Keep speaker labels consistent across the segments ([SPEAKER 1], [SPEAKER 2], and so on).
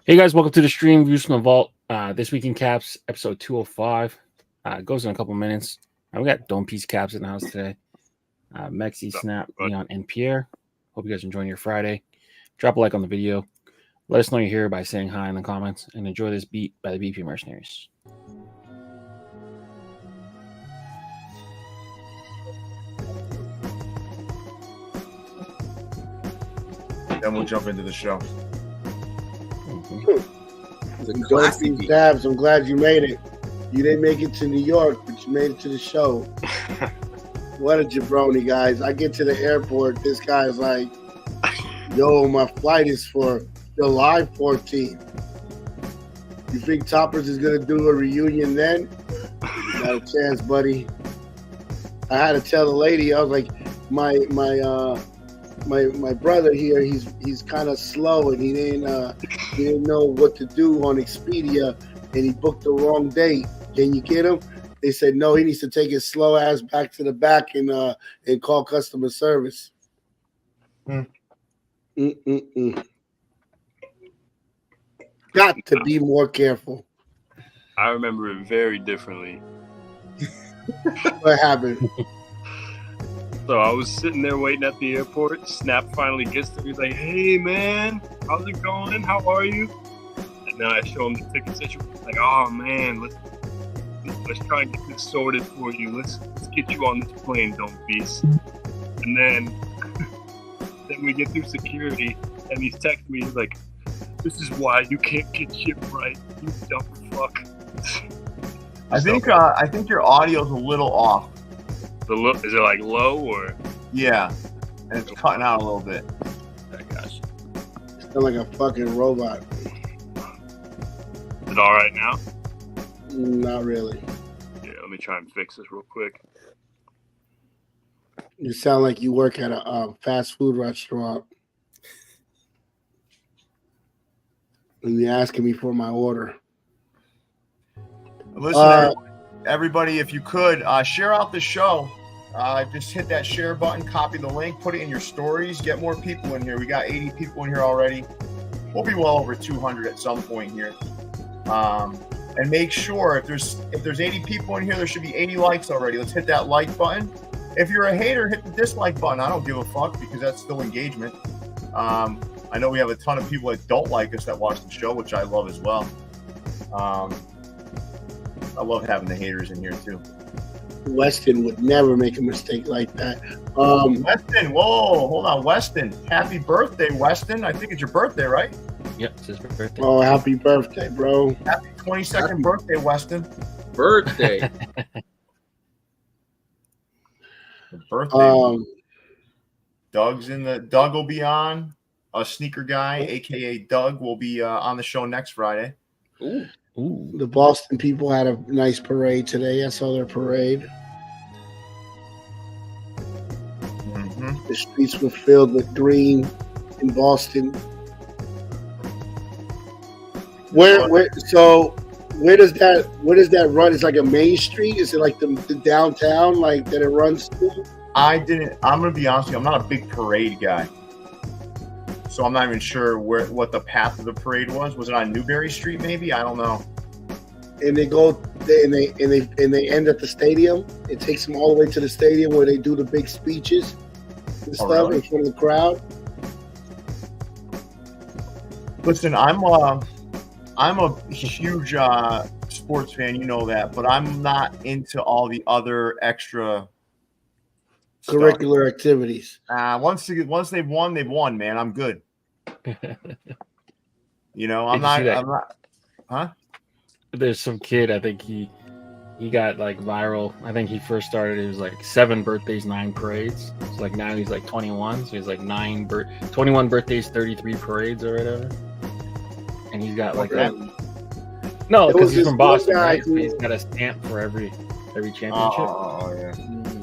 [SPEAKER 1] Hey guys, welcome to the stream. Views from the Vault. This week in Caps, episode 205. Goes in a couple minutes. We got Dome Piece Caps in the house today. Mexi, Snap, Leon, and Pierre. Hope you guys are enjoying your Friday. Drop a like on the video. Let us know you're here by saying hi in the comments. And enjoy this beat by the BP Mercenaries.
[SPEAKER 2] Then we'll jump into the show.
[SPEAKER 3] Dome Piece Dabs, I'm glad you made it. You didn't make it to New York, but you made it to the show. What a jabroni, guys. I get to the airport, this guy's like, yo, my flight is for July 14th. You think Toppers is going to do a reunion then? Not a chance, buddy. I had to tell the lady, I was like, my brother here, he's kind of slow and he didn't know what to do on Expedia and he booked the wrong date. Can you get him? They said no, he needs to take his slow ass back to the back and call customer service. Got to be more careful.
[SPEAKER 4] I remember it very differently.
[SPEAKER 3] What happened?
[SPEAKER 4] So I was sitting there waiting at the airport. Snap finally gets there. He's like, "Hey man, how's it going? How are you?" And then I show him the ticket situation. Like, "Oh man, let's try and get this sorted for you. Let's get you on this plane, Dome Piece." And then we get through security, and he's texting me. He's like, "This is why you can't get shit right, you dumb fuck."
[SPEAKER 2] I think your audio's a little off.
[SPEAKER 4] Is it like low or?
[SPEAKER 2] Yeah, and it's cutting out a little bit.
[SPEAKER 4] I got you.
[SPEAKER 3] Sound like a fucking robot.
[SPEAKER 4] Is it all right now?
[SPEAKER 3] Not really.
[SPEAKER 4] Yeah, let me try and fix this real quick.
[SPEAKER 3] You sound like you work at a fast food restaurant. And you're asking me for my order.
[SPEAKER 2] Listen, everybody, if you could, share out the show. Just hit that share button, copy the link, put it in your stories, get more people in here. We got 80 people in here already. We'll be well over 200 at some point here. And make sure if there's 80 people in here, there should be 80 likes already. Let's hit that like button. If you're a hater, hit the dislike button. I don't give a fuck because that's still engagement. I know we have a ton of people that don't like us that watch the show, which I love as well. I love having the haters in here too.
[SPEAKER 3] Weston would never make a mistake like that.
[SPEAKER 2] Weston, whoa, hold on, Weston. Happy birthday, Weston. I think it's your birthday, right?
[SPEAKER 1] Yep, it's his birthday.
[SPEAKER 3] Oh, happy birthday, bro.
[SPEAKER 2] Happy 22nd birthday, Weston.
[SPEAKER 5] Birthday.
[SPEAKER 2] The birthday. Doug will be on. A sneaker guy, aka Doug, will be on the show next Friday.
[SPEAKER 5] Ooh.
[SPEAKER 1] Ooh.
[SPEAKER 3] The Boston people had a nice parade today. I saw their parade.
[SPEAKER 2] Mm-hmm.
[SPEAKER 3] The streets were filled with green in Boston. Where does that run? It's like a main street? Is it like the downtown like that it runs through?
[SPEAKER 2] I'm gonna be honest with you, I'm not a big parade guy. So I'm not even sure what the path of the parade was. Was it on Newberry Street? Maybe, I don't know.
[SPEAKER 3] And they go and they end at the stadium. It takes them all the way to the stadium where they do the big speeches and stuff
[SPEAKER 2] really?
[SPEAKER 3] in front of the crowd.
[SPEAKER 2] Listen, I'm a huge sports fan, you know that, but I'm not into all the other extra
[SPEAKER 3] curricular activities.
[SPEAKER 2] Once they've won, man. I'm good. You know, I'm not. Huh?
[SPEAKER 1] There's some kid, I think he got like viral. I think he first started, it was like 7 birthdays, 9 parades. So like now he's like 21. So he's like 21 birthdays, 33 parades or whatever. And he's got like that. No, because he's from Boston, right? So he's got a stamp for every championship.
[SPEAKER 2] Oh, yeah.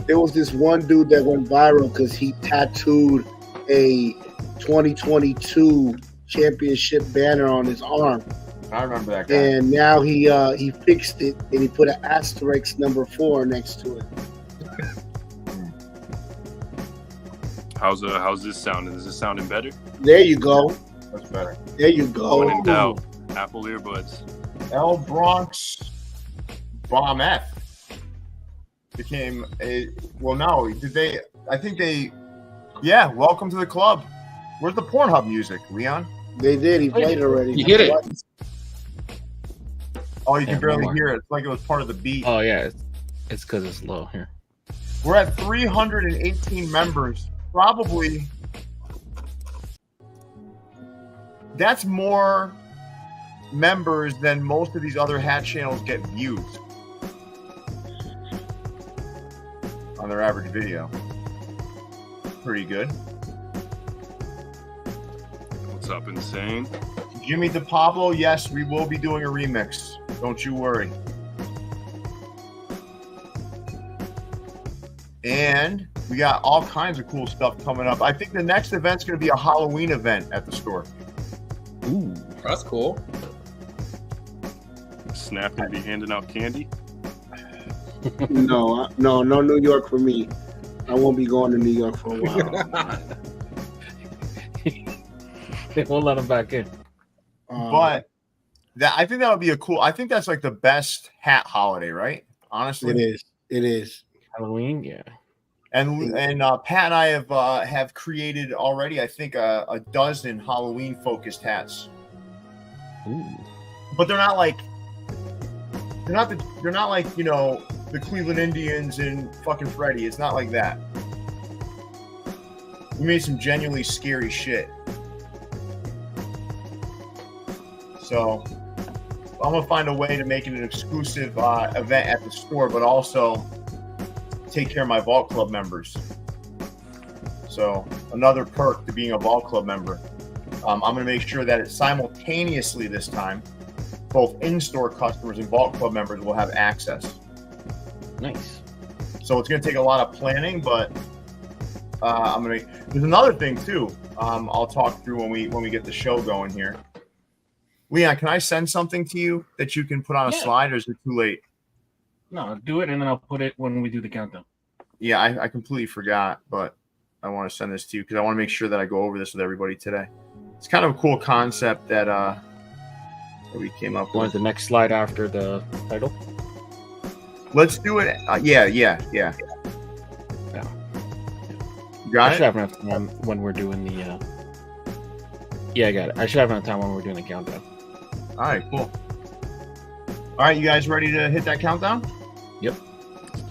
[SPEAKER 3] There was this one dude that went viral because he tattooed a 2022 championship banner on his arm.
[SPEAKER 2] I remember that guy.
[SPEAKER 3] And now he fixed it and he put an asterisk number 4 next to it.
[SPEAKER 4] How's this sounding? Is this sounding better?
[SPEAKER 3] There you go.
[SPEAKER 2] That's better.
[SPEAKER 3] There you go.
[SPEAKER 4] When in doubt. Apple earbuds.
[SPEAKER 2] L Bronx Bomb F became a yeah, welcome to the club. Where's the Pornhub music, Leon?
[SPEAKER 3] They did. He played already.
[SPEAKER 1] You get it?
[SPEAKER 2] Oh, you can barely
[SPEAKER 1] more.
[SPEAKER 2] hear it. It's like it was part of the beat.
[SPEAKER 1] Oh yeah, it's because it's low here.
[SPEAKER 2] We're at 318 members. Probably that's more members than most of these other hat channels get views on their average video. Pretty good.
[SPEAKER 4] What's up, Insane?
[SPEAKER 2] Jimmy DePablo, yes, we will be doing a remix. Don't you worry. And we got all kinds of cool stuff coming up. I think the next event's going to be a Halloween event at the store.
[SPEAKER 5] Ooh, that's cool.
[SPEAKER 4] Snap gonna be handing out candy.
[SPEAKER 3] No New York for me. I won't be going to New York for a while.
[SPEAKER 1] They won't let him back in.
[SPEAKER 2] But I think that would be I think that's like the best hat holiday, right? Honestly,
[SPEAKER 3] it is.
[SPEAKER 1] Halloween, yeah.
[SPEAKER 2] And Pat and I have created already, I think, a dozen Halloween focused hats.
[SPEAKER 1] Ooh.
[SPEAKER 2] But they're not like the Cleveland Indians and fucking Freddy. It's not like that. We made some genuinely scary shit. So I'm gonna find a way to make it an exclusive event at the store, but also take care of my Vault Club members. So another perk to being a Vault Club member. I'm going to make sure that it's simultaneously this time, both in-store customers and Vault Club members will have access.
[SPEAKER 1] Nice.
[SPEAKER 2] So it's going to take a lot of planning, but there's another thing too. I'll talk through when we get the show going here. Leon, can I send something to you that you can put on a slide, or is it too late?
[SPEAKER 1] No, do it, and then I'll put it when we do the countdown.
[SPEAKER 2] Yeah, I completely forgot, but I want to send this to you because I want to make sure that I go over this with everybody today. It's kind of a cool concept that we came up
[SPEAKER 1] Want
[SPEAKER 2] with.
[SPEAKER 1] the next slide after the title?
[SPEAKER 2] Let's do it. Yeah.
[SPEAKER 1] Yeah.
[SPEAKER 2] You
[SPEAKER 1] I
[SPEAKER 2] got
[SPEAKER 1] should
[SPEAKER 2] it?
[SPEAKER 1] have enough time when we're doing the. Yeah, I got it. I should have enough time when we're doing the countdown.
[SPEAKER 2] All right, cool. All right, you guys ready to hit that countdown?
[SPEAKER 1] Yep.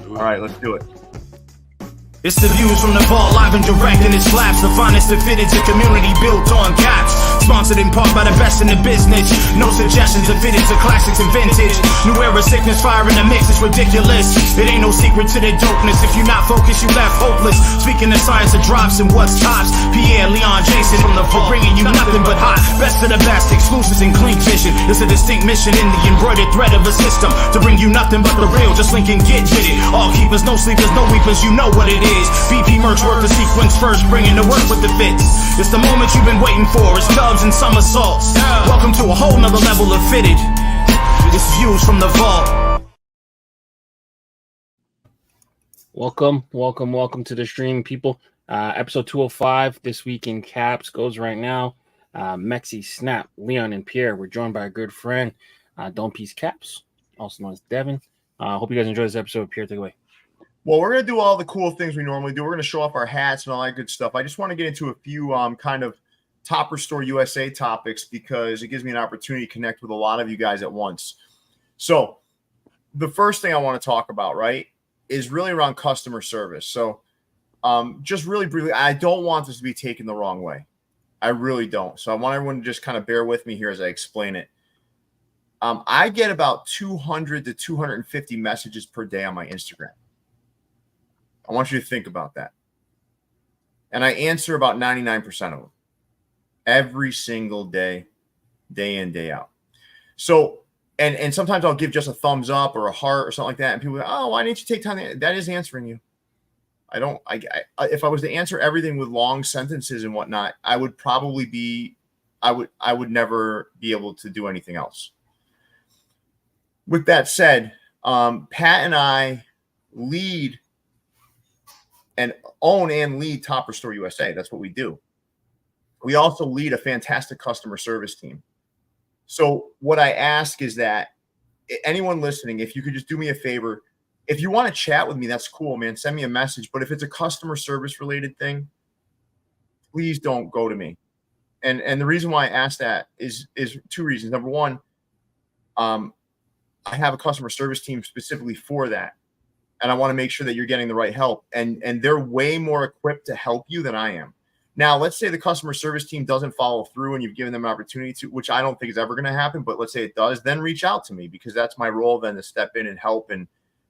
[SPEAKER 2] All right, let's do it.
[SPEAKER 6] It's the views from the vault, live and direct, and it slaps the finest of fitteds, a community built on caps. Sponsored in part by the best in the business. No suggestions of fitteds, of classics and vintage. New era sickness, fire in the mix, it's ridiculous. It ain't no secret to the dopeness. If you're not focused, you left hopeless. Speaking of science of drops and what's tops, Pierre, Leon, Jason from the vault, bringing you nothing but hot. Best of the best, exclusives and Clink vision. It's a distinct mission in the embroidered thread of a system to bring you nothing but the real. Just link and get with it. All keepers, no sleepers, no weepers, you know what it is. BP merch work the sequence first, bringing the work with the fits. It's the moment you've been waiting for. It's dubs and somersaults. Welcome to a whole nother level of fitted. It's views from the vault.
[SPEAKER 1] Welcome to the stream, people. Episode 205 this week in caps goes right now. Mexi, Snap, Leon, and Pierre. We're joined by a good friend, Don't Peace Caps, also known as Devin. Hope you guys enjoy this episode. Pierre, take it away.
[SPEAKER 2] Well, we're going to do all the cool things we normally do. We're going to show off our hats and all that good stuff. I just want to get into a few kind of Topperzstore USA topics because it gives me an opportunity to connect with a lot of you guys at once. So the first thing I want to talk about, right, is really around customer service. So just really briefly, I don't want this to be taken the wrong way. I really don't. So I want everyone to just kind of bear with me here as I explain it. I get about 200 to 250 messages per day on my Instagram. I want you to think about that. And I answer about 99% of them every single day, day in, day out. So, and sometimes I'll give just a thumbs up or a heart or something like that. And people go, oh, why didn't you take time? That is answering you. If I was to answer everything with long sentences and whatnot, I would never be able to do anything else. With that said, Pat and I lead and own and lead Topperzstore USA. That's what we do. We also lead a fantastic customer service team. So what I ask is that anyone listening, if you could just do me a favor, if you want to chat with me, that's cool, man. Send me a message. But if it's a customer service related thing, please don't go to me. And the reason why I ask that is two reasons. Number one, I have a customer service team specifically for that. And I want to make sure that you're getting the right help. And they're way more equipped to help you than I am. Now, let's say the customer service team doesn't follow through and you've given them an opportunity to, which I don't think is ever going to happen, but let's say it does, then reach out to me, because that's my role then to step in and help and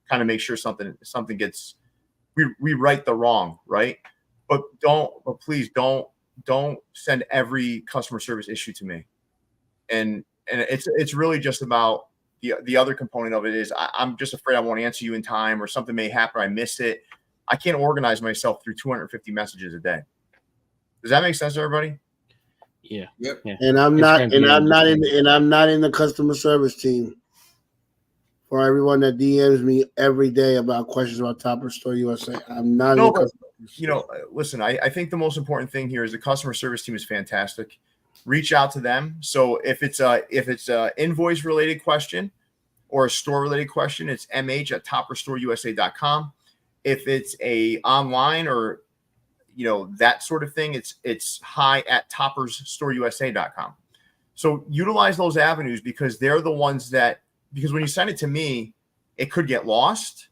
[SPEAKER 2] kind of make sure something gets, we right the wrong, right? But please don't send every customer service issue to me. And it's really just about the other component of it is I'm just afraid I won't answer you in time, or something may happen, I miss it. I can't organize myself through 250 messages a day. Does that make sense to everybody?
[SPEAKER 1] Yeah.
[SPEAKER 5] Yep.
[SPEAKER 1] Yeah.
[SPEAKER 3] And I'm not in the customer service team. For everyone that DMs me every day about questions about Topperzstore USA, I'm not in the customer service.
[SPEAKER 2] Listen, I think the most important thing here is the customer service team is fantastic. Reach out to them. So if it's a invoice related question or a store related question, it's mh@topperzstoreusa.com. If it's a online or that sort of thing, it's hi@topperzstoreusa.com. So utilize those avenues, because they're the ones because when you send it to me, it could get lost,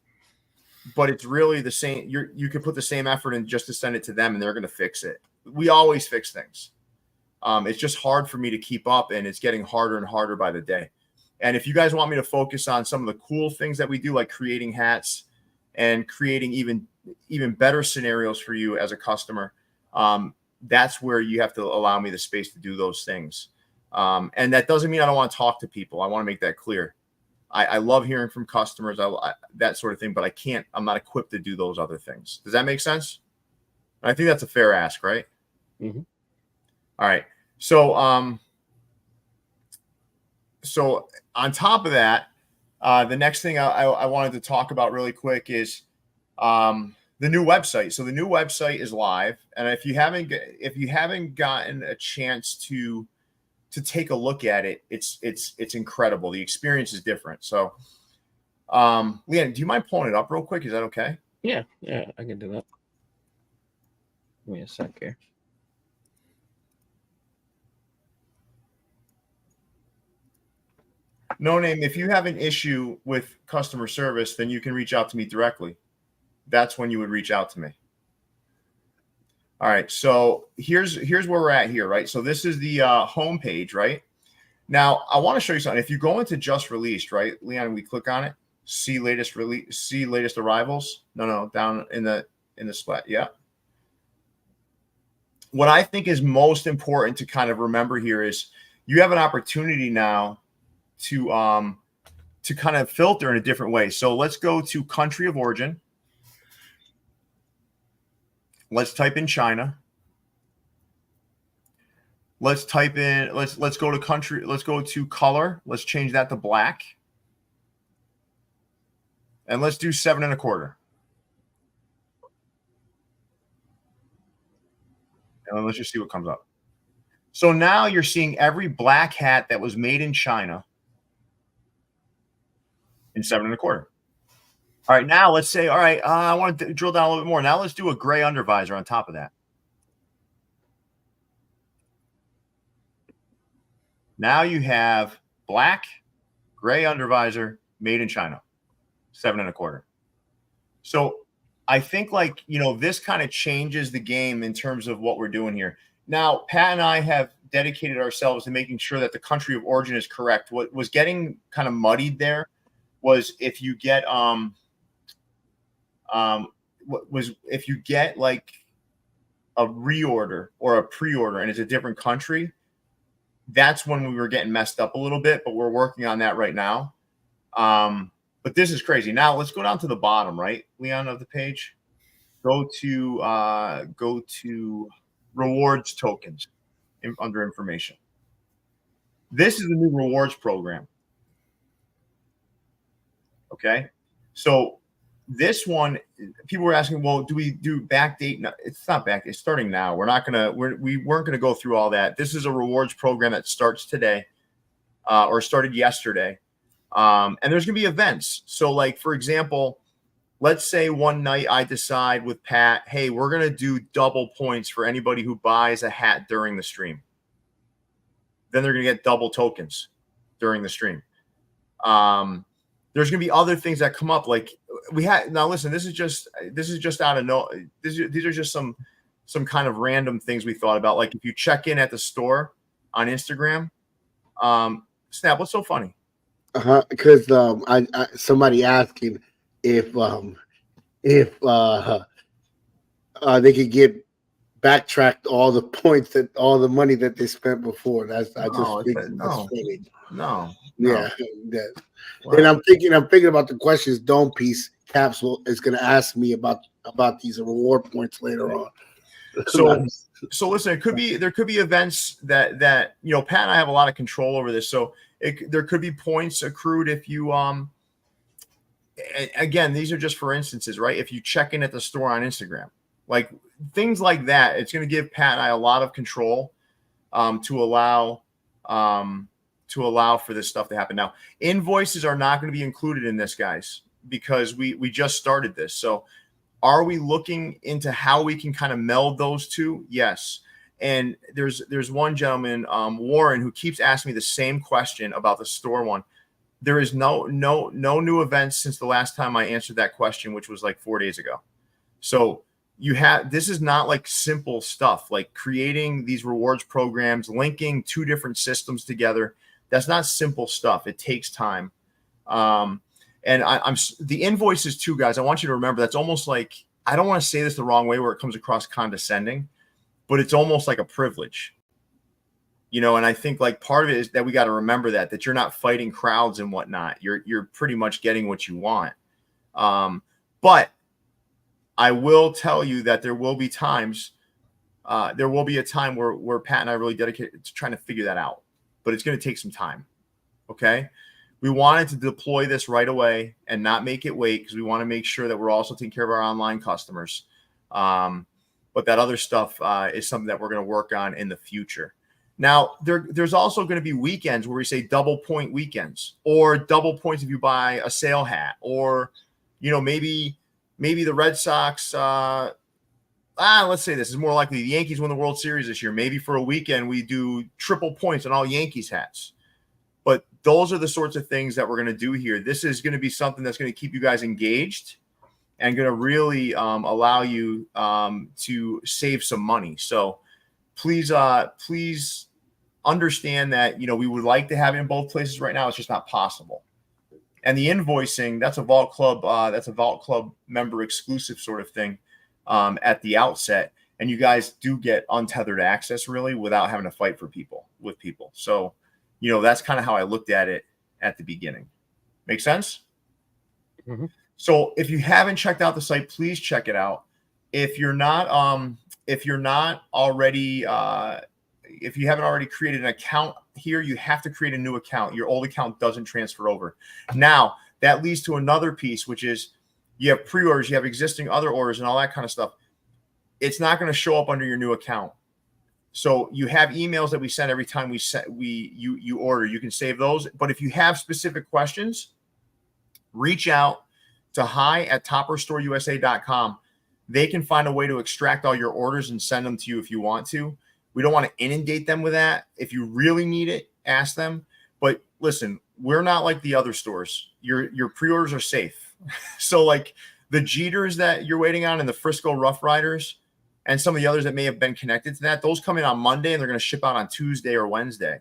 [SPEAKER 2] but it's really the same. You could put the same effort in just to send it to them, and they're going to fix it. We always fix things. It's just hard for me to keep up, and it's getting harder and harder by the day. And if you guys want me to focus on some of the cool things that we do, like creating hats and creating even better scenarios for you as a customer, that's where you have to allow me the space to do those things. And that doesn't mean I don't want to talk to people. I want to make that clear. I love hearing from customers, that sort of thing, but I'm not equipped to do those other things. Does that make sense? I think that's a fair ask, right?
[SPEAKER 1] Mm-hmm.
[SPEAKER 2] All right. So on top of that, the next thing I wanted to talk about really quick is the new website. So the new website is live, and if you haven't gotten a chance to take a look at it, it's incredible. The experience is different. So, Leanne, do you mind pulling it up real quick? Is that okay?
[SPEAKER 1] Yeah, I can do that. Give me a sec here.
[SPEAKER 2] No Name, if you have an issue with customer service, then you can reach out to me directly. That's when you would reach out to me. All right, so here's where we're at here, right? So this is the home page, right? Now, I want to show you something. If you go into just released, right, Leon, we click on it, see latest arrivals. No, down in the splat, yeah. What I think is most important to kind of remember here is you have an opportunity now to kind of filter in a different way. So let's go to country of origin. Let's type in China. Let's type in, let's go to country. Let's go to color. Let's change that to black. And let's do 7 1/4. And let's just see what comes up. So now you're seeing every black hat that was made in China in 7 1/4. All right, now let's say, all right, I want to drill down a little bit more. Now let's do a gray undervisor on top of that. Now you have black, gray undervisor made in China, 7 1/4. So I think this kind of changes the game in terms of what we're doing here. Now, Pat and I have dedicated ourselves to making sure that the country of origin is correct. What was getting kind of muddied there was if you get like a reorder or a pre-order and it's a different country, that's when we were getting messed up a little bit, but we're working on that right now. But this is crazy. Now let's go down to the bottom, right, Leon, of the page. Go to rewards tokens under information. This is the new rewards program. Okay. So this one, people were asking, well, do we do backdate? No, it's not back. It's starting now. We weren't going to go through all that. This is a rewards program that starts today. or started yesterday. And there's going to be events. So, like, for example, let's say one night I decide with Pat, hey, we're going to do double points for anybody who buys a hat during the stream. Then they're going to get double tokens during the stream. There's going to be other things that come up. Like we had, now listen, this is just out of these are just some kind of random things we thought about. Like if you check in at the store on Instagram, Snap, what's so funny?
[SPEAKER 3] Because I somebody asking if they could get backtracked all the points that all the money that they spent before. That's I just think that's funny.
[SPEAKER 2] No.
[SPEAKER 3] Yeah. Wow. And I'm thinking about the questions Dome Piece Capsule is going to ask me about these reward points later on.
[SPEAKER 2] So listen, there could be events that Pat and I have a lot of control over this. So there could be points accrued if you again, these are just for instances, right? If you check in at the store on Instagram, like things like that, it's going to give Pat and I a lot of control to allow for this stuff to happen. Now, invoices are not going to be included in this, guys, because we just started this. So are we looking into how we can kind of meld those two? Yes. And there's one gentleman, Warren, who keeps asking me the same question about the store one. There is no new events since the last time I answered that question, which was like 4 days ago. So this is not like simple stuff, like creating these rewards programs, linking two different systems together. That's not simple stuff. It takes time. And I'm the invoices too, guys. I want you to remember that's almost like, I don't want to say this the wrong way where it comes across condescending, but it's almost like a privilege, and I think like part of it is that we got to remember that you're not fighting crowds and whatnot. You're pretty much getting what you want. But I will tell you that there will be times, there will be a time where Pat and I really dedicate to trying to figure that out, but it's going to take some time. Okay. We wanted to deploy this right away and not make it wait because we want to make sure that we're also taking care of our online customers. But that other stuff is something that we're going to work on in the future. Now, there's also going to be weekends where we say double point weekends or double points if you buy a sale hat or, maybe the Red Sox, let's say this is more likely the Yankees win the World Series this year. Maybe for a weekend we do triple points on all Yankees hats. But those are the sorts of things that we're going to do here. This is going to be something that's going to keep you guys engaged and going to really allow you to save some money. So please understand that, we would like to have it in both places right now. It's just not possible. And the invoicing, that's a Vault Club member exclusive sort of thing at the outset. And you guys do get untethered access really without having to fight with people. So, that's kind of how I looked at it at the beginning. Make sense? Mm-hmm. So if you haven't checked out the site, please check it out. If you haven't already created an account here, you have to create a new account. Your old account doesn't transfer over. Now that leads to another piece, which is you have pre-orders, you have existing other orders and all that kind of stuff. It's not going to show up under your new account. So you have emails that we send every time you order. You can save those. But if you have specific questions, reach out to hi@topperzstoreusa.com. They can find a way to extract all your orders and send them to you if you want to. We don't want to inundate them with that. If you really need it, ask them. But listen, we're not like the other stores. Your pre-orders are safe. So like the Jeters that you're waiting on and the Frisco Rough Riders and some of the others that may have been connected to that, those come in on Monday and they're going to ship out on Tuesday or Wednesday.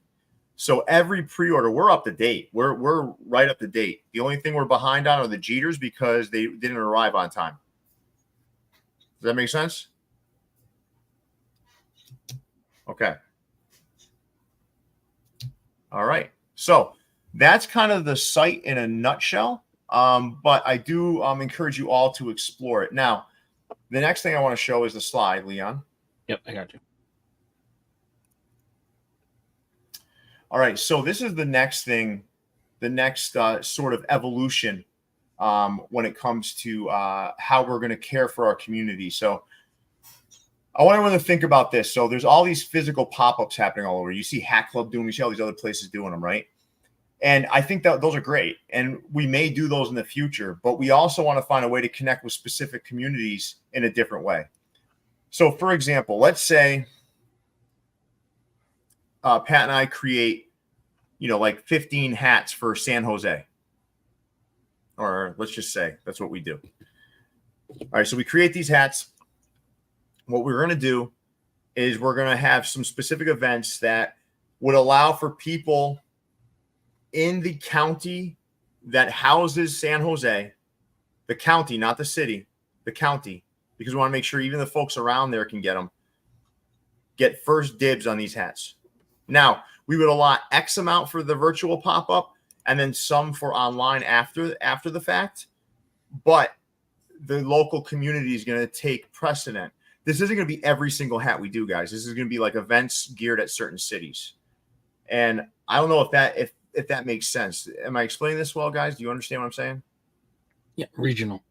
[SPEAKER 2] So every pre-order, we're up to date. We're right up to date. The only thing we're behind on are the Jeters because they didn't arrive on time. Does that make sense? Okay. All right. So that's kind of the site in a nutshell. But I do encourage you all to explore it. Now, the next thing I want to show is the slide, Leon.
[SPEAKER 1] Yep, I got you.
[SPEAKER 2] All right. So this is the next thing, the next sort of evolution when it comes to how we're going to care for our community. So I want everyone to think about this. So there's all these physical pop-ups happening all over. You see Hat Club doing them. You see all these other places doing them, right? And I think that those are great. And we may do those in the future, but we also want to find a way to connect with specific communities in a different way. So, for example, let's say Pat and I create, like 15 hats for San Jose. Or let's just say that's what we do. All right, so we create these hats. What we're going to do is we're going to have some specific events that would allow for people in the county that houses San Jose, the county, not the city, the county, because we want to make sure even the folks around there can get first dibs on these hats. Now, we would allot X amount for the virtual pop-up and then some for online after the fact, but the local community is going to take precedent. This isn't going to be every single hat we do, guys. This is going to be like events geared at certain cities. And I don't know if that makes sense. Am I explaining this well, guys? Do you understand what I'm saying?
[SPEAKER 1] Yeah, regional,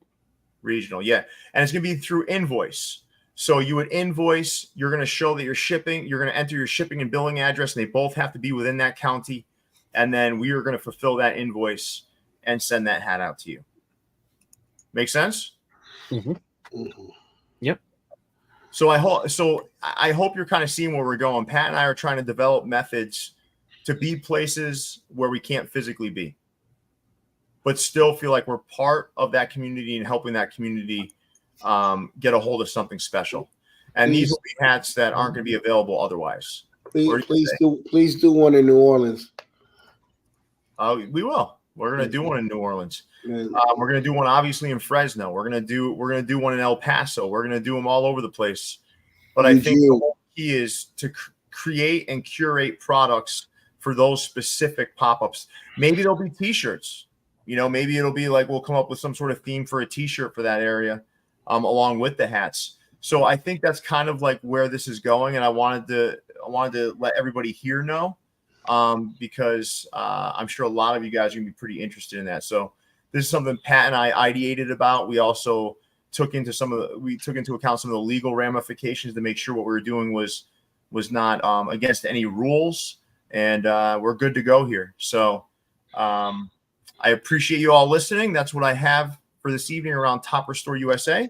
[SPEAKER 2] yeah. And it's going to be through invoice. So you would invoice, you're going to show that you're shipping, you're going to enter your shipping and billing address, and they both have to be within that county. And then we are going to fulfill that invoice and send that hat out to you. Make sense?
[SPEAKER 1] Mm-hmm. Yep.
[SPEAKER 2] So I hope you're kind of seeing where we're going. Pat and I are trying to develop methods to be places where we can't physically be, but still feel like we're part of that community and helping that community get a hold of something special. And these will be hats that aren't going to be available otherwise.
[SPEAKER 3] Please do one in New Orleans.
[SPEAKER 2] We will. We're going to do one in New Orleans. We're going to do one obviously in Fresno. We're going to do one in El Paso. We're going to do them all over the place. But I think the whole key is to create and curate products for those specific pop-ups. Maybe there'll be t-shirts. Maybe it'll be like we'll come up with some sort of theme for a t-shirt for that area along with the hats. So I think that's kind of like where this is going, and I wanted to let everybody here know because I'm sure a lot of you guys are going to be pretty interested in that. So this is something Pat and I ideated about. We also took into account some of the legal ramifications to make sure what we were doing was not against any rules, and we're good to go here. So I appreciate you all listening. That's what I have for this evening around Topperzstore USA,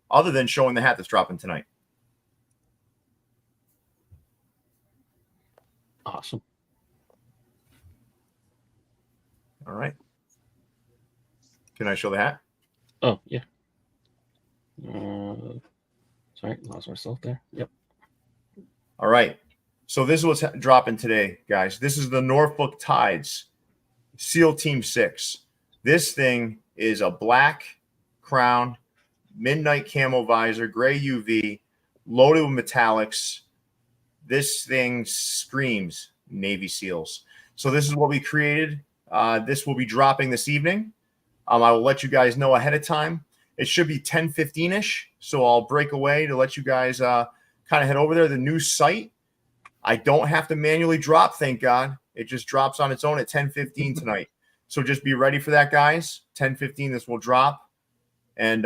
[SPEAKER 2] other than showing the hat that's dropping tonight.
[SPEAKER 1] Awesome.
[SPEAKER 2] All right. Can I show the hat?
[SPEAKER 1] Oh, yeah. Sorry, lost myself there. Yep.
[SPEAKER 2] All right. So this is what's dropping today, guys. This is the Norfolk Tides SEAL Team 6. This thing is a black crown, midnight camo visor, gray UV, loaded with metallics. This thing screams Navy SEALs. So this is what we created. This will be dropping this evening. I will let you guys know ahead of time. It should be 10:15-ish, so I'll break away to let you guys kind of head over there. The new site, I don't have to manually drop, thank God. It just drops on its own at 10:15 tonight. So just be ready for that, guys. 10:15, this will drop, and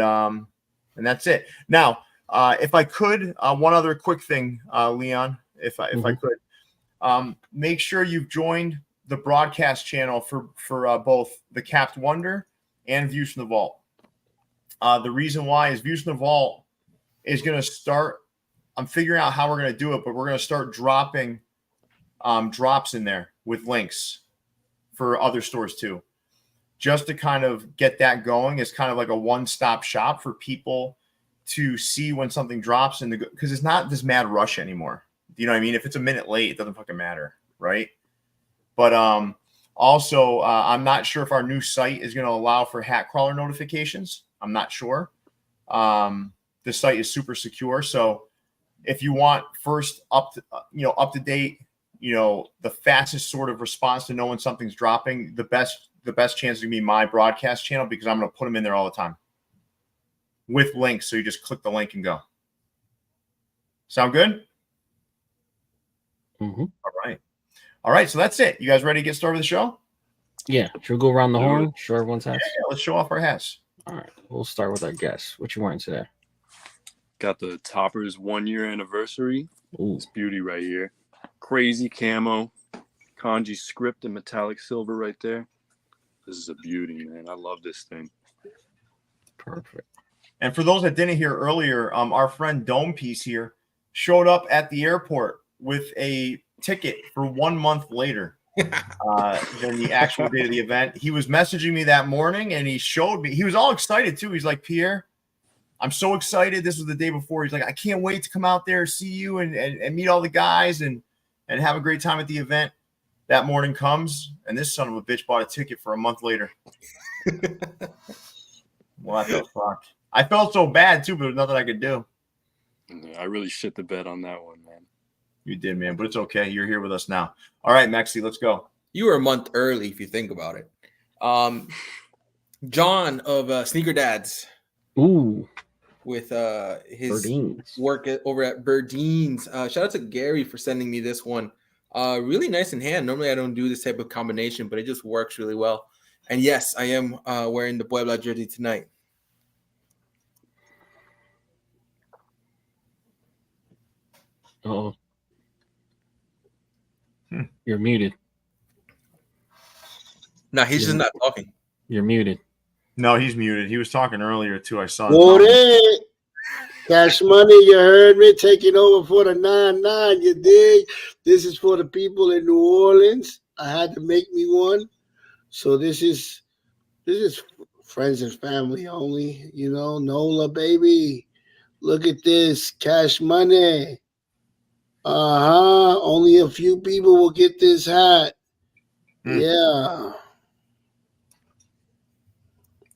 [SPEAKER 2] that's it. Now, if I could, one other quick thing, Leon, if I could, make sure you've joined the broadcast channel for both the Capped Wonder and Views from the Vault. The reason why is Views from the Vault is going to start. I'm figuring out how we're going to do it, but we're going to start dropping drops in there with links for other stores too, just to kind of get that going. It's kind of like a one-stop shop for people to see when something drops in because it's not this mad rush anymore. You know what I mean? If it's a minute late, it doesn't fucking matter, right? But also, I'm not sure if our new site is going to allow for hat crawler notifications. I'm not sure. The site is super secure, so if you want first up to date, the fastest sort of response to know when something's dropping, the best chance is going to be my broadcast channel because I'm going to put them in there all the time with links. So you just click the link and go. Sound good?
[SPEAKER 1] Mm-hmm.
[SPEAKER 2] All right. So that's it. You guys ready to get started with the show?
[SPEAKER 1] Yeah. Should we go around the horn? Show everyone's hats?
[SPEAKER 2] Yeah, let's show off our hats.
[SPEAKER 1] All right. We'll start with our guests. What you wearing today?
[SPEAKER 4] Got the Toppers 1 year anniversary.
[SPEAKER 1] Ooh.
[SPEAKER 4] This beauty right here. Crazy camo. kanji script in metallic silver right there. This is a beauty, man. I love this thing.
[SPEAKER 1] Perfect.
[SPEAKER 2] And for those that didn't hear earlier, our friend Dome Piece here showed up at the airport with a ticket for 1 month later than the actual date of the event. He was messaging me that morning, and he showed me. He was all excited, too. He's like, Pierre, I'm so excited. This was the day before. He's like, I can't wait to come out there, see you, and meet all the guys and have a great time at the event. That morning comes, and this son of a bitch bought a ticket for a month later. What the fuck? I felt so bad, too, but there's nothing I could do.
[SPEAKER 4] Yeah, I really shit the bed on that one, man.
[SPEAKER 2] You did, man, but it's okay. You're here with us now. All right, Mexi, let's go.
[SPEAKER 5] You were a month early if you think about it. John of Sneaker Dads.
[SPEAKER 1] Ooh.
[SPEAKER 5] With his
[SPEAKER 1] Birdines.
[SPEAKER 5] work over at Birdines. Shout out to Gary for sending me this one. Really nice in hand. Normally I don't do this type of combination, but it just works really well. And yes, I am wearing the Puebla jersey tonight.
[SPEAKER 1] Oh. You're muted.
[SPEAKER 5] No, he's just not talking.
[SPEAKER 1] You're muted.
[SPEAKER 2] No, he's muted. He was talking earlier, too. I saw
[SPEAKER 3] What it? Cash Money, you heard me, taking over for the 9-9, you dig? This is for the people in New Orleans. I had to make me one. So this is friends and family only, you know. NOLA, baby. Look at this. Cash Money. Only a few people will get this hat. Yeah.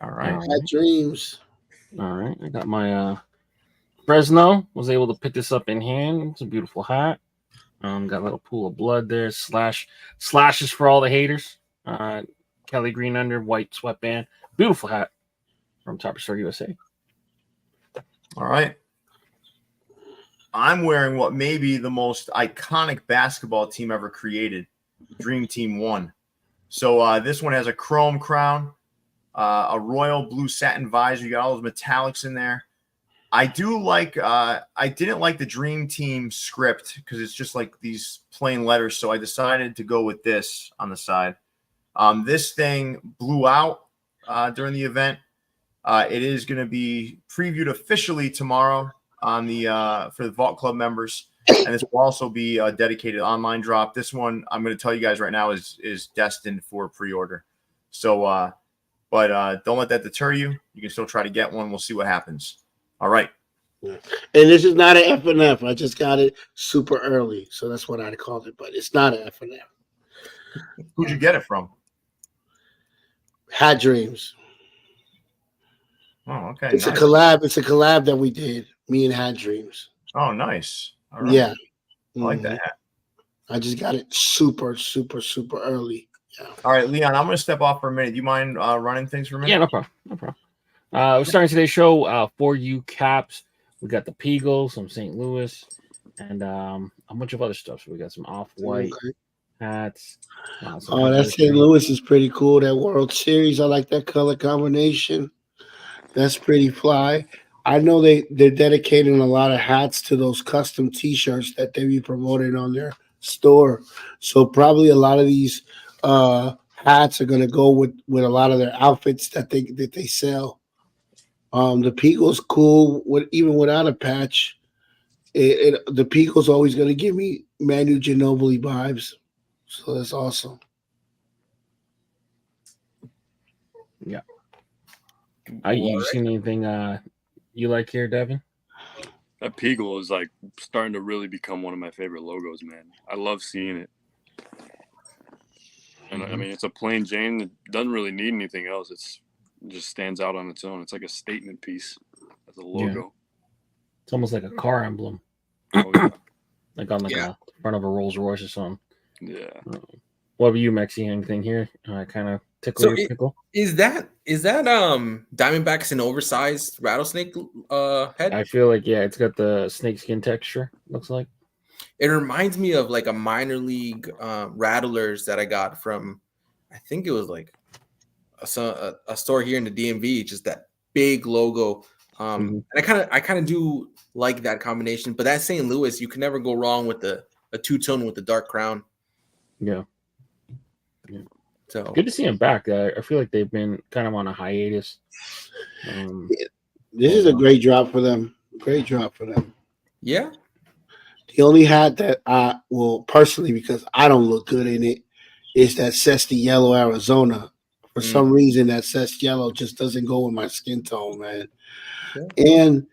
[SPEAKER 2] All right.
[SPEAKER 3] Hat dreams.
[SPEAKER 1] All right. I got my Fresno. Was able to pick this up in hand. It's a beautiful hat. Got a little pool of blood there. Slashes for all the haters. Kelly green under, white sweatband. Beautiful hat from Topperzstore USA.
[SPEAKER 2] All right. I'm wearing what may be the most iconic basketball team ever created, Dream Team 1. So this one has a chrome crown, a royal blue satin visor. You got all those metallics in there. I do like I didn't like the Dream Team script because it's just like these plain letters. So I decided to go with this on the side. This thing blew out during the event. It is going to be previewed officially tomorrow on the for the Vault Club members, and this will also be a dedicated online drop. This one, I'm going to tell you guys right now, is destined for pre-order. So, but don't let that deter you. You can still try to get one. We'll see what happens. All right.
[SPEAKER 3] And this is not an F&F. I just got it super early, so that's what I called it. But it's not an F&F.
[SPEAKER 2] Who'd you get it from?
[SPEAKER 3] Hat Dreams.
[SPEAKER 2] Oh, okay.
[SPEAKER 3] It's
[SPEAKER 2] nice.
[SPEAKER 3] a collab. It's a collab that we did. Me and Hat Dreams.
[SPEAKER 2] Oh, nice. All right.
[SPEAKER 3] Yeah.
[SPEAKER 2] I like that hat.
[SPEAKER 3] I just got it super early. Yeah.
[SPEAKER 2] All right, Leon, I'm going to step off for a minute. Do you mind running things for a minute?
[SPEAKER 1] Yeah, no problem. No problem. We're starting today's show for you caps. We got the Peagle, some St. Louis, and a bunch of other stuff. So we got some off-white hats.
[SPEAKER 3] Oh, that St. Louis is pretty cool. That World Series, I like that color combination. That's pretty fly. I know they're dedicating a lot of hats to those custom T-shirts that they be promoting on their store. So probably a lot of these hats are going to go with a lot of their outfits that they sell. The Peagle's cool even without a patch. The Peagle's always going to give me Manu Ginobili vibes. So that's awesome.
[SPEAKER 1] Yeah. You seen anything you like here, Devin?
[SPEAKER 4] That Peagle is like starting to really become one of my favorite logos, man. I love seeing it. And I mean, it's a plain Jane. It doesn't really need anything else. It just stands out on its own. It's like a statement piece as a logo.
[SPEAKER 1] Yeah. It's almost like a car emblem.
[SPEAKER 4] Oh, yeah.
[SPEAKER 1] Like on the front of a Rolls Royce or something.
[SPEAKER 4] Yeah.
[SPEAKER 1] What about you, Mexi? Anything here? Kind of tickle your pickle?
[SPEAKER 5] Is that Diamondback's an oversized rattlesnake head?
[SPEAKER 1] I feel like it's got the snakeskin texture. Looks like
[SPEAKER 5] it reminds me of like a minor league Rattlers that I got from, I think it was like a store here in the DMV. Just that big logo. And I kind of do like that combination. But that St. Louis, you can never go wrong with a two-tone with the dark crown.
[SPEAKER 1] Yeah.
[SPEAKER 5] So
[SPEAKER 1] Good to see him back. I feel like they've been kind of on a hiatus.
[SPEAKER 3] This is a great drop for them. Great drop for them.
[SPEAKER 5] yeah,
[SPEAKER 3] The only hat that I will personally, because I don't look good in it, is that Cesti Yellow Arizona. For some reason, that Cesti Yellow just doesn't go with my skin tone, man.
[SPEAKER 5] Yeah.
[SPEAKER 3] And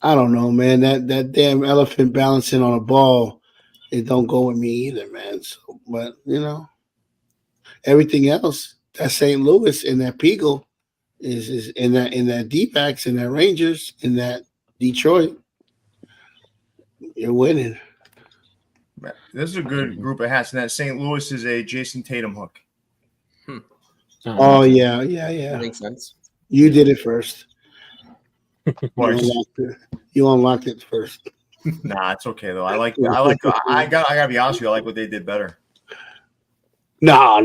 [SPEAKER 3] I don't know, man. That damn elephant balancing on a ball, it don't go with me either, man. So, but everything else, that St. Louis and that Peagle is in that D-backs and that Rangers in that Detroit. You're winning.
[SPEAKER 2] This is a good group of hats. And that St. Louis is a Jason Tatum hook.
[SPEAKER 3] Oh yeah.
[SPEAKER 5] that makes sense.
[SPEAKER 3] You did it first.
[SPEAKER 2] Twice.
[SPEAKER 3] You unlocked it first.
[SPEAKER 2] Nah, it's okay though. I gotta be honest with you. I like what they did better.
[SPEAKER 3] No.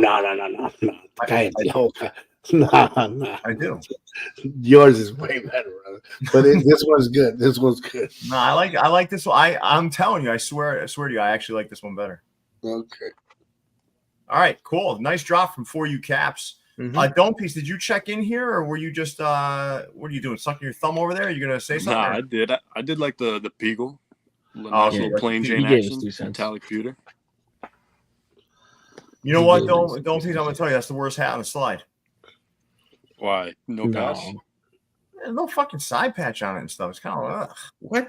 [SPEAKER 3] Okay, Nah.
[SPEAKER 2] I do.
[SPEAKER 3] Yours is way better, brother. But this one's good. This one's good.
[SPEAKER 2] No, I like this one. I'm telling you, I swear to you, I actually like this one better.
[SPEAKER 3] Okay.
[SPEAKER 2] All right, cool. Nice drop from For You Caps. Dome Piece, did you check in here, or were you just what are you doing? Sucking your thumb over there? Are you gonna say something?
[SPEAKER 4] Nah, I did. I did like the Peagle.
[SPEAKER 2] Okay.
[SPEAKER 4] Little plain
[SPEAKER 1] He
[SPEAKER 4] Jane
[SPEAKER 1] gave us
[SPEAKER 4] action,
[SPEAKER 1] 2 cents.
[SPEAKER 4] metallic pewter.
[SPEAKER 2] You know what, Dome Piece, I'm gonna tell you, that's the worst hat on the slide.
[SPEAKER 4] Why? No patch?
[SPEAKER 2] There's no fucking side patch on it and stuff. It's kind of
[SPEAKER 5] What?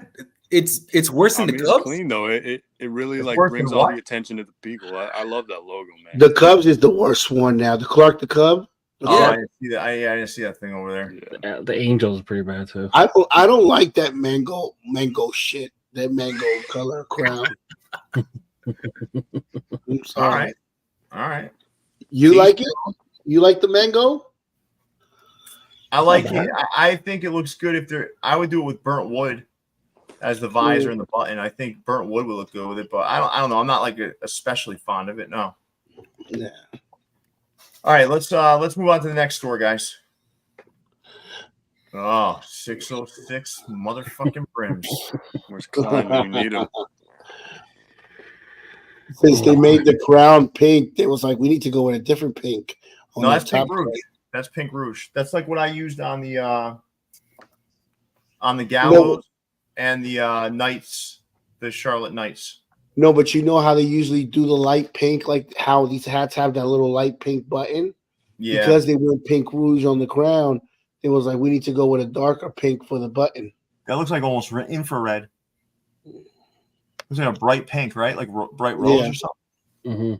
[SPEAKER 5] It's worse than the
[SPEAKER 4] It's
[SPEAKER 5] Cubs.
[SPEAKER 4] clean though. It really
[SPEAKER 2] It's
[SPEAKER 4] like
[SPEAKER 2] worse
[SPEAKER 4] brings
[SPEAKER 2] than
[SPEAKER 4] all
[SPEAKER 2] what?
[SPEAKER 4] the attention to the Peagle. I love that logo, man.
[SPEAKER 3] The Cubs is the worst one now. The Clark the Cub.
[SPEAKER 2] I didn't see that. I didn't see that thing over there.
[SPEAKER 4] Yeah.
[SPEAKER 1] The Angels are pretty bad too.
[SPEAKER 3] I don't like that mango shit. That mango color crown. I'm sorry.
[SPEAKER 2] All right.
[SPEAKER 3] You like it? You like the mango?
[SPEAKER 2] I like it. I think it looks good I would do it with burnt wood as the visor and the button. I think burnt wood would look good with it, but I don't know. I'm not like especially fond of it. No.
[SPEAKER 3] Yeah.
[SPEAKER 2] All right, let's move on to the next store, guys. Oh, 606 motherfucking brims.
[SPEAKER 4] Where's Klein when you need him?
[SPEAKER 3] Since they made the crown pink, they was like, we need to go with a different pink.
[SPEAKER 2] No, that's Pink Rouge. That's Pink Rouge. That's like what I used on the Gallows and the Knights, the Charlotte Knights.
[SPEAKER 3] No, but you know how they usually do the light pink, like how these hats have that little light pink button?
[SPEAKER 2] Yeah.
[SPEAKER 3] Because they went Pink Rouge on the crown, it was like, we need to go with a darker pink for the button.
[SPEAKER 2] That looks like almost infrared. Looks like a bright pink, right? Like bright rose or something.
[SPEAKER 1] Mm-hmm.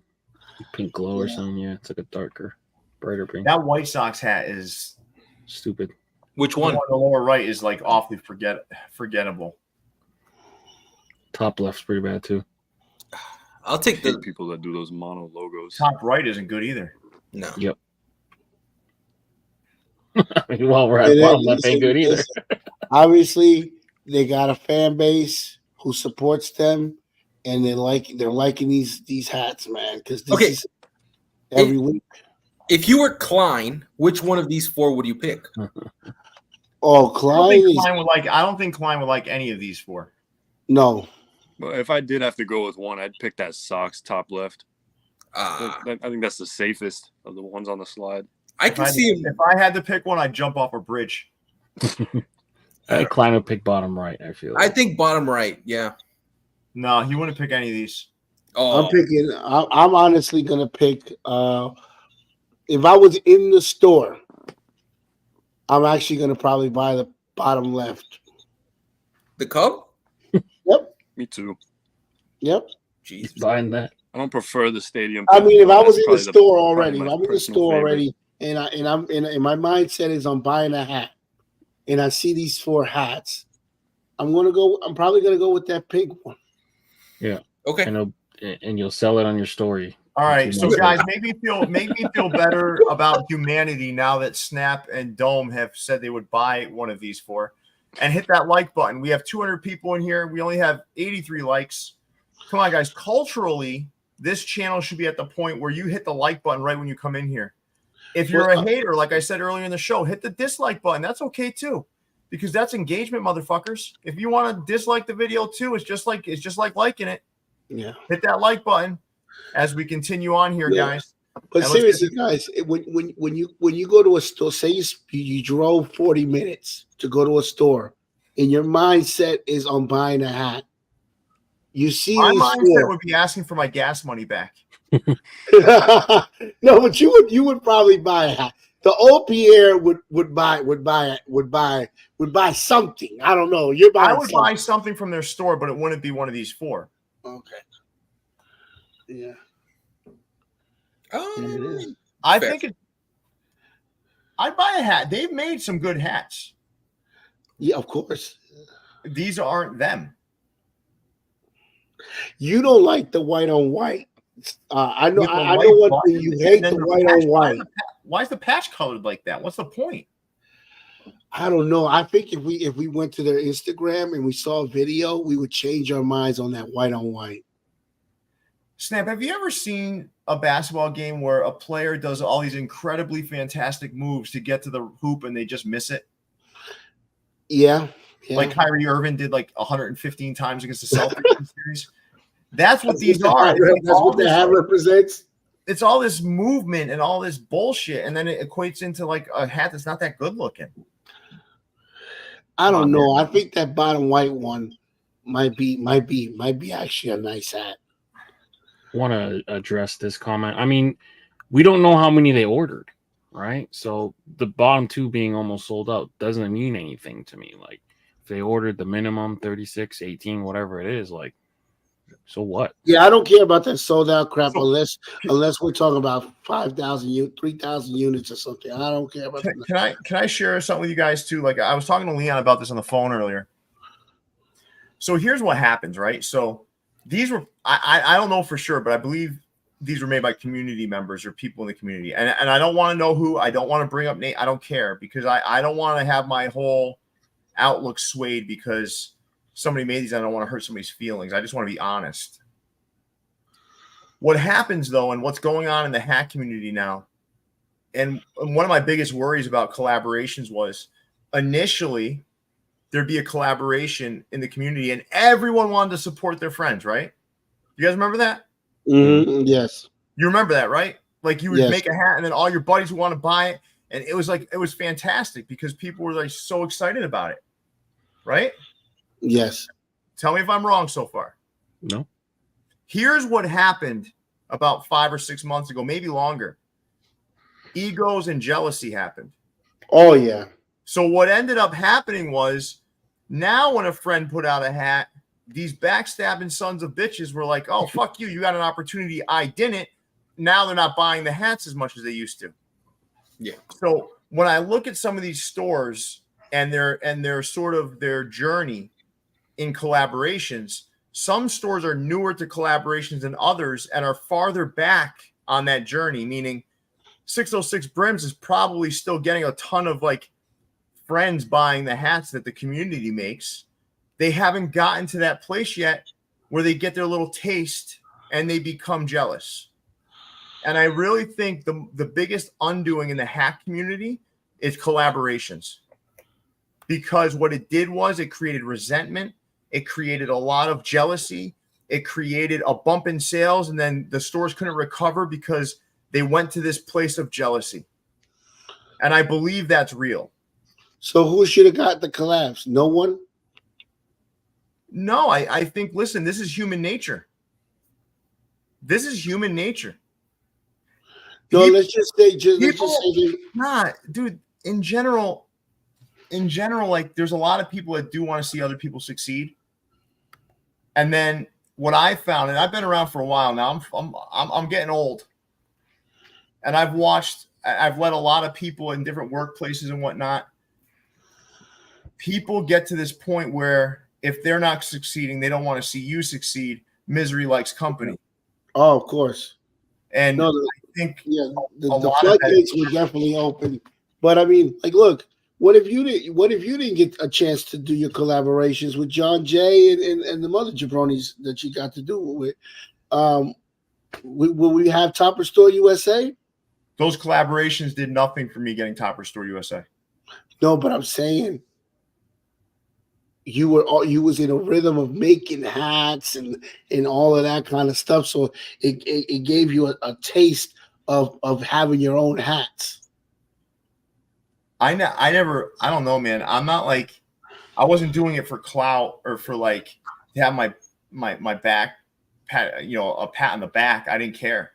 [SPEAKER 1] Pink glow or something. Yeah, it's like a darker, brighter pink.
[SPEAKER 2] That White Sox hat is
[SPEAKER 1] Stupid.
[SPEAKER 5] Which
[SPEAKER 2] the
[SPEAKER 5] one?
[SPEAKER 2] on the lower right is like awfully forgettable.
[SPEAKER 1] Top left's pretty bad too.
[SPEAKER 5] I'll
[SPEAKER 4] I
[SPEAKER 5] take
[SPEAKER 4] hate
[SPEAKER 5] the
[SPEAKER 4] people that do those mono logos.
[SPEAKER 2] Top right isn't good either.
[SPEAKER 5] no.
[SPEAKER 1] Yep. Well, we're at
[SPEAKER 3] And
[SPEAKER 1] bottom
[SPEAKER 3] then,
[SPEAKER 1] left ain't good either.
[SPEAKER 3] Obviously, they got a fan base who supports them, and they're liking these hats, man. Because this is every week.
[SPEAKER 5] If you were Klein, which one of these 4 would you pick?
[SPEAKER 3] Oh,
[SPEAKER 2] I
[SPEAKER 3] Klein
[SPEAKER 2] don't think Klein would like any of these 4.
[SPEAKER 3] no.
[SPEAKER 4] But if I did have to go with one, I'd pick that Sox top left. I think that's the safest of the ones on the slide.
[SPEAKER 5] I can see him.
[SPEAKER 2] If I had to pick one, I'd jump off a bridge.
[SPEAKER 1] Klein would pick bottom right, I feel.
[SPEAKER 5] I think bottom right. Yeah.
[SPEAKER 2] No, he wouldn't pick any of these.
[SPEAKER 5] Oh,
[SPEAKER 3] I'm honestly gonna pick. If I was in the store, I'm actually gonna probably buy the bottom left.
[SPEAKER 5] the Cub.
[SPEAKER 3] Yep.
[SPEAKER 4] Me too.
[SPEAKER 3] Yep.
[SPEAKER 5] Jeez.
[SPEAKER 1] Buying that.
[SPEAKER 4] I don't prefer the stadium.
[SPEAKER 3] I mean, if I was
[SPEAKER 4] That's
[SPEAKER 3] in the
[SPEAKER 4] probably
[SPEAKER 3] store already,
[SPEAKER 4] probably
[SPEAKER 3] if
[SPEAKER 4] my
[SPEAKER 3] I'm in the
[SPEAKER 4] personal
[SPEAKER 3] store
[SPEAKER 4] favorite.
[SPEAKER 3] already, and my mindset is I'm buying a hat, and I see these 4 hats, I'm probably gonna go with that pink one.
[SPEAKER 1] Yeah.
[SPEAKER 5] Okay.
[SPEAKER 1] And you'll sell it on your story.
[SPEAKER 2] All right,
[SPEAKER 1] That's
[SPEAKER 2] so
[SPEAKER 1] what
[SPEAKER 2] guys, make me feel better about humanity now that Snap and Dome have said they would buy one of these 4. And hit that like button. We have 200 people in here. We only have 83 likes. Come on, guys. Culturally, this channel should be at the point where you hit the like button right when you come in here. If you're a hater, like I said earlier in the show, hit the dislike button. That's okay too, because that's engagement, motherfuckers. If you want to dislike the video too, it's just like liking it.
[SPEAKER 3] Yeah.
[SPEAKER 2] Hit that like button as we continue on here,
[SPEAKER 3] Yeah.
[SPEAKER 2] guys.
[SPEAKER 3] But
[SPEAKER 2] And let's
[SPEAKER 3] seriously,
[SPEAKER 2] get-
[SPEAKER 3] guys, when you go to a store, say you drove 40 minutes to go to a store, and your mindset is on buying a hat. You see
[SPEAKER 2] my
[SPEAKER 3] these
[SPEAKER 2] mindset
[SPEAKER 3] four.
[SPEAKER 2] would be asking for my gas money back.
[SPEAKER 3] No, but you would probably buy a hat. The old Pierre would buy something. I don't know. You're buying
[SPEAKER 2] I would
[SPEAKER 3] something.
[SPEAKER 2] buy something from their store, but it wouldn't be one of these four.
[SPEAKER 3] Okay. Yeah.
[SPEAKER 2] I
[SPEAKER 5] Fair.
[SPEAKER 2] think I'd buy a hat. They've made some good hats.
[SPEAKER 3] Yeah, of course.
[SPEAKER 2] These aren't them.
[SPEAKER 3] You don't like the white on white. I know.
[SPEAKER 2] With the
[SPEAKER 3] I
[SPEAKER 2] white
[SPEAKER 3] know one thing.
[SPEAKER 2] buttons
[SPEAKER 3] You
[SPEAKER 2] and
[SPEAKER 3] hate
[SPEAKER 2] then
[SPEAKER 3] the white
[SPEAKER 2] patch.
[SPEAKER 3] on white.
[SPEAKER 2] Why is the patch colored like that? What's the point?
[SPEAKER 3] I don't know. I think if we went to their Instagram and we saw a video, we would change our minds on that white on white.
[SPEAKER 2] Snap, have you ever seen a basketball game where a player does all these incredibly fantastic moves to get to the hoop and they just miss it?
[SPEAKER 3] Yeah.
[SPEAKER 2] Like Kyrie Irving did like 115 times against the Celtics in the series. That's what these are.
[SPEAKER 3] That's what the hat represents.
[SPEAKER 2] It's all this movement and all this bullshit, and then it equates into like a hat that's not that good looking.
[SPEAKER 3] I don't know. I think that bottom white one might be actually a nice hat.
[SPEAKER 1] Want to address this comment. I mean, we don't know how many they ordered, right? So the bottom two being almost sold out doesn't mean anything to me. Like if they ordered the minimum 36, 18, whatever it is, like, so what?
[SPEAKER 3] Yeah, I don't care about that sold out crap unless we're talking about 5,000 3,000 units or something. I don't care about that.
[SPEAKER 2] Can I share something with you guys too? Like I was talking to Leon about this on the phone earlier. So here's what happens, right? So these were I don't know for sure, but I believe these were made by community members or people in the community. And I don't want to know who. I don't want to bring up Nate. I don't care because I don't want to have my whole outlook swayed because somebody made these. I don't want to hurt somebody's feelings. I just want to be honest. What happens though, and what's going on in the hat community now, and one of my biggest worries about collaborations was initially there'd be a collaboration in the community and everyone wanted to support their friends, right? You guys remember that?
[SPEAKER 3] Mm-hmm. Yes.
[SPEAKER 2] You remember that, right? Like you would
[SPEAKER 3] Yes.
[SPEAKER 2] make a hat and then all your buddies would want to buy it. And it was fantastic because people were like so excited about it. Right?
[SPEAKER 3] Yes.
[SPEAKER 2] Tell me if I'm wrong so far.
[SPEAKER 1] No.
[SPEAKER 2] Here's what happened about 5 or 6 months ago, maybe longer. Egos and jealousy happened.
[SPEAKER 3] Oh yeah.
[SPEAKER 2] So what ended up happening was now when a friend put out a hat, these backstabbing sons of bitches were like, oh, fuck you. You got an opportunity. I didn't. Now they're not buying the hats as much as they used to.
[SPEAKER 5] Yeah.
[SPEAKER 2] So when I look at some of these stores and their sort of their journey in collaborations, some stores are newer to collaborations than others and are farther back on that journey, meaning 606 Brims is probably still getting a ton of like friends buying the hats that the community makes. They haven't gotten to that place yet where they get their little taste and they become jealous. And I really think the biggest undoing in the hat community is collaborations. Because what it did was it created resentment. It created a lot of jealousy. It created a bump in sales. And then the stores couldn't recover because they went to this place of jealousy. And I believe that's real.
[SPEAKER 3] So who should have got the collabs? No one?
[SPEAKER 2] No, I think, listen, this is human nature. This is human nature.
[SPEAKER 3] No, let's just say
[SPEAKER 2] dude, in general, like there's a lot of people that do want to see other people succeed. And then what I found, and I've been around for a while now, I'm getting old. And I've led a lot of people in different workplaces and whatnot. People get to this point where if they're not succeeding, they don't want to see you succeed. Misery likes company.
[SPEAKER 3] Oh, of course.
[SPEAKER 2] And
[SPEAKER 3] I
[SPEAKER 2] think
[SPEAKER 3] the floodgates were definitely open. But I mean, like, look, what if you didn't get a chance to do your collaborations with John Jay and the other jabronis that you got to do it with? Will we have Topperzstore USA?
[SPEAKER 2] Those collaborations did nothing for me getting Topperzstore USA.
[SPEAKER 3] No, but I'm saying you was in a rhythm of making hats and all of that kind of stuff. So it gave you a taste of having your own hats?
[SPEAKER 2] I don't know, man. I'm not like, I wasn't doing it for clout or for like to have my back pat, a pat on the back. I didn't care.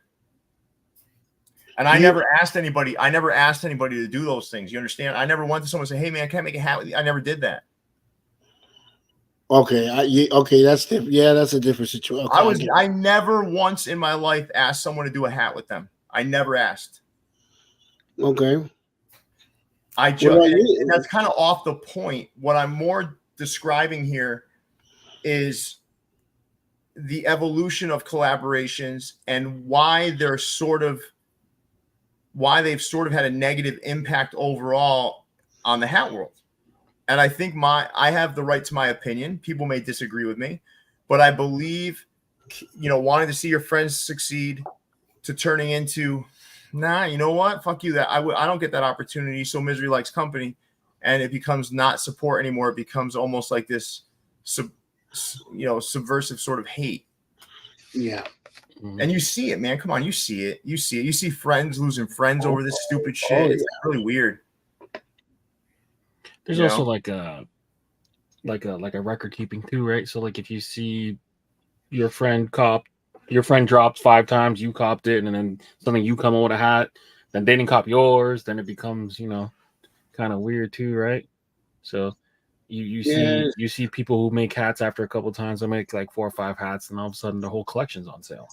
[SPEAKER 2] And I never asked anybody to do those things. You understand? I never went to someone and say, "Hey man, can I make a hat with you?" I never did that.
[SPEAKER 3] Okay, okay, that's different. Yeah, that's a different situation. Okay,
[SPEAKER 2] I never once in my life asked someone to do a hat with them. I never asked.
[SPEAKER 3] Okay.
[SPEAKER 2] And that's kind of off the point. What I'm more describing here is the evolution of collaborations and why they've sort of had a negative impact overall on the hat world. And I think I have the right to my opinion. People may disagree with me, but I believe, wanting to see your friends succeed to turning into, nah, you know what? Fuck you. I don't get that opportunity. So misery likes company. And it becomes not support anymore. It becomes almost like this, subversive sort of hate.
[SPEAKER 3] Yeah.
[SPEAKER 2] And you see it, man. Come on. You see it. You see friends losing friends over this stupid shit. It's really weird.
[SPEAKER 1] There's also like a record keeping too, right? So like if you see your friend dropped 5 times, you copped it, and then something you come on with a hat, then they didn't cop yours, then it becomes, kind of weird too, right? So you see people who make hats after a couple times, they make like 4 or 5 hats, and all of a sudden the whole collection's on sale.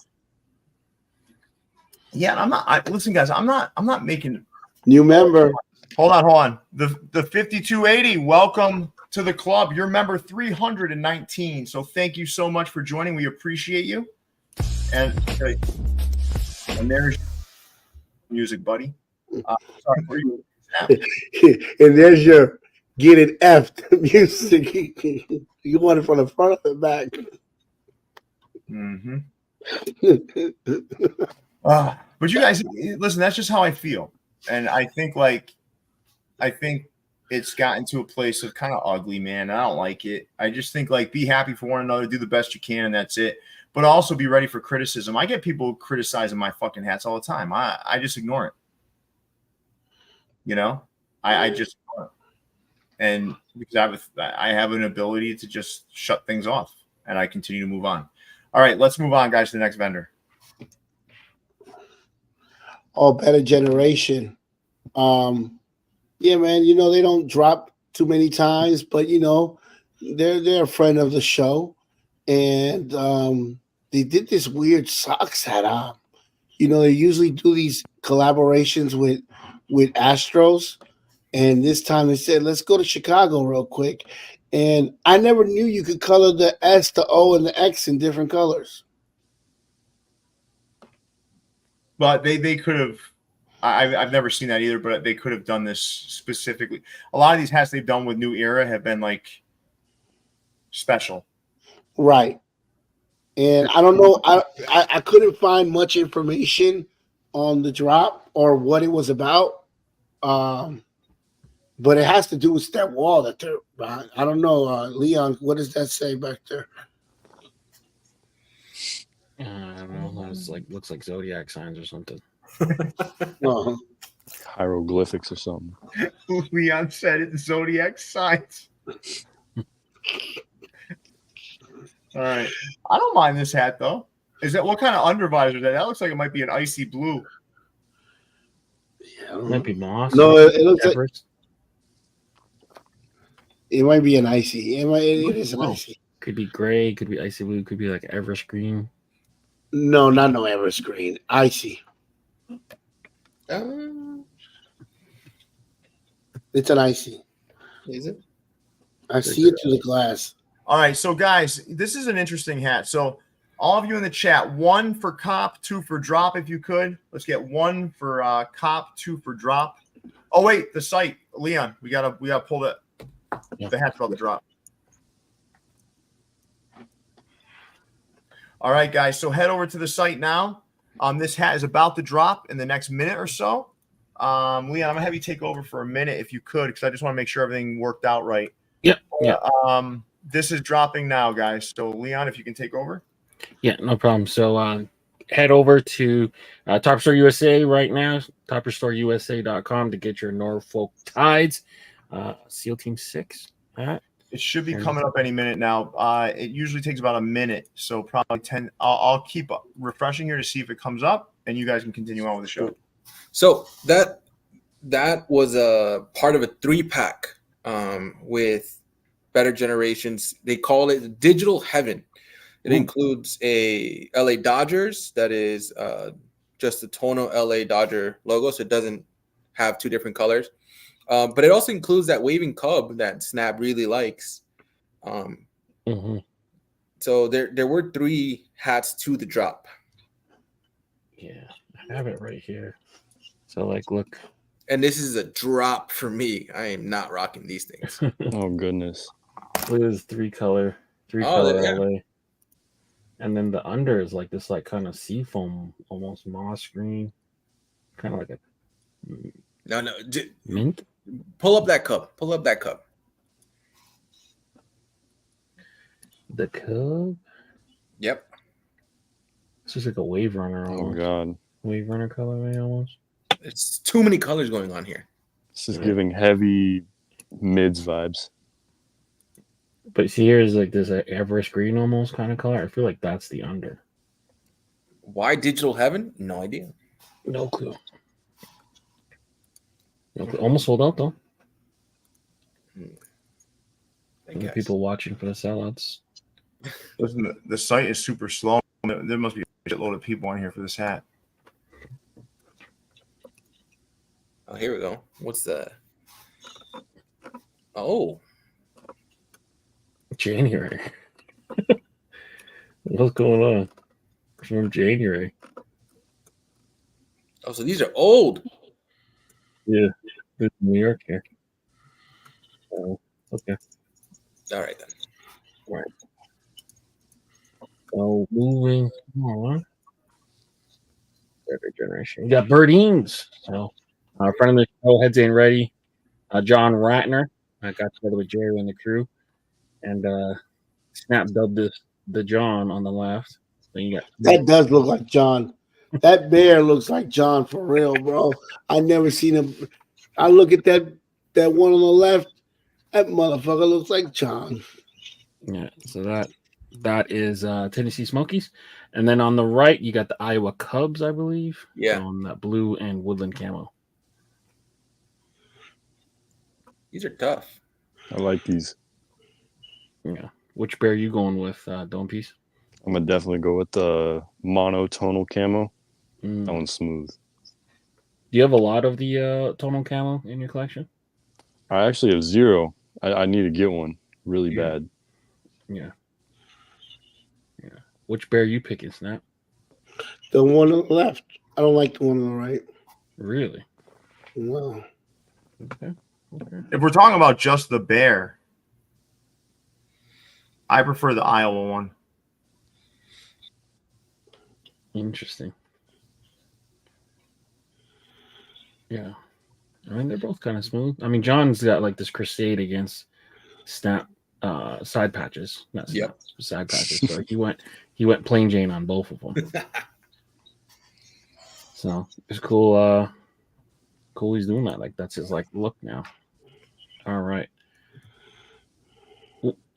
[SPEAKER 2] Yeah, listen, guys, I'm not making
[SPEAKER 3] new member.
[SPEAKER 2] Hold on. The 5280, welcome to the club. You're member 319. So thank you so much for joining. We appreciate you. And there's music, buddy. Sorry for you.
[SPEAKER 3] And there's your get it effed music. You want it from the front or the back?
[SPEAKER 2] Mm-hmm. But you guys, listen, that's just how I feel. And I think it's gotten to a place of kind of ugly, man. I don't like it. I just think be happy for one another, do the best you can, and that's it. But also be ready for criticism. I get people criticizing my fucking hats all the time. I just ignore it. I just ignore it. And because I have an ability to just shut things off, and I continue to move on. All right, let's move on, guys, to the next vendor.
[SPEAKER 3] Oh, Better Generation. Yeah, man, they don't drop too many times, but they're a friend of the show. And they did this weird socks hat. They usually do these collaborations with Astros. And this time they said, let's go to Chicago real quick. And I never knew you could color the S, the O, and the X in different colors.
[SPEAKER 2] But they could have. I've never seen that either, but they could have done this specifically. A lot of these hats they've done with New Era have been special. Right.
[SPEAKER 3] And I don't know. I couldn't find much information on the drop or what it was about. But it has to do with that wall that they're behind. I don't know. Leon, what does that say back there?
[SPEAKER 1] I don't know. It's looks like zodiac signs or something.
[SPEAKER 7] Hieroglyphics or something.
[SPEAKER 2] Leon said it, zodiac signs. All right. I don't mind this hat though. Is that what kind of undervisor is that? That looks like it might be an icy blue.
[SPEAKER 1] Yeah, it might be moss.
[SPEAKER 3] No, it looks like it might be an icy. It is an icy.
[SPEAKER 1] Could be gray, could be icy blue, could be like Everest green.
[SPEAKER 3] No, not no Everest green. Icy. It's an icy.
[SPEAKER 5] Is it?
[SPEAKER 3] I see it through the glass.
[SPEAKER 2] All right, so guys, this is an interesting hat. So all of you in the chat, 1 for cop, 2 for drop, if you could. Let's get 1 for cop, 2 for drop. Oh wait, the site, Leon. We gotta pull the hat's about to drop. All right, guys. So head over to the site now. This hat is about to drop in the next minute or so. Leon, I'm gonna have you take over for a minute if you could, because I just want to make sure everything worked out right.
[SPEAKER 1] Yeah.
[SPEAKER 2] This is dropping now, guys. So Leon, if you can take over.
[SPEAKER 1] Yeah, no problem. So head over to Topperzstore USA right now, topperzstoreusa.com to get your Norfolk Tides SEAL Team 6. All right.
[SPEAKER 2] It should be coming up any minute now. It usually takes about a minute, so probably 10. I'll keep refreshing here to see if it comes up, and you guys can continue on with the show.
[SPEAKER 5] So that was a part of a 3-pack with Better Generations. They call it Digital Heaven. It includes a LA Dodgers that is just the tonal LA Dodger logo, so it doesn't have 2 different colors. But it also includes that waving cub that Snap really likes. So there were 3 hats to the drop.
[SPEAKER 1] Yeah, I have it right here. So like, look.
[SPEAKER 5] And this is a drop for me. I am not rocking these things.
[SPEAKER 7] Oh goodness.
[SPEAKER 1] Look at this 3-color LA. And then the under is like this, like kind of seafoam, almost moss green, kind of like a
[SPEAKER 5] No,
[SPEAKER 1] mint.
[SPEAKER 5] Pull up that cup.
[SPEAKER 1] The cub.
[SPEAKER 5] Yep.
[SPEAKER 1] It's just like a wave runner.
[SPEAKER 7] Oh
[SPEAKER 1] Almost.
[SPEAKER 7] god.
[SPEAKER 1] Wave runner colorway almost.
[SPEAKER 5] It's too many colors going on here.
[SPEAKER 7] This is giving heavy mids vibes.
[SPEAKER 1] But see, here's like this Everest green almost kind of color. I feel like that's the under.
[SPEAKER 5] Why Digital Heaven? No idea.
[SPEAKER 1] No clue. Almost sold out though. People watching for the sellouts.
[SPEAKER 2] Listen, the site is super slow. There must be a shitload of people on here for this hat.
[SPEAKER 5] Oh, here we go. What's that? Oh.
[SPEAKER 1] January. What's going on? From January.
[SPEAKER 5] Oh, so these are old.
[SPEAKER 1] Yeah. It's New York here. Oh, okay.
[SPEAKER 5] All right, then.
[SPEAKER 1] All right. So moving on. Every generation. We got Birdines. So our friend of the show, Heads Ain't Ready, John Ratner. I got together with Jerry and the crew. And Snap dubbed this the John on the left. So you got
[SPEAKER 3] that does look like John. That bear looks like John for real, bro. I never seen him. I look at that one on the left. That motherfucker looks like John.
[SPEAKER 1] Yeah, so that is Tennessee Smokies. And then on the right, you got the Iowa Cubs, I believe.
[SPEAKER 5] Yeah.
[SPEAKER 1] On that blue and woodland camo.
[SPEAKER 5] These are tough.
[SPEAKER 7] I like these.
[SPEAKER 1] Yeah. Which bear are you going with, Dome Piece?
[SPEAKER 7] I'm gonna definitely go with the monotonal camo. That one's smooth.
[SPEAKER 1] Do you have a lot of the tonal camo in your collection?
[SPEAKER 7] I actually have 0. I need to get one really bad.
[SPEAKER 1] Yeah. Yeah. Which bear are you picking, Snap?
[SPEAKER 3] The one on the left. I don't like the one on the right.
[SPEAKER 1] Really?
[SPEAKER 3] No.
[SPEAKER 1] Okay.
[SPEAKER 2] If we're talking about just the bear, I prefer the Iowa one.
[SPEAKER 1] Interesting. Yeah. I mean, they're both kind of smooth. I mean, John's got like this crusade against Snap side patches. Not Snap, side patches. So he went plain Jane on both of them. So it's cool. Cool he's doing that. Like that's his like look now. All right.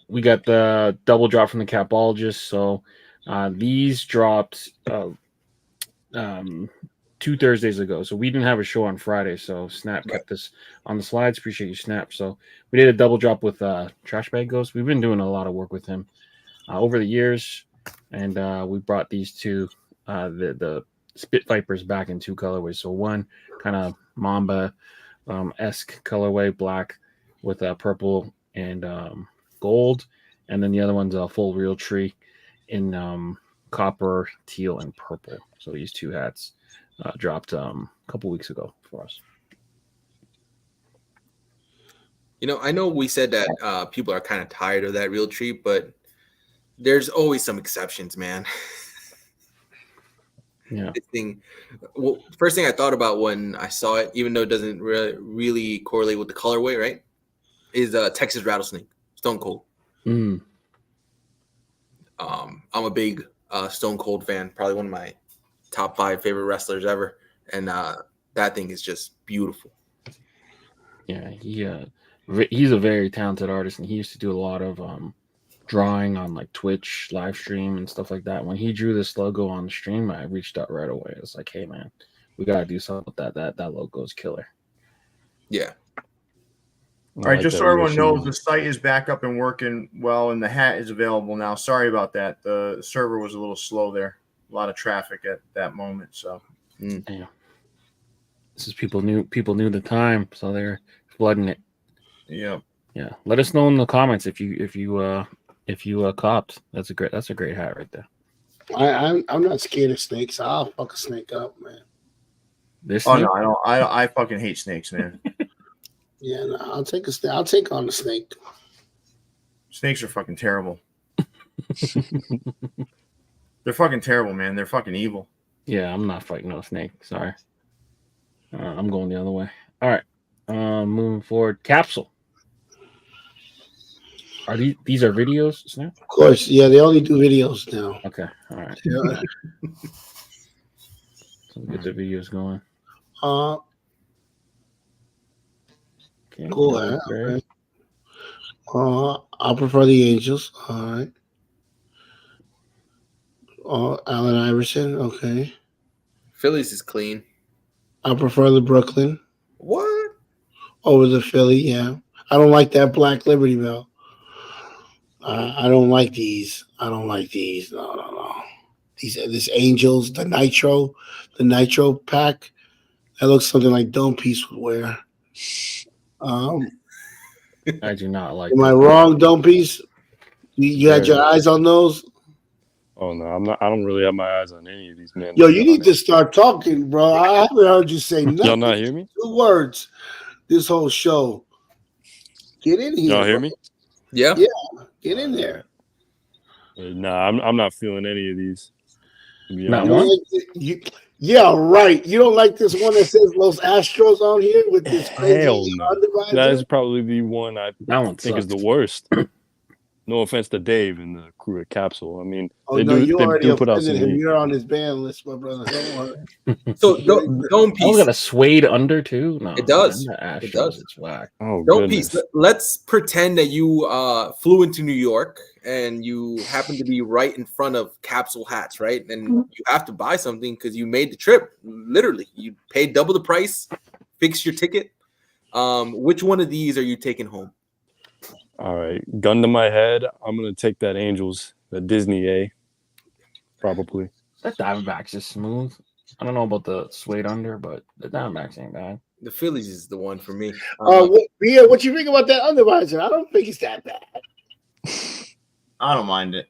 [SPEAKER 1] We got the double drop from the Capologist. So these dropped 2 Thursdays ago. So we didn't have a show on Friday. So Snap kept this on the slides. Appreciate you, Snap. So we did a double drop with Trash Bag Ghost. We've been doing a lot of work with him over the years. And we brought these two, the Spit Vipers, back in 2 colorways. So one kind of Mamba-esque colorway, black with purple and gold. And then the other one's a full real tree in copper, teal, and purple. So these 2 hats dropped a couple weeks ago for us.
[SPEAKER 5] You know, I know we said that people are kind of tired of that real tree, but there's always some exceptions, man.
[SPEAKER 1] Yeah.
[SPEAKER 5] This thing, well, first thing I thought about when I saw it, even though it doesn't really correlate with the colorway, right, is Texas Rattlesnake, Stone Cold. I'm a big Stone Cold fan, probably one of my top 5 favorite wrestlers ever, and that thing is just beautiful.
[SPEAKER 1] Yeah, he's a very talented artist, and he used to do a lot of drawing on like Twitch live stream and stuff like that. When he drew this logo on the stream, I reached out right away. I was like, "Hey, man, we gotta do something with that. That logo is killer."
[SPEAKER 5] Yeah.
[SPEAKER 2] All right, just so everyone knows, the site is back up and working well, and the hat is available now. Sorry about that. The server was a little slow there. A lot of traffic at that moment. So,
[SPEAKER 1] yeah, this is people knew the time, so they're flooding it.
[SPEAKER 2] Yeah.
[SPEAKER 1] Let us know in the comments if you copped. That's a great hat right there.
[SPEAKER 3] I'm not scared of snakes. I'll fuck a snake up, man.
[SPEAKER 1] This
[SPEAKER 2] no, I don't. I fucking hate snakes, man.
[SPEAKER 3] Yeah, no, I'll take a snake. I'll take on the snake.
[SPEAKER 2] Snakes are fucking terrible. They're fucking terrible, man. They're fucking evil.
[SPEAKER 1] Yeah, I'm not fighting no snake. Sorry. I'm going the other way. All right. Moving forward. Capsule. Are these are videos, Snap?
[SPEAKER 3] Of course, yeah. They only do videos now.
[SPEAKER 1] Okay. All right.
[SPEAKER 3] Yeah.
[SPEAKER 1] So get the videos going. Okay.
[SPEAKER 3] Cool. Okay. I prefer the Angels. All right. Allen Iverson. Okay.
[SPEAKER 5] Phillies is clean.
[SPEAKER 3] I prefer the Brooklyn.
[SPEAKER 5] What?
[SPEAKER 3] Over the Philly, yeah. I don't like that Black Liberty Bell. I don't like these. No. This Angels, the Nitro pack. That looks something like Dome Piece would wear.
[SPEAKER 1] I do not like.
[SPEAKER 3] Am I wrong, Dome Piece? You had your eyes on those?
[SPEAKER 7] Oh no, I'm not. I don't really have my eyes on any of these men.
[SPEAKER 3] Yo, you need to start talking, bro. I haven't heard you say nothing.
[SPEAKER 7] Y'all not hear me?
[SPEAKER 3] 2 words this whole show. Get in here.
[SPEAKER 7] Y'all hear me?
[SPEAKER 5] Yeah.
[SPEAKER 3] Get in there.
[SPEAKER 7] Nah, I'm not feeling any of these.
[SPEAKER 1] Not one?
[SPEAKER 3] Yeah, right. You don't like this one that says Los Astros on here with this crazy
[SPEAKER 7] Hell no.
[SPEAKER 3] undervisor?
[SPEAKER 7] That is probably the one I
[SPEAKER 1] That
[SPEAKER 7] think is the worst. No offense to Dave and the crew at Capsule. I mean,
[SPEAKER 3] you already
[SPEAKER 7] put out some
[SPEAKER 3] him.
[SPEAKER 7] heat.
[SPEAKER 3] You're on his ban list, my brother. Don't worry.
[SPEAKER 5] So Dome
[SPEAKER 1] Oh,
[SPEAKER 5] Piece.
[SPEAKER 1] got a suede under too. No,
[SPEAKER 5] It does.
[SPEAKER 1] Man,
[SPEAKER 5] It does.
[SPEAKER 1] It's whack.
[SPEAKER 7] Oh,
[SPEAKER 5] Dome
[SPEAKER 7] goodness.
[SPEAKER 5] Piece. Let's pretend that you flew into New York and you happen to be right in front of Capsule hats, right? And you have to buy something because you made the trip. Literally, you paid double the price, fixed your ticket. Which one of these are you taking home?
[SPEAKER 7] All right, gun to my head, I'm gonna take that Angels, the Disney A, probably.
[SPEAKER 1] That Diamondbacks is smooth. I don't know about the suede under, but the Diamondbacks ain't bad.
[SPEAKER 5] The Phillies is the one for me.
[SPEAKER 3] What you think about that undervisor? I don't think it's that bad.
[SPEAKER 2] I don't mind it.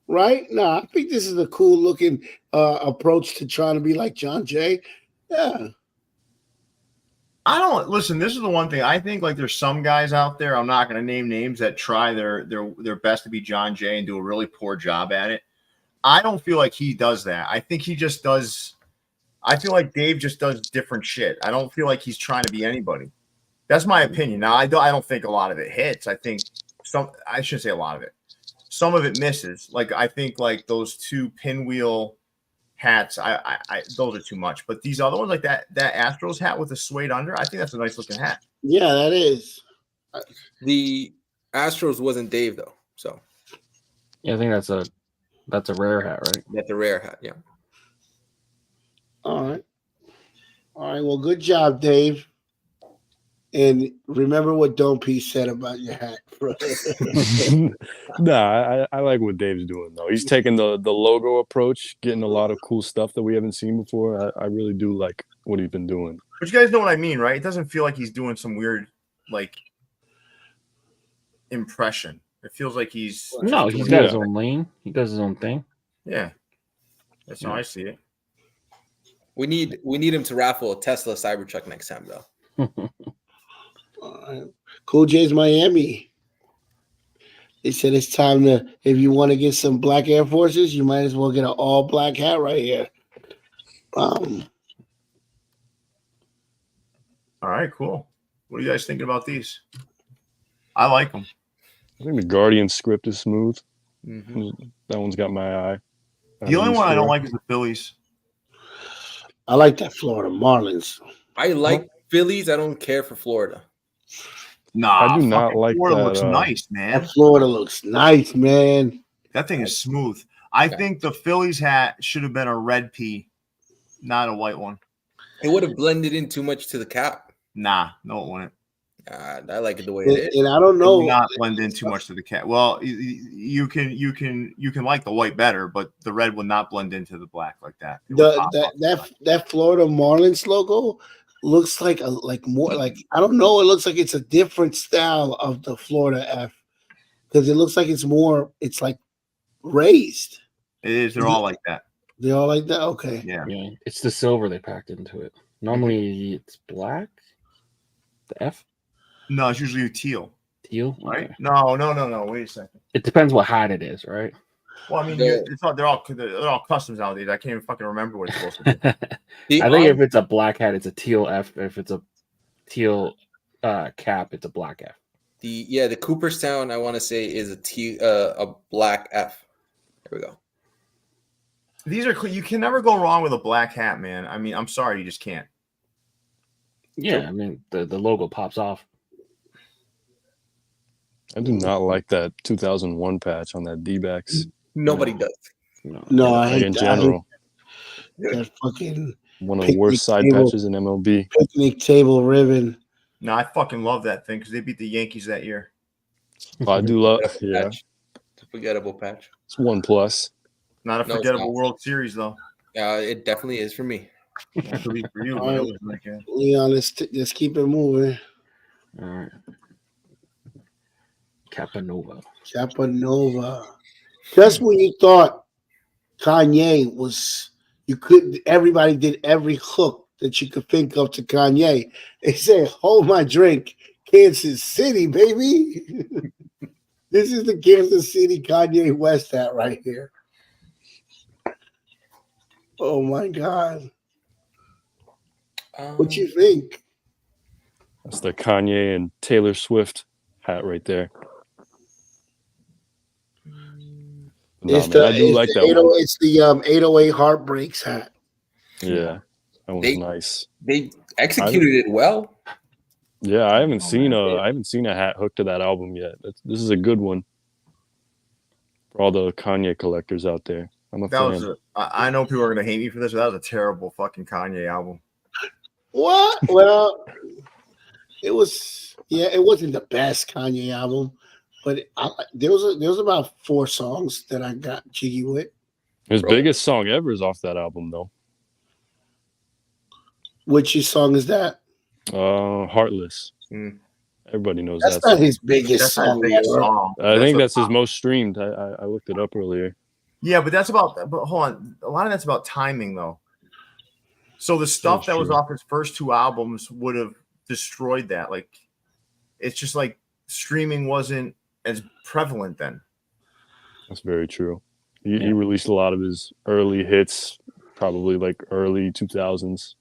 [SPEAKER 3] Right? No, I think this is a cool looking approach to trying to be like John Jay. Yeah.
[SPEAKER 2] I don't listen. This is the one thing I think. Like, there's some guys out there. I'm not going to name names that try their best to be John Jay and do a really poor job at it. I don't feel like he does that. I think he just does. I feel like Dave just does different shit. I don't feel like he's trying to be anybody. That's my opinion. Now, I don't think a lot of it hits. I think I shouldn't say a lot of it. Some of it misses. Like, I think like those 2 pinwheel hats, I those are too much. But these other ones, like that Astros hat with the suede under, I think that's a nice looking hat.
[SPEAKER 3] Yeah, that is.
[SPEAKER 5] The Astros wasn't Dave though, so
[SPEAKER 1] Yeah, I think that's a rare hat, right?
[SPEAKER 5] that's a rare hat. Yeah.
[SPEAKER 3] All right. Well, good job, Dave. And remember what Dome Piece said about your hat, bro.
[SPEAKER 7] Nah, I like what Dave's doing though. He's taking the logo approach, getting a lot of cool stuff that we haven't seen before. I really do like what he's been doing.
[SPEAKER 2] But you guys know what I mean, right? It doesn't feel like he's doing some weird like impression. It feels like he's
[SPEAKER 1] got his own lane. He does his own thing.
[SPEAKER 2] Yeah, that's how I see it.
[SPEAKER 5] We need him to raffle a Tesla Cybertruck next time though.
[SPEAKER 3] All right. Cool J's Miami. They said it's time to, if you want to get some black Air Forces, you might as well get an all black hat right here.
[SPEAKER 2] All right, cool. What are you guys thinking about these? I like them.
[SPEAKER 7] I think the Guardian script is smooth.
[SPEAKER 5] Mm-hmm.
[SPEAKER 7] That one's got my eye.
[SPEAKER 2] The only one I don't like is the Phillies.
[SPEAKER 3] I like that Florida Marlins.
[SPEAKER 5] I like Phillies. I don't care for Florida.
[SPEAKER 2] Nah,
[SPEAKER 7] I do not
[SPEAKER 2] fucking
[SPEAKER 7] like
[SPEAKER 2] Florida
[SPEAKER 7] that,
[SPEAKER 2] looks nice, man.
[SPEAKER 3] That Florida looks nice, man.
[SPEAKER 2] That thing is smooth. I think the Phillies hat should have been a red pea, not a white one.
[SPEAKER 5] It would have blended in too much to the cap.
[SPEAKER 2] Nah, no, it wouldn't.
[SPEAKER 5] I like it the way it is.
[SPEAKER 3] And I don't
[SPEAKER 2] It
[SPEAKER 3] know.
[SPEAKER 2] would not blend in too much to the cat. Well, you can like the white better, but the red would not blend into the black like that.
[SPEAKER 3] That Florida Marlins logo looks like more like I don't know. It looks like it's a different style of the Florida F because it looks like it's like raised.
[SPEAKER 2] It is. They're all like that.
[SPEAKER 3] They're all like that. Okay.
[SPEAKER 2] Yeah.
[SPEAKER 1] It's the silver they packed into it. Normally it's black. The F.
[SPEAKER 2] No, it's usually teal.
[SPEAKER 1] Teal,
[SPEAKER 2] right?
[SPEAKER 1] Okay.
[SPEAKER 2] No. Wait a second.
[SPEAKER 1] It depends what hat it is, right?
[SPEAKER 2] Well, I mean, they're all customs nowadays. I can't even fucking remember what it's supposed to be.
[SPEAKER 1] I think if it's a black hat, it's a teal F. If it's a teal cap, it's a black F.
[SPEAKER 5] The Cooperstown, I want to say, is a black F. There we go.
[SPEAKER 2] These are you can never go wrong with a black hat, man. I mean, I'm sorry, you just can't.
[SPEAKER 1] Yeah, I mean the logo pops off.
[SPEAKER 7] I do not like that 2001 patch on that D-backs.
[SPEAKER 5] Nobody does.
[SPEAKER 3] No, I hate
[SPEAKER 7] in
[SPEAKER 3] that.
[SPEAKER 7] general.
[SPEAKER 3] That fucking
[SPEAKER 7] One of the worst side patches in MLB.
[SPEAKER 3] picnic table ribbon.
[SPEAKER 2] No, I fucking love that thing because they beat the Yankees that year.
[SPEAKER 7] I do love, yeah.
[SPEAKER 5] Patch. It's a forgettable patch.
[SPEAKER 7] It's 1+.
[SPEAKER 2] Not a forgettable World Series though.
[SPEAKER 5] It definitely is for me.
[SPEAKER 2] That could be for you.
[SPEAKER 3] All right.
[SPEAKER 2] But it was like
[SPEAKER 3] Leon, let's keep it moving.
[SPEAKER 1] All right. Capanova.
[SPEAKER 3] Just when you thought Kanye was, everybody did every hook that you could think of to Kanye. They said, "Hold my drink, Kansas City, baby." This is the Kansas City Kanye West hat right here. Oh my God. What you think?
[SPEAKER 7] That's the Kanye and Taylor Swift hat right there.
[SPEAKER 3] It's
[SPEAKER 7] I do like that one.
[SPEAKER 3] It's the 808 Heartbreaks hat.
[SPEAKER 7] Yeah, that one's nice.
[SPEAKER 5] They executed it well.
[SPEAKER 7] Yeah, I haven't seen a hat hooked to that album yet. This is a good one for all the Kanye collectors out there. I'm a fan.
[SPEAKER 2] I know people are gonna hate me for this, but that was a terrible fucking Kanye album.
[SPEAKER 3] What? Well, it was. Yeah, it wasn't the best Kanye album, but there was about 4 songs that I got jiggy with.
[SPEAKER 7] His biggest song ever is off that album, though.
[SPEAKER 3] Which song is that?
[SPEAKER 7] Heartless. Everybody knows
[SPEAKER 3] that's
[SPEAKER 7] that.
[SPEAKER 3] Not his biggest song.
[SPEAKER 7] I think that's his most streamed. I looked it up earlier.
[SPEAKER 2] Yeah, but hold on. A lot of that's about timing, though. So the stuff that was off his first 2 albums would have destroyed that. Like, it's just like streaming wasn't as prevalent then.
[SPEAKER 7] That's very true. He released a lot of his early hits, probably like early 2000s.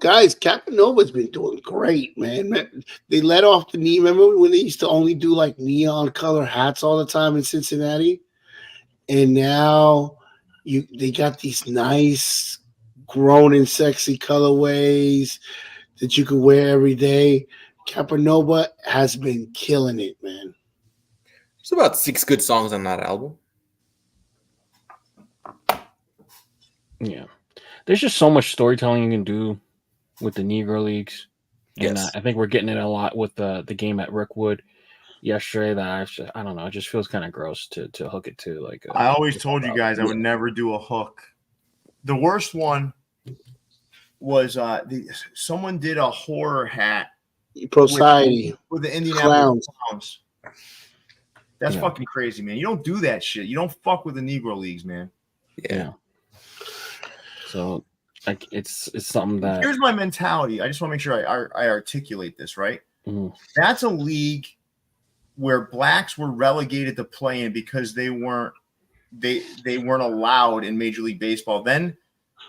[SPEAKER 3] Guys, Capanova's been doing great, man. They let off the knee. Remember when they used to only do like neon color hats all the time in Cincinnati? And now they got these nice, grown and sexy colorways that you can wear every day. Capanova has been killing it, man.
[SPEAKER 5] There's about 6 good songs on that album.
[SPEAKER 1] Yeah. There's just so much storytelling you can do with the Negro Leagues. And I think we're getting it a lot with the game at Rickwood yesterday that I don't know. It just feels kind of gross to hook it to. Like
[SPEAKER 2] I always told you guys I would never do a hook. The worst one was someone did a horror hat.
[SPEAKER 3] Proci
[SPEAKER 2] with the Indianapolis Clowns. That's fucking crazy, man. You don't do that shit. You don't fuck with the Negro Leagues, man.
[SPEAKER 1] Yeah. So, like, it's something that.
[SPEAKER 2] Here's my mentality. I just want to make sure I articulate this right.
[SPEAKER 1] Mm-hmm.
[SPEAKER 2] That's a league where blacks were relegated to play in because they weren't allowed in Major League Baseball. Then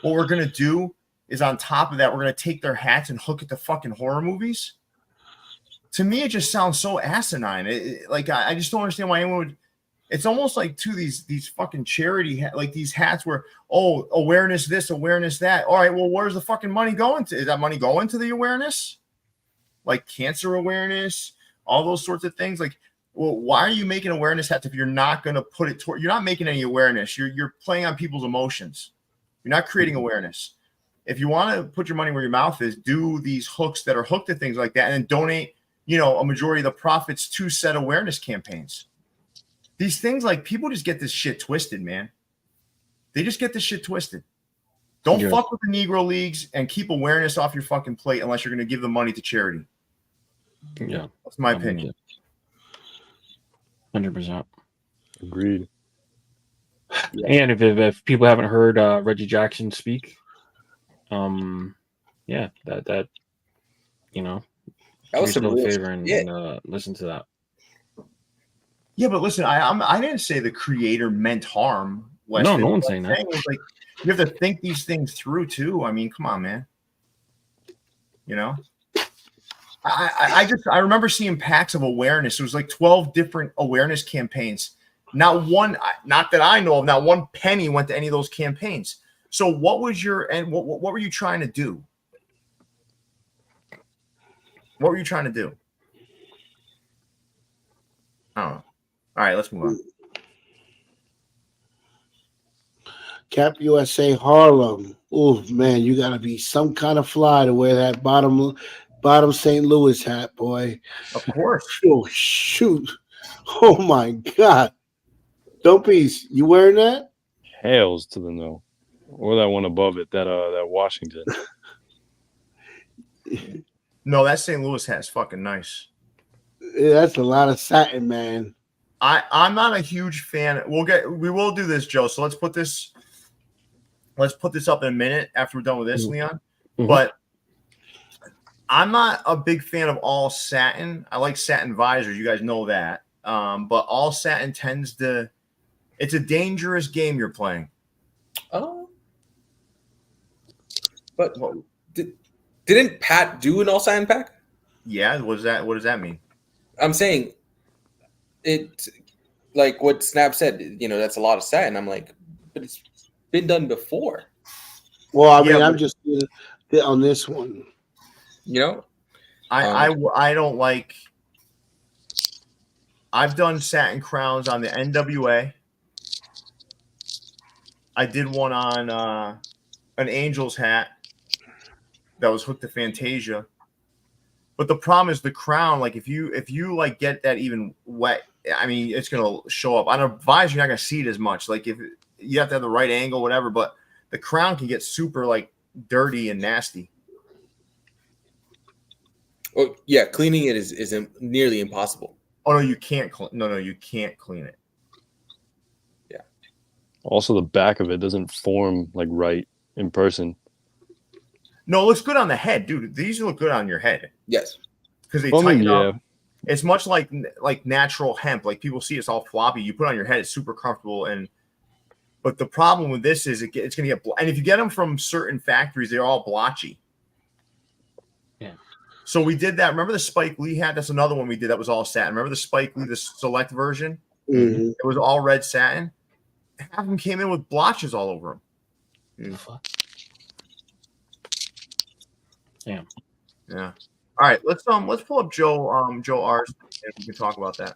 [SPEAKER 2] what we're gonna do is on top of that, we're gonna take their hats and hook it to fucking horror movies. To me, it just sounds so asinine. I just don't understand why anyone would. It's almost like these fucking charity like these hats where awareness this, awareness that. All right, well, where's the fucking money going to? Is that money going to the awareness? Like cancer awareness, all those sorts of things. Like, well, why are you making awareness hats if you're not going to put it toward? You're not making any awareness. You're playing on people's emotions. You're not creating awareness. If you want to put your money where your mouth is, do these hooks that are hooked to things like that, and then donate, a majority of the profits to said awareness campaigns. These things, like, people just get this shit twisted, man. They just get this shit twisted. Don't fuck with the Negro Leagues and keep awareness off your fucking plate unless you're going to give the money to charity.
[SPEAKER 1] Yeah.
[SPEAKER 2] That's my opinion.
[SPEAKER 1] 100%.
[SPEAKER 7] Agreed.
[SPEAKER 1] And if people haven't heard Reggie Jackson speak, that
[SPEAKER 5] that was some
[SPEAKER 1] do
[SPEAKER 5] real
[SPEAKER 1] a favor and listen to that.
[SPEAKER 2] Yeah, but listen, I didn't say the creator meant harm.
[SPEAKER 1] No one's saying that.
[SPEAKER 2] Like, you have to think these things through too. I mean, come on, man. I remember seeing packs of awareness. It was like 12 different awareness campaigns. Not that I know of, not one penny went to any of those campaigns. So what was what were you trying to do? What were you trying to do? I don't know. All right, let's move on.
[SPEAKER 3] Cap USA Harlem. Oh man, you gotta be some kind of fly to wear that bottom St. Louis hat, boy.
[SPEAKER 2] Of course.
[SPEAKER 3] Oh shoot. Oh my God. Don't be. You wearing that?
[SPEAKER 7] Hails to the no. Or that one above it, that Washington.
[SPEAKER 2] No, that St. Louis hat is fucking nice.
[SPEAKER 3] Yeah, that's a lot of satin, man.
[SPEAKER 2] I'm not a huge fan. We will do this, Joe. So let's put this up in a minute after we're done with this, Leon.
[SPEAKER 1] Mm-hmm.
[SPEAKER 2] But I'm not a big fan of all satin. I like satin visors. You guys know that. But all satin it's a dangerous game you're playing.
[SPEAKER 5] Oh. But didn't Pat do an all satin pack?
[SPEAKER 2] Yeah. What does that mean?
[SPEAKER 5] I'm saying it, like what Snap said, that's a lot of satin. I'm like, but it's been done before.
[SPEAKER 3] Well, I mean, I'm just on this one.
[SPEAKER 2] I don't like. I've done satin crowns on the NWA. I did one on an Angels hat that was hooked to Fantasia. But the problem is the crown. Like if you like get that even wet, I mean, it's gonna show up on a visor. You're not gonna see it as much. Like if you have to have the right angle, whatever. But the crown can get super like dirty and nasty.
[SPEAKER 5] Oh yeah, cleaning it is nearly impossible.
[SPEAKER 2] Oh no, you can't. No, you can't clean it.
[SPEAKER 5] Yeah.
[SPEAKER 7] Also, the back of it doesn't form like right in person.
[SPEAKER 2] No, it looks good on the head, dude. These look good on your head.
[SPEAKER 5] Yes,
[SPEAKER 2] because they tighten up. It's much like natural hemp. Like people see it's all floppy. You put it on your head, it's super comfortable. But the problem with this is it's going to get. And if you get them from certain factories, they're all blotchy.
[SPEAKER 1] Yeah.
[SPEAKER 2] So we did that. Remember the Spike Lee hat? That's another one we did that was all satin. Remember the Spike Lee, the select version?
[SPEAKER 3] Mm-hmm.
[SPEAKER 2] It was all red satin. Half of them came in with blotches all over them.
[SPEAKER 1] Damn.
[SPEAKER 2] Yeah. All right, let's pull up Joe R's and we can talk about that.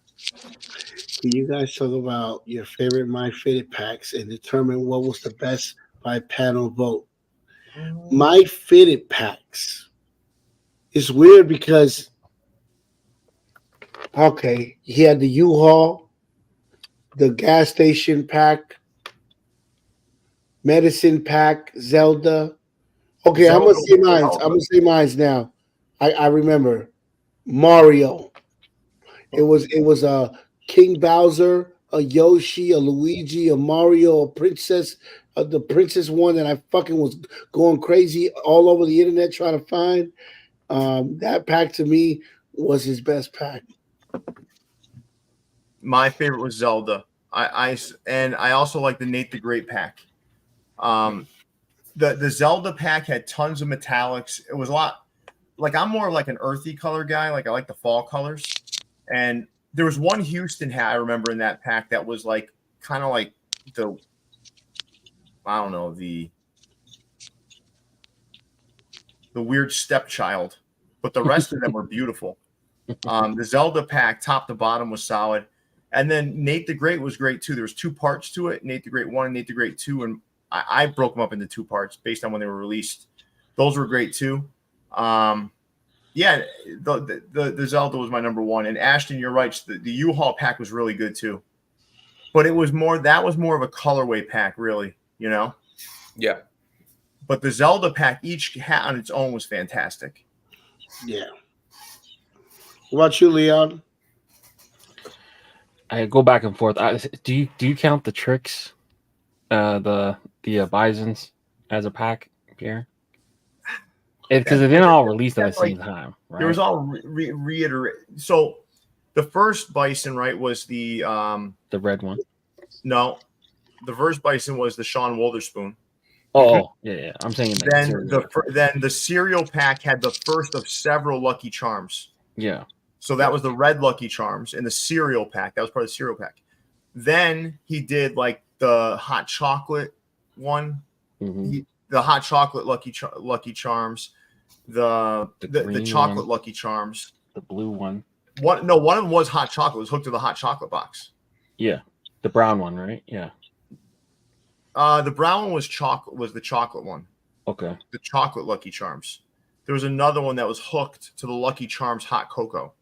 [SPEAKER 3] Can you guys talk about your favorite MyFitteds packs and determine what was the best by panel vote? MyFitteds packs. It's weird because he had the U-Haul, the gas station pack, medicine pack, Zelda. Okay, I'm gonna say mine now. I remember Mario. It was a King Bowser, a Yoshi, a Luigi, a Mario, a princess, the princess one that I fucking was going crazy all over the internet trying to find. That pack to me was his best pack.
[SPEAKER 2] My favorite was Zelda. I also like the Nate the Great pack. The Zelda pack had tons of metallics. It was a lot like I'm more like an earthy color guy. Like I like the fall colors. And there was one Houston hat I remember in that pack that was like kind of like the weird stepchild, but the rest of them were beautiful. The Zelda pack, top to bottom, was solid. And then Nate the Great was great too. There was 2 parts to it, Nate the Great 1 and Nate the Great 2, and I broke them up into 2 parts based on when they were released. Those were great too. Yeah, the Zelda was my number 1. And Ashton, you're right. The U-Haul pack was really good too. But that was more of a colorway pack, really, you know?
[SPEAKER 5] Yeah.
[SPEAKER 2] But the Zelda pack, each hat on its own was fantastic.
[SPEAKER 3] Yeah. What about you, Leon?
[SPEAKER 1] I go back and forth. Do you count the tricks, the Bisons as a pack, Pierre? Because they didn't all release at the same time. Right?
[SPEAKER 2] There was all reiterate. So the first Bison, right, was the
[SPEAKER 1] red one.
[SPEAKER 2] No, the first Bison was the Sean Wotherspoon.
[SPEAKER 1] Oh, yeah. I'm saying
[SPEAKER 2] then the cereal pack had the first of several Lucky Charms.
[SPEAKER 1] Yeah.
[SPEAKER 2] So that was the red Lucky Charms in the cereal pack. That was part of the cereal pack. Then he did like the hot chocolate one, the hot chocolate Lucky Charms, the chocolate one. Lucky Charms,
[SPEAKER 1] the blue one.
[SPEAKER 2] One of them was hot chocolate. It was hooked to the hot chocolate box.
[SPEAKER 1] Yeah, the brown one, right? Yeah.
[SPEAKER 2] The brown one was the chocolate one.
[SPEAKER 1] Okay. The
[SPEAKER 2] chocolate Lucky Charms. There was another one that was hooked to the Lucky Charms hot cocoa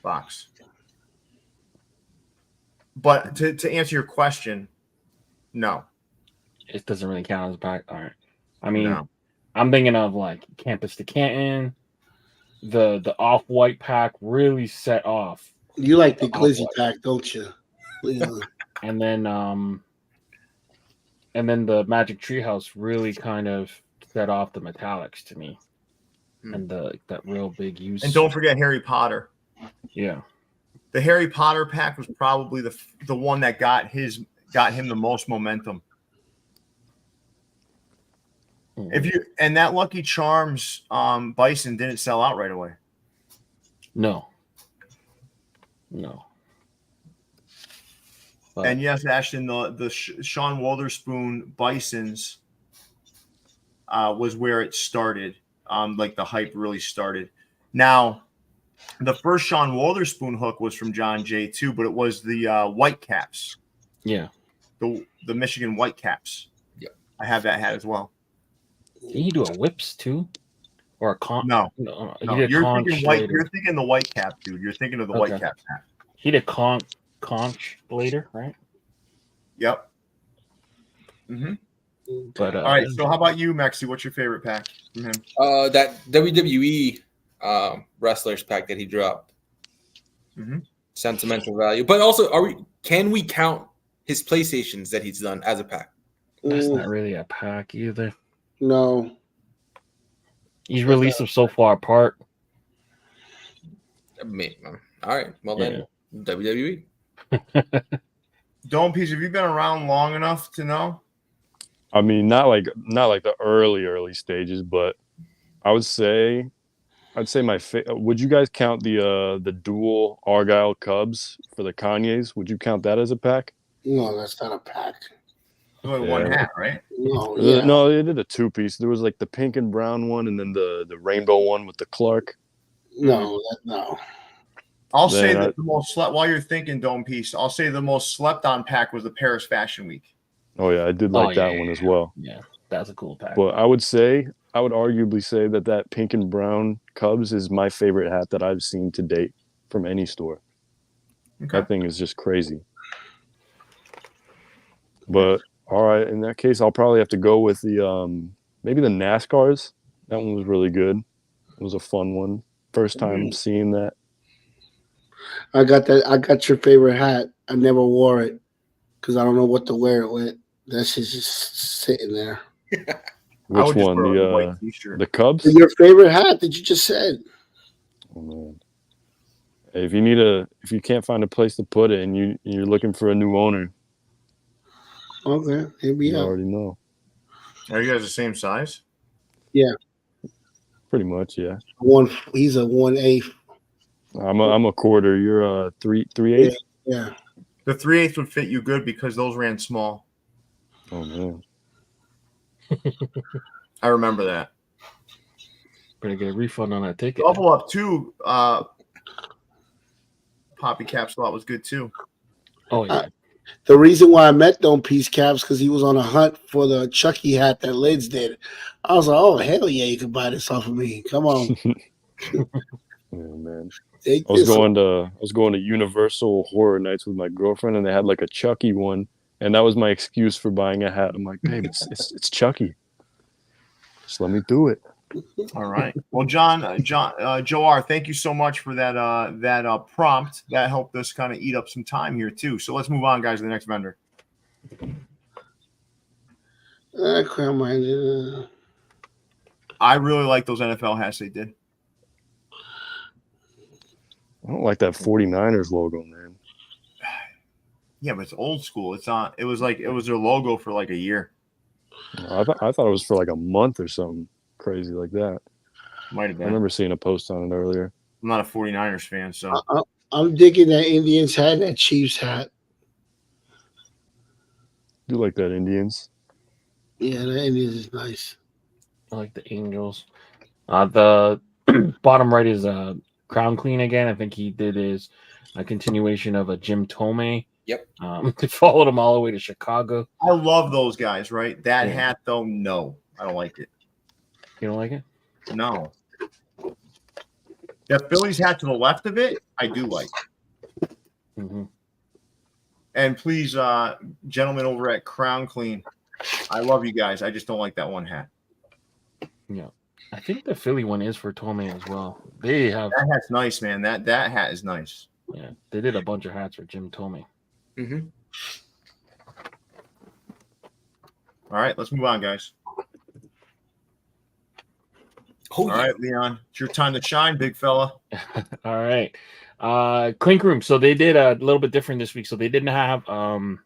[SPEAKER 2] box. But to answer your question, no.
[SPEAKER 1] It doesn't really count as a pack. All right. I mean, no. I'm thinking of like Campus to Canton. The off-white pack really set off.
[SPEAKER 3] You like the glizzy pack, don't you?
[SPEAKER 1] And then the Magic Treehouse really kind of set off the metallics to me. And that real big use.
[SPEAKER 2] And don't forget Harry Potter.
[SPEAKER 1] Yeah.
[SPEAKER 2] The Harry Potter pack was probably the one that got him the most momentum. And that Lucky Charms Bison didn't sell out right away.
[SPEAKER 1] No.
[SPEAKER 2] But, and yes, Ashton, the Sean Wotherspoon Bisons was where it started. Like the hype really started. Now, the first Sean Wotherspoon hook was from John Jay too, but it was the White Caps.
[SPEAKER 1] Yeah.
[SPEAKER 2] The Michigan White Caps.
[SPEAKER 5] Yeah.
[SPEAKER 2] I have that hat as well.
[SPEAKER 1] Did he do a whips too? Or a con?
[SPEAKER 2] No. You're thinking the White Cap, dude. You're thinking of the White Cap hat.
[SPEAKER 1] He did conch later, right?
[SPEAKER 2] Yep. Mm-hmm.
[SPEAKER 1] But
[SPEAKER 2] all right, so how about you, Maxie? What's your favorite pack from him?
[SPEAKER 5] That WWE wrestlers pack that he dropped. Sentimental value, but also, can we count his PlayStations that he's done as a pack?
[SPEAKER 1] That's not really a pack either.
[SPEAKER 3] No,
[SPEAKER 1] he's released them so far apart.
[SPEAKER 5] All right, well then, WWE.
[SPEAKER 2] Dome Piece, have you been around long enough to know?
[SPEAKER 7] I mean, not like the early stages, but I'd say my would you guys count the dual Argyle Cubs for the Kanyes? Would you count that as a pack?
[SPEAKER 3] No, that's not a pack.
[SPEAKER 2] Only one hat, right?
[SPEAKER 7] No, they did a 2-piece. There was like the pink and brown one, and then the rainbow one with the Clark.
[SPEAKER 3] No.
[SPEAKER 2] I'll say that the most slept. While you're thinking, Dome Piece, I'll say the most slept on pack was the Paris Fashion Week.
[SPEAKER 7] Oh yeah, I did like that one as well.
[SPEAKER 1] Yeah, that's a cool pack.
[SPEAKER 7] But I would arguably say that pink and brown Cubs is my favorite hat that I've seen to date from any store. Okay. That thing is just crazy. But all right, in that case, I'll probably have to go with the maybe the NASCARs. That one was really good. It was a fun one. First time seeing that.
[SPEAKER 3] I got your favorite hat. I never wore it because I don't know what to wear it with. That shit's just sitting there.
[SPEAKER 7] Which one? The Cubs?
[SPEAKER 3] Your favorite hat that you just said.
[SPEAKER 7] Oh man. Hey, if you can't find a place to put it and you're looking for a new owner.
[SPEAKER 3] Okay, maybe
[SPEAKER 7] you already know.
[SPEAKER 2] Are you guys the same size?
[SPEAKER 3] Yeah.
[SPEAKER 7] Pretty much, yeah.
[SPEAKER 3] He's a 1A
[SPEAKER 7] I'm a quarter. You're a 3/8.
[SPEAKER 3] Yeah.
[SPEAKER 2] The 3/8 would fit you good because those ran small.
[SPEAKER 7] Oh man.
[SPEAKER 2] I remember that.
[SPEAKER 1] Better get a refund on that ticket.
[SPEAKER 2] Double up too. Poppy cap slot was good too.
[SPEAKER 1] Oh yeah.
[SPEAKER 3] The reason why I met Don't Peace Caps because he was on a hunt for the Chucky hat that Lids did. I was like, oh hell yeah, you can buy this off of me. Come on.
[SPEAKER 7] Yeah, man.
[SPEAKER 3] Take
[SPEAKER 7] I was
[SPEAKER 3] this.
[SPEAKER 7] going to Universal Horror Nights with my girlfriend, and they had like a Chucky one, and that was my excuse for buying a hat. I'm like, babe, it's Chucky. Just let me do it.
[SPEAKER 2] All right. Well, Joe R, thank you so much for that prompt. That helped us kind of eat up some time here too. So let's move on, guys, to the next vendor. I really like those NFL hats they did.
[SPEAKER 7] I don't like that 49ers logo, man.
[SPEAKER 2] Yeah, but it's old school. It was their logo for like a year.
[SPEAKER 7] I thought it was for like a month or something crazy like that.
[SPEAKER 2] Might have
[SPEAKER 7] I
[SPEAKER 2] been.
[SPEAKER 7] remember seeing a post on it earlier.
[SPEAKER 2] I'm not a 49ers fan, so
[SPEAKER 3] I'm digging that Indians hat and that Chiefs hat.
[SPEAKER 7] Do like that Indians?
[SPEAKER 3] Yeah, that Indians is nice.
[SPEAKER 1] I like the Angels. The bottom right is Crown Clean again. I think he did his continuation of a Jim Tomei.
[SPEAKER 5] Yep.
[SPEAKER 1] Followed him all the way to Chicago.
[SPEAKER 2] I love those guys, right? That
[SPEAKER 1] Yeah.
[SPEAKER 2] hat, though, no, I don't like it.
[SPEAKER 1] You don't like it?
[SPEAKER 2] No. That Phillies hat to the left of it, I do like.
[SPEAKER 1] Mm-hmm.
[SPEAKER 2] And please, gentlemen over at Crown Clean, I love you guys. I just don't like that one hat.
[SPEAKER 1] Yeah. I think the Philly one is for Tomei as well. They have
[SPEAKER 2] That hat's nice, man. That hat is nice.
[SPEAKER 1] yeah, they did a bunch of hats for Jim Tomei.
[SPEAKER 5] Mm-hmm.
[SPEAKER 2] All right, let's move on, guys.
[SPEAKER 5] Oh,
[SPEAKER 2] All right, Leon, it's your time to shine, big fella.
[SPEAKER 1] All right. Clink Room. So they did a little bit different this week. So they didn't have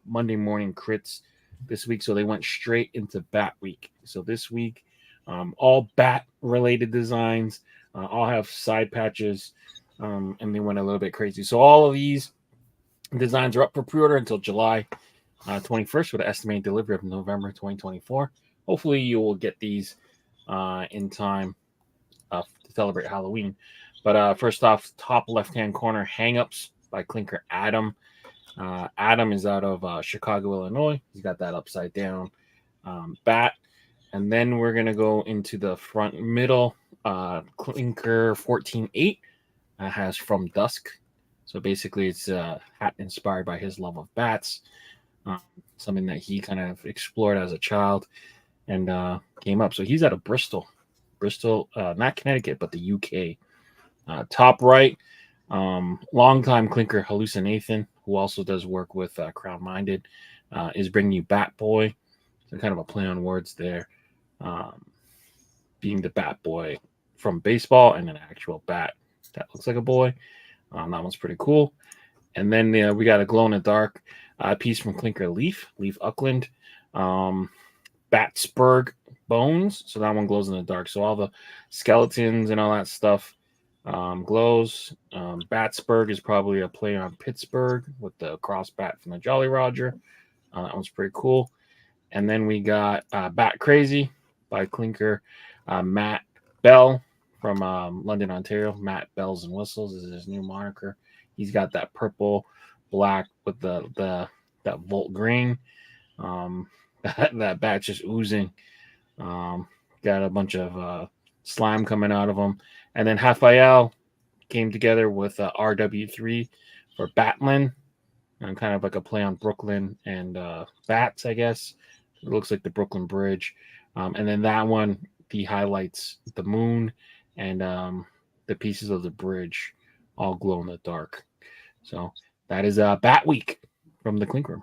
[SPEAKER 1] Monday morning crits this week. So they went straight into Bat Week. So this week, all bat related designs, all have side patches, and they went a little bit crazy. So all of these designs are up for pre-order until July 21st with an estimated delivery of November 2024. Hopefully you will get these in time to celebrate Halloween. But first off, top left-hand corner, Hang-Ups by Clinker Adam. Adam is out of Chicago, Illinois. He's got that upside down bat. And then we're going to go into the front middle. Clinker 14.8 has From Dusk. So basically it's a hat inspired by his love of bats. Something that he kind of explored as a child and came up. So he's out of Bristol, not Connecticut, but the UK. Top right, longtime Clinker Hallucinathan, who also does work with Crown Minded, is bringing you Bat Boy. So kind of a play on words there, being the Bat Boy from baseball and an actual bat that looks like a boy. That one's pretty cool. And then we got a glow in the dark piece from Clinker Leaf Uckland, Batsburg Bones. So that one glows in the dark. So all the skeletons and all that stuff glows. Batsburg is probably a play on Pittsburgh with the cross bat from the Jolly Roger. That one's pretty cool. And then we got Bat Crazy by Clinker Matt Bell from London, Ontario. Matt Bells and Whistles is his new moniker. He's got that purple, black with that Volt green. That bat just oozing. Got a bunch of slime coming out of him. And then Raphael came together with RW3 for Batlin. And kind of like a play on Brooklyn and bats, I guess. It looks like the Brooklyn Bridge. And then that one, he highlights the moon and the pieces of the bridge all glow in the dark. So that is Bat Week from the Clink Room.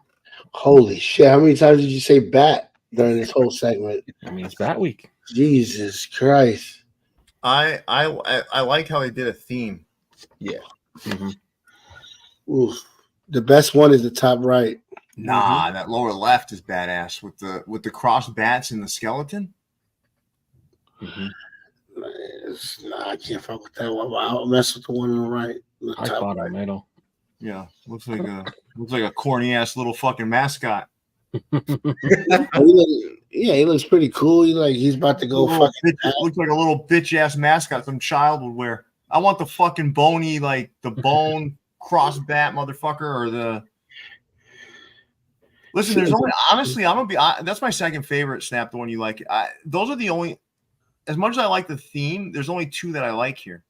[SPEAKER 3] Holy shit. How many times did you say bat during this whole segment?
[SPEAKER 1] I mean, it's Bat Week.
[SPEAKER 3] Jesus Christ.
[SPEAKER 2] I like how they did a theme.
[SPEAKER 5] yeah.
[SPEAKER 1] Mm-hmm.
[SPEAKER 3] Oof. The best one is the top right.
[SPEAKER 2] Nah, that lower left is badass with the crossed bats and the skeleton.
[SPEAKER 1] Mm-hmm.
[SPEAKER 3] Nah, I can't fuck with that one. I'll mess with the one on the right.
[SPEAKER 1] I bottom middle.
[SPEAKER 2] Yeah, looks like a corny ass little fucking mascot.
[SPEAKER 3] He looks pretty cool. He's about to go fucking.
[SPEAKER 2] Looks like a little bitch ass mascot some child would wear. I want the fucking bony, like the bone cross bat motherfucker, or the. Listen, there's only honestly, that's my second favorite Snap. The one you like. Those are the only. As much as I like the theme, there's only two that I like here.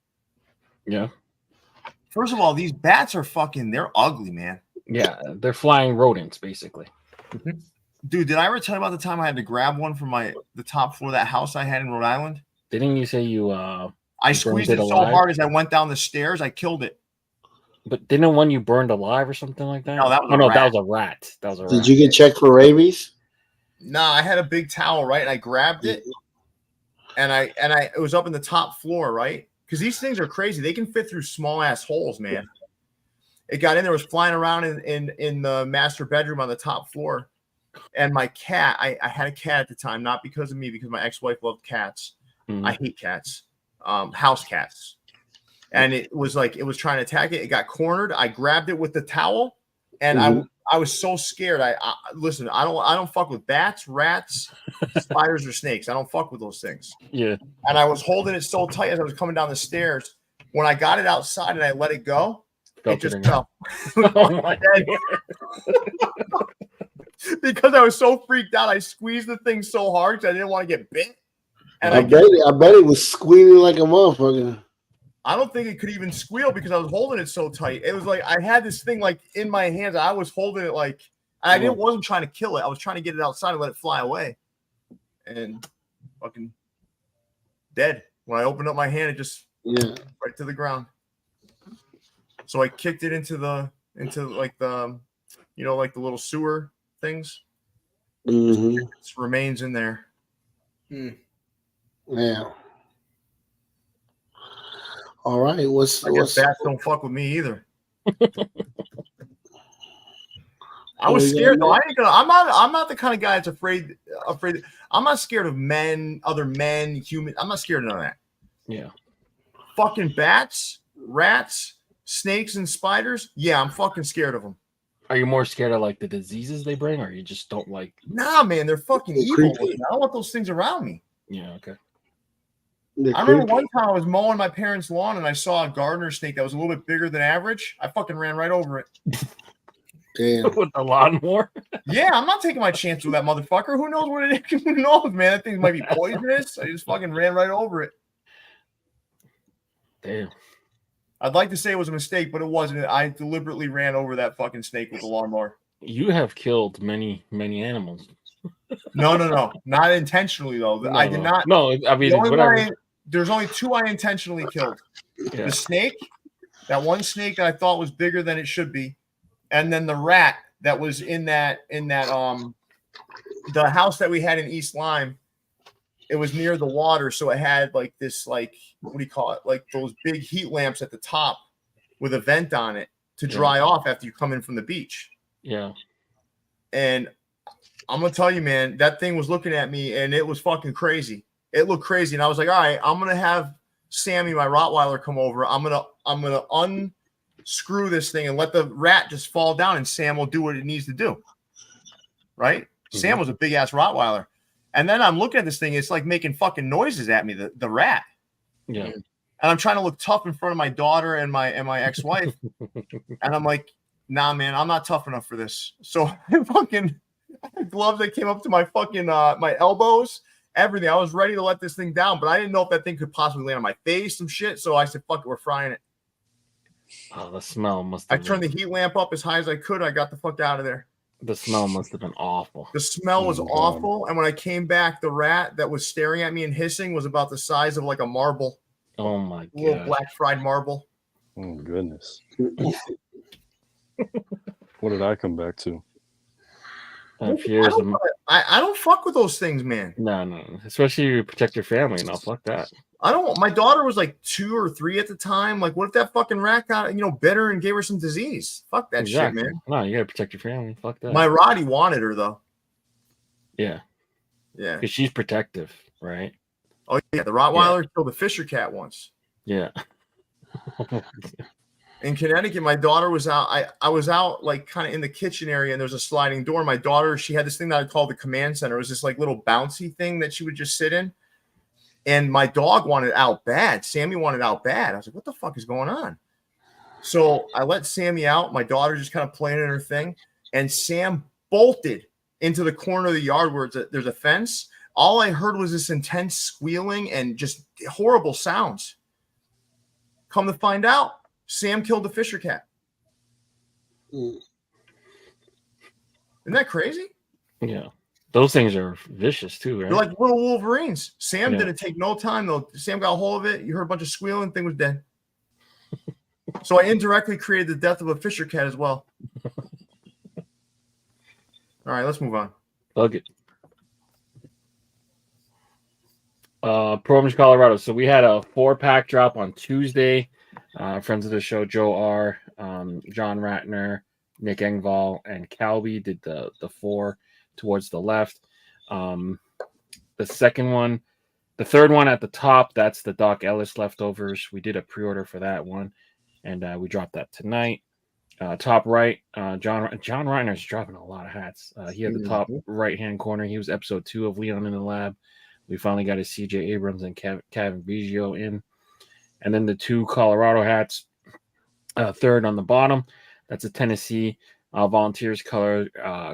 [SPEAKER 1] Yeah.
[SPEAKER 2] First of all, these bats are they're ugly, man.
[SPEAKER 1] Yeah, they're flying rodents, basically.
[SPEAKER 2] Dude, did I ever tell you about the time I had to grab one from the top floor of that house I had in Rhode Island?
[SPEAKER 1] Didn't you say you
[SPEAKER 2] I squeezed it so hard as I went down the stairs, I killed it.
[SPEAKER 1] But didn't one you burned alive or something like that?
[SPEAKER 2] No, that was
[SPEAKER 1] that was a rat. That was a rat.
[SPEAKER 3] Did you get checked for rabies?
[SPEAKER 2] Nah, I had a big towel, right? And I grabbed it, and it was up in the top floor, right? Because these things are crazy. They can fit through small ass holes, man. It got in there, was flying around in the master bedroom on the top floor. And my cat, I had a cat at the time, not because of me, because my ex-wife loved cats. I hate cats, house cats. And it was trying to attack it. It got cornered. I grabbed it with the towel, and I was so scared. Listen, I don't fuck with bats, rats, spiders, or snakes. I don't fuck with those things.
[SPEAKER 1] Yeah.
[SPEAKER 2] And I was holding it so tight as I was coming down the stairs. When I got it outside and I let it go, it just fell.
[SPEAKER 1] Oh my God.
[SPEAKER 2] Because I was so freaked out, I squeezed the thing so hard because I didn't want to get bit. And
[SPEAKER 3] I bet it was squealing like a motherfucker.
[SPEAKER 2] I don't think it could even squeal because I was holding it so tight. It was like I had this thing like in my hands. I was holding it like wasn't trying to kill it. I was trying to get it outside and let it fly away. And fucking dead. When I opened up my hand, it just right to the ground. So I kicked it into like the like the little sewer things. It remains in there.
[SPEAKER 3] Yeah. All right.
[SPEAKER 2] I guess bats don't fuck with me either. I was scared though. I'm not the kind of guy that's afraid. I'm not scared of other men, human. I'm not scared of none of that.
[SPEAKER 1] Yeah.
[SPEAKER 2] Fucking bats, rats, snakes, and spiders. Yeah, I'm fucking scared of them.
[SPEAKER 1] Are you more scared of like the diseases they bring, or you just don't like?
[SPEAKER 2] Nah, man, they're fucking evil. I don't want those things around me.
[SPEAKER 1] Yeah. Okay.
[SPEAKER 2] I remember one time I was mowing my parents' lawn and I saw a gardener snake that was a little bit bigger than average. I fucking ran right over it.
[SPEAKER 3] Damn.
[SPEAKER 1] With the lawnmower?
[SPEAKER 2] Yeah, I'm not taking my chance with that motherfucker. Who knows what it is? Who knows, man? That thing might be poisonous. I just fucking ran right over it.
[SPEAKER 1] Damn.
[SPEAKER 2] I'd like to say it was a mistake, but it wasn't. I deliberately ran over that fucking snake with the lawnmower.
[SPEAKER 1] You have killed many animals.
[SPEAKER 2] No. Not intentionally, though. I did not.
[SPEAKER 1] No, I mean,
[SPEAKER 2] there's only two I intentionally killed.
[SPEAKER 1] Yeah.
[SPEAKER 2] The snake, that one snake that I thought was bigger than it should be, and then the rat that was in that the house that we had in East Lyme. It was near the water, so it had like this, like, what do you call it? Like those big heat lamps at the top with a vent on it to dry off after you come in from the beach.
[SPEAKER 1] Yeah.
[SPEAKER 2] And I'm gonna tell you, man, that thing was looking at me and it was fucking crazy. It looked crazy, and I was like, all right, I'm gonna have Sammy, my Rottweiler, come over. I'm gonna unscrew this thing and let the rat just fall down, and Sam will do what it needs to do. Right? Sam was a big ass Rottweiler. And then I'm looking at this thing. It's like making fucking noises at me, the rat.
[SPEAKER 1] Yeah.
[SPEAKER 2] And I'm trying to look tough in front of my daughter and my ex-wife. And I'm like, nah, man, I'm not tough enough for this. So fucking gloves that came up to my fucking my elbows, everything. I was ready to let this thing down, but I didn't know if that thing could possibly land on my face, some shit. So I said, fuck it, we're frying it.
[SPEAKER 1] Oh, the smell must
[SPEAKER 2] I
[SPEAKER 1] have
[SPEAKER 2] turned the heat lamp up as high as I could. I got the fuck out of there.
[SPEAKER 1] The smell must have been awful.
[SPEAKER 2] The smell was awful. And when I came back, the rat that was staring at me and hissing was about the size of like a marble.
[SPEAKER 1] Oh my god.
[SPEAKER 2] A little black fried marble.
[SPEAKER 7] Oh goodness. What did I come back to?
[SPEAKER 2] I don't fuck with those things, man.
[SPEAKER 1] No. Especially if you protect your family. No, fuck that.
[SPEAKER 2] I don't. My daughter was like 2 or 3 at the time. Like, what if that fucking rat got, bit her and gave her some disease? Fuck that shit, man.
[SPEAKER 1] No, you gotta protect your family. Fuck that.
[SPEAKER 2] My Roddy wanted her though.
[SPEAKER 1] Yeah. Because she's protective, right?
[SPEAKER 2] Oh yeah, the Rottweiler killed the Fisher cat once.
[SPEAKER 1] Yeah.
[SPEAKER 2] in Connecticut, my daughter was out. I was out like kind of in the kitchen area, and there's a sliding door. My daughter, she had this thing that I called the command center. It was this like little bouncy thing that she would just sit in. And my dog wanted out bad. Sammy wanted out bad. I was like, what the fuck is going on? So I let Sammy out. My daughter just kind of playing in her thing. And Sam bolted into the corner of the yard where there's a fence. All I heard was this intense squealing and just horrible sounds. Come to find out, Sam killed the Fisher cat. Isn't that crazy?
[SPEAKER 1] Yeah. Those things are vicious too, right?
[SPEAKER 2] They're like little Wolverines. Sam didn't take no time though. Sam got a hold of it. You heard a bunch of squealing. Thing was dead. So I indirectly created the death of a Fisher cat as well. All right, let's move on.
[SPEAKER 1] Bug it. Proci, Colorado. So we had a 4-pack drop on Tuesday. Friends of the show, Joe R., John Ratner, Nick Engvall, and Calby did the 4 towards the left. The third one at the top, that's the Doc Ellis leftovers. We did a pre-order for that one, and we dropped that tonight. Top right, John Reiner's dropping a lot of hats. He had the top right-hand corner. He was episode 2 of Leon in the Lab. We finally got his CJ Abrams and Kevin Biggio in. And then the 2 Colorado hats, third on the bottom. That's a Tennessee Volunteers color,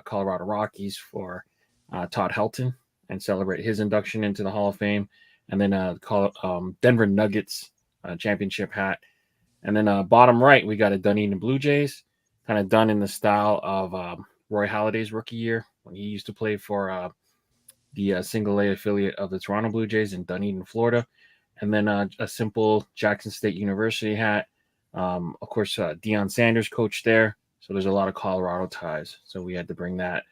[SPEAKER 1] Colorado Rockies for Todd Helton and celebrate his induction into the Hall of Fame. And then Denver Nuggets championship hat. And then bottom right, we got a Dunedin Blue Jays, kind of done in the style of Roy Halladay's rookie year when he used to play for the single A affiliate of the Toronto Blue Jays in Dunedin, Florida. And then a simple Jackson State University hat. Of course, Deion Sanders coached there. So there's a lot of Colorado ties. So we had to bring that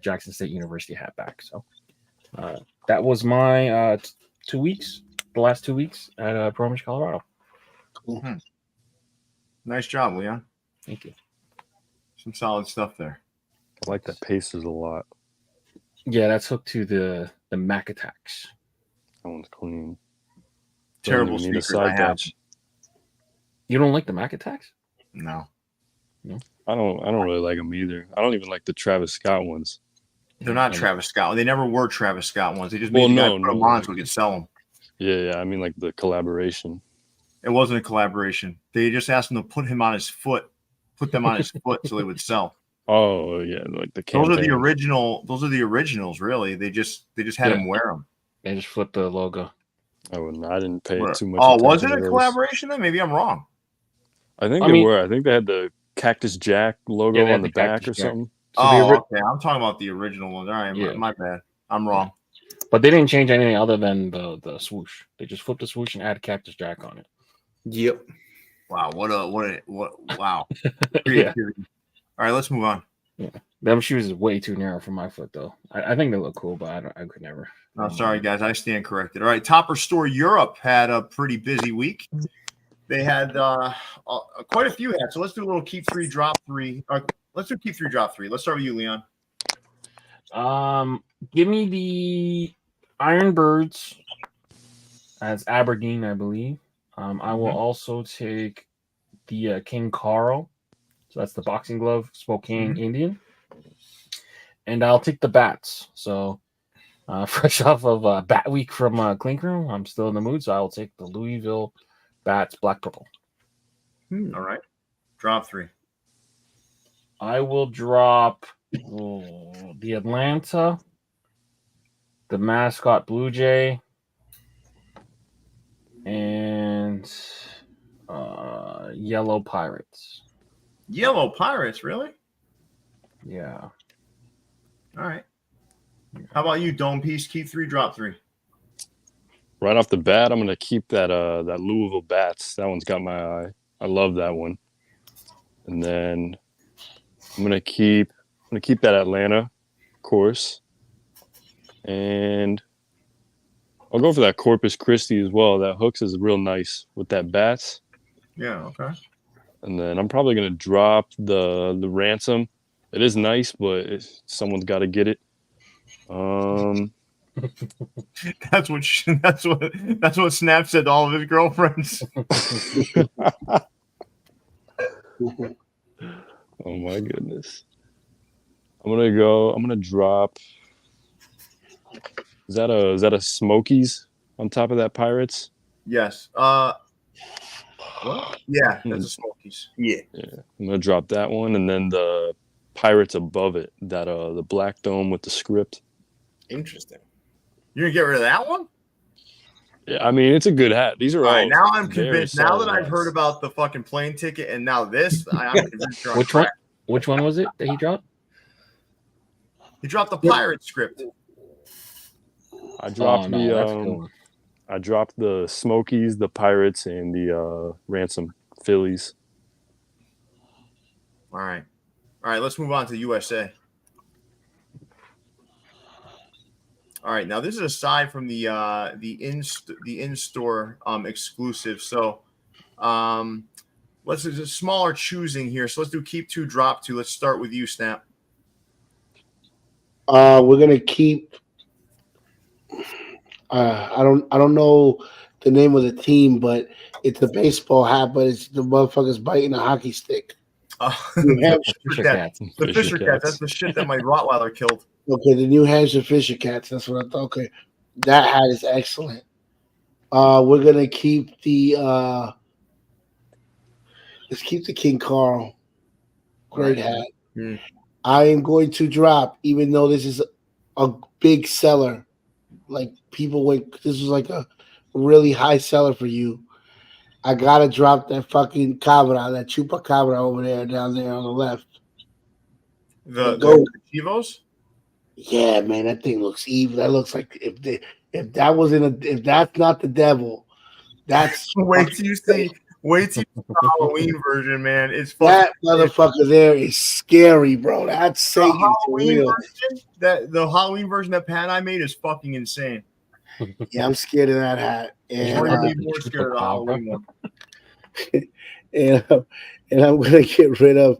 [SPEAKER 1] Jackson State University hat back. So that was my 2 weeks, the last 2 weeks at Proci, Colorado.
[SPEAKER 2] Cool. Nice job, Leon.
[SPEAKER 1] Thank you.
[SPEAKER 2] Some solid stuff there.
[SPEAKER 7] I like that Pacers a lot.
[SPEAKER 1] Yeah, that's hooked to the Mac Attacks.
[SPEAKER 7] That one's clean.
[SPEAKER 2] Terrible speakers I have.
[SPEAKER 1] You don't like the Mac Attacks?
[SPEAKER 2] No.
[SPEAKER 7] I don't really like them either. I don't even like the Travis Scott ones.
[SPEAKER 2] They're not Travis Scott. They never were Travis Scott ones. They just made put them on so we could sell them.
[SPEAKER 7] Yeah. I mean, like the collaboration.
[SPEAKER 2] It wasn't a collaboration. They just asked him to put them on his foot so they would sell.
[SPEAKER 7] Oh yeah, like the campaign.
[SPEAKER 2] Those are the original. Those are the originals, really. They just had him wear them.
[SPEAKER 1] They just flipped the logo.
[SPEAKER 7] I didn't pay too much.
[SPEAKER 2] Oh, was it a collaboration then? Maybe I'm wrong.
[SPEAKER 7] I think they were. I think they had the Cactus Jack logo on the back or something.
[SPEAKER 2] Okay. I'm talking about the original one. All right, my bad. I'm wrong.
[SPEAKER 1] But they didn't change anything other than the swoosh. They just flipped the swoosh and added Cactus Jack on it.
[SPEAKER 5] Yep.
[SPEAKER 2] Wow. Wow.
[SPEAKER 1] Yeah.
[SPEAKER 2] All right, let's move on.
[SPEAKER 1] Yeah. Them shoes is way too narrow for my foot, though. I think they look cool, but I could never.
[SPEAKER 2] No, sorry, guys. I stand corrected. All right, Topperzstore Europe had a pretty busy week. They had quite a few hats. So let's do a little keep 3, drop 3. Let's do keep 3, drop 3. Let's start with you, Leon.
[SPEAKER 1] Give me the Iron Birds as Aberdeen, I believe. I will also take the King Carl. So that's the boxing glove, Spokane Indian. And I'll take the bats. So fresh off of Bat Week from Clink Room, I'm still in the mood. So I will take the Louisville Bats, black purple.
[SPEAKER 2] All right. Drop 3.
[SPEAKER 1] I will drop the Atlanta, the mascot Blue Jay, and Yellow Pirates.
[SPEAKER 2] Yellow Pirates, really?
[SPEAKER 1] Yeah.
[SPEAKER 2] All right. How about you, Dome Piece? Keep 3, drop 3.
[SPEAKER 7] Right off the bat, I'm gonna keep that Louisville Bats. That one's got my eye. I love that one. And then I'm gonna keep that Atlanta, of course. And I'll go for that Corpus Christi as well. That hooks is real nice with that bats.
[SPEAKER 2] Yeah, okay.
[SPEAKER 7] And then I'm probably gonna drop the ransom. It is nice, but someone's got to get it.
[SPEAKER 2] That's what Snap said to all of his girlfriends.
[SPEAKER 7] Oh my goodness. I'm gonna drop. Is that a Smokies on top of that Pirates?
[SPEAKER 2] Yes. What? Yeah, that's a Smokies.
[SPEAKER 5] Yeah.
[SPEAKER 7] I'm gonna drop that one, and then the Pirates above it, that the black dome with the script.
[SPEAKER 5] Interesting.
[SPEAKER 2] You're gonna get rid of that one?
[SPEAKER 7] Yeah, I mean it's a good hat. These are
[SPEAKER 2] All right, now I'm
[SPEAKER 7] very
[SPEAKER 2] convinced. Now that
[SPEAKER 7] solid
[SPEAKER 2] I've heard
[SPEAKER 7] hats.
[SPEAKER 2] about the fucking plane ticket, and now this, I'm convinced. You're on
[SPEAKER 1] Which one?
[SPEAKER 2] track.
[SPEAKER 1] Which one was it that he dropped?
[SPEAKER 2] He dropped the pirate script.
[SPEAKER 7] I dropped
[SPEAKER 1] that's cool.
[SPEAKER 7] I dropped the Smokies, the Pirates, and the Ransom Phillies.
[SPEAKER 2] All right. Let's move on to USA. All right, now this is aside from the in-store exclusive. So, let's do a smaller choosing here. So let's do keep 2, drop 2. Let's start with you, Snap.
[SPEAKER 3] We're gonna keep. I don't know the name of the team, but it's a baseball hat, but it's the motherfuckers biting a hockey stick. New Hampshire
[SPEAKER 1] Fisher Cats.
[SPEAKER 2] The Fisher Cats. That's the shit that my Rottweiler killed.
[SPEAKER 3] Okay, the New Hampshire Fisher Cats. That's what I thought. Okay, that hat is excellent. We're gonna keep the. Let's keep the King Carl. Great hat.
[SPEAKER 5] Hmm.
[SPEAKER 3] I am going to drop, even though this is a big seller. Like people went, this was like a really high seller for you. I gotta drop that fucking cabra, that chupacabra over there, down there on the left.
[SPEAKER 2] The Chivos?
[SPEAKER 3] Yeah, man, that thing looks evil. That looks like if that's not the devil, that's
[SPEAKER 2] Wait till you see the Halloween version, man. It's
[SPEAKER 3] that motherfucker there is scary, bro. That's Satan for
[SPEAKER 2] Halloween
[SPEAKER 3] real.
[SPEAKER 2] version, the Halloween version that Pat and I made is fucking insane.
[SPEAKER 3] Yeah, I'm scared of that hat. And
[SPEAKER 2] We're gonna be more scared of the Halloween one.
[SPEAKER 3] and I'm gonna get rid of.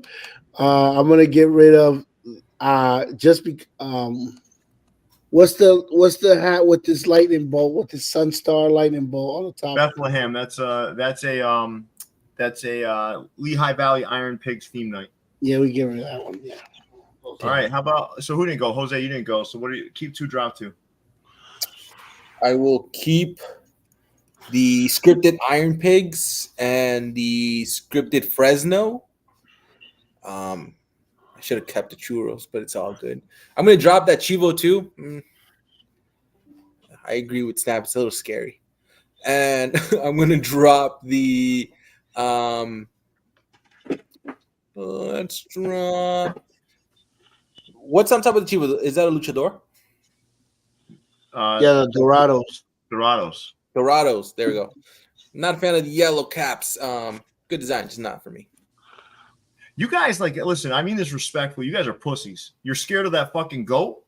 [SPEAKER 3] What's the hat with this lightning bolt, with this Sunstar lightning bolt on the top?
[SPEAKER 2] Bethlehem. That's a Lehigh Valley Iron Pigs theme night.
[SPEAKER 3] Yeah, we get rid of that one. Yeah.
[SPEAKER 2] Okay. All right. How about who didn't go? Jose, you didn't go. So what do you keep 2, drop 2?
[SPEAKER 5] I will keep the scripted Iron Pigs and the scripted Fresno. I should have kept the churros, but it's all good. I'm gonna drop that Chivo too. I agree with Snap. It's a little scary, and I'm gonna drop the. Let's drop. What's on top of the Chivo? Is that a luchador?
[SPEAKER 3] Yeah, the Dorados.
[SPEAKER 5] Dorados. There we go. Not a fan of the yellow caps. Good design, just not for me.
[SPEAKER 2] You guys, listen, I mean this respectfully. You guys are pussies. You're scared of that fucking goat?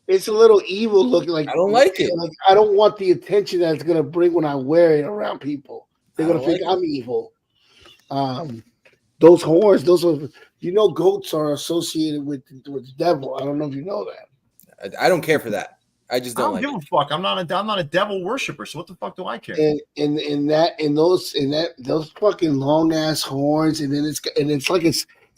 [SPEAKER 3] It's a little evil looking. Like
[SPEAKER 5] I don't like it.
[SPEAKER 3] Like I don't want the attention that it's gonna bring when I wear it around people. They're gonna think I'm evil. Those horns, goats are associated with the devil. I don't know if you know that.
[SPEAKER 5] I don't care for that. I just don't
[SPEAKER 2] give a fuck. I'm not a devil worshiper, so what the fuck do I care?
[SPEAKER 3] And those fucking long ass horns, and then it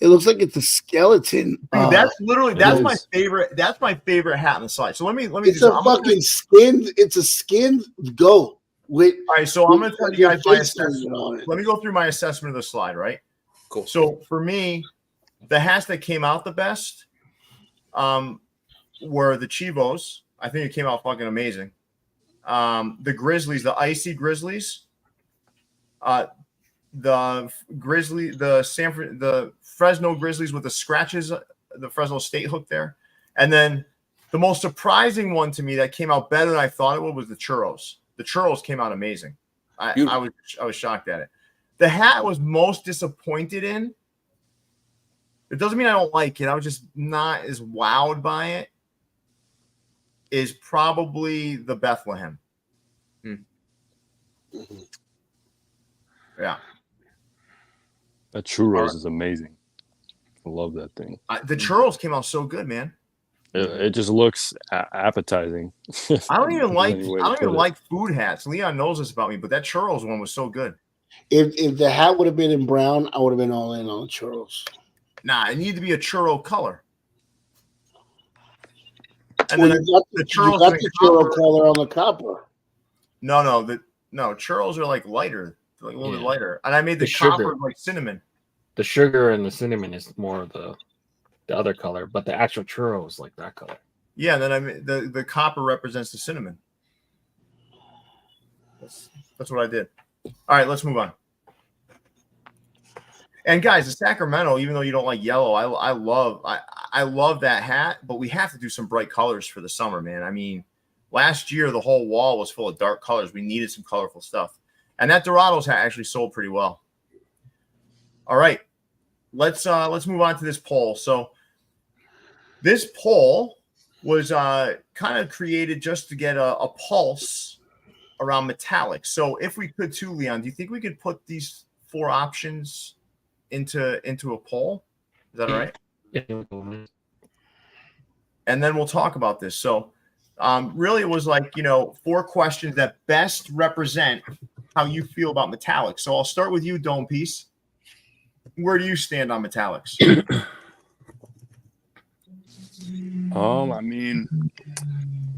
[SPEAKER 3] looks like it's a skeleton.
[SPEAKER 2] Dude, that's my favorite. That's my favorite hat on the side. So let me.
[SPEAKER 3] It's a skinned goat. All
[SPEAKER 2] right, so I'm gonna tell you guys my assessment. Let me go through my assessment of the slide. Right.
[SPEAKER 5] Cool.
[SPEAKER 2] So for me, the hats that came out the best, were the Chivos. I think it came out fucking amazing. The Grizzlies, the icy Grizzlies, the Fresno Grizzlies with the scratches, the Fresno State hook there, and then the most surprising one to me that came out better than I thought it would was the Churros. The Churros came out amazing. I was shocked at it. The hat I was most disappointed in. It doesn't mean I don't like it. I was just not as wowed by it. Is probably the Bethlehem. Yeah.
[SPEAKER 7] That churros is amazing. I love that thing.
[SPEAKER 2] The churros came out so good, man.
[SPEAKER 7] It just looks appetizing.
[SPEAKER 2] I don't even like
[SPEAKER 7] Any way
[SPEAKER 2] I
[SPEAKER 7] to
[SPEAKER 2] don't
[SPEAKER 7] put
[SPEAKER 2] even
[SPEAKER 7] it.
[SPEAKER 2] like food hats. Leon knows this about me, but that churros one was so good.
[SPEAKER 3] If the hat would have been in brown, I would have been all in on churros.
[SPEAKER 2] Nah, it needed to be a churro color. And
[SPEAKER 3] Well,
[SPEAKER 2] then
[SPEAKER 3] you got
[SPEAKER 2] the
[SPEAKER 3] you
[SPEAKER 2] churros
[SPEAKER 3] got
[SPEAKER 2] in
[SPEAKER 3] the
[SPEAKER 2] copper.
[SPEAKER 3] churro color on the copper.
[SPEAKER 2] No, churros are like lighter, like a little bit lighter. And I made the
[SPEAKER 1] sugar.
[SPEAKER 2] copper like cinnamon.
[SPEAKER 1] The sugar and the cinnamon is more of the other color, but the actual churro is like that color.
[SPEAKER 2] Yeah, and then I made the copper represents the cinnamon. That's what I did. All right, let's move on. And guys, the Sacramento, even though you don't like yellow, I love that hat, but we have to do some bright colors for the summer, man. I mean, last year the whole wall was full of dark colors. We needed some colorful stuff. And that Dorados hat actually sold pretty well. All right. Let's move on to this poll. So this poll was kind of created just to get a pulse around metallics. So if we could too, Leon, do you think we could put these 4 options into a poll? Is that all right? And then we'll talk about this. So really it was like, 4 questions that best represent how you feel about metallics. So I'll start with you, Dome Piece. Where do you stand on metallics?
[SPEAKER 7] I mean,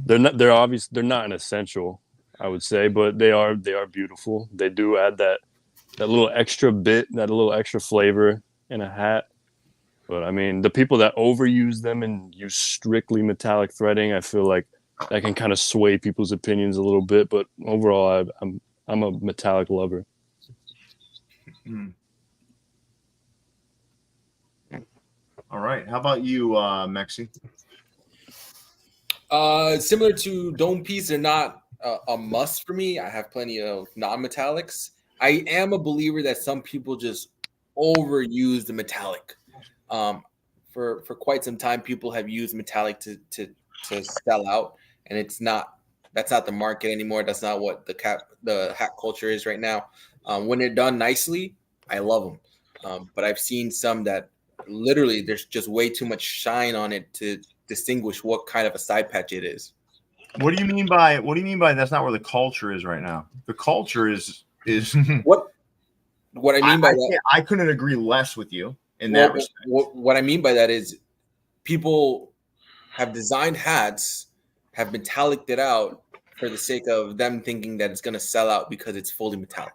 [SPEAKER 7] they're not an essential, I would say, but they are beautiful. They do add that little extra bit, that little extra flavor in a hat. But I mean, the people that overuse them and use strictly metallic threading, I feel like that can kind of sway people's opinions a little bit. But overall, I'm a metallic lover.
[SPEAKER 2] All right. How about you, Mexi?
[SPEAKER 5] Similar to Dome Piece, they're not a must for me. I have plenty of non-metallics. I am a believer that some people just overuse the metallic. For quite some time, people have used metallic to sell out, and that's not the market anymore. That's not what the hat culture is right now. When they're done nicely, I love them. But I've seen some that literally there's just way too much shine on it to distinguish what kind of a side patch it is.
[SPEAKER 2] What do you mean by that's not where the culture is right now? The culture is
[SPEAKER 5] what I mean by that.
[SPEAKER 2] I couldn't agree less with you in that respect.
[SPEAKER 5] What I mean by that is people have designed hats, have metalliced it out for the sake of them thinking that it's going to sell out because it's fully metallic.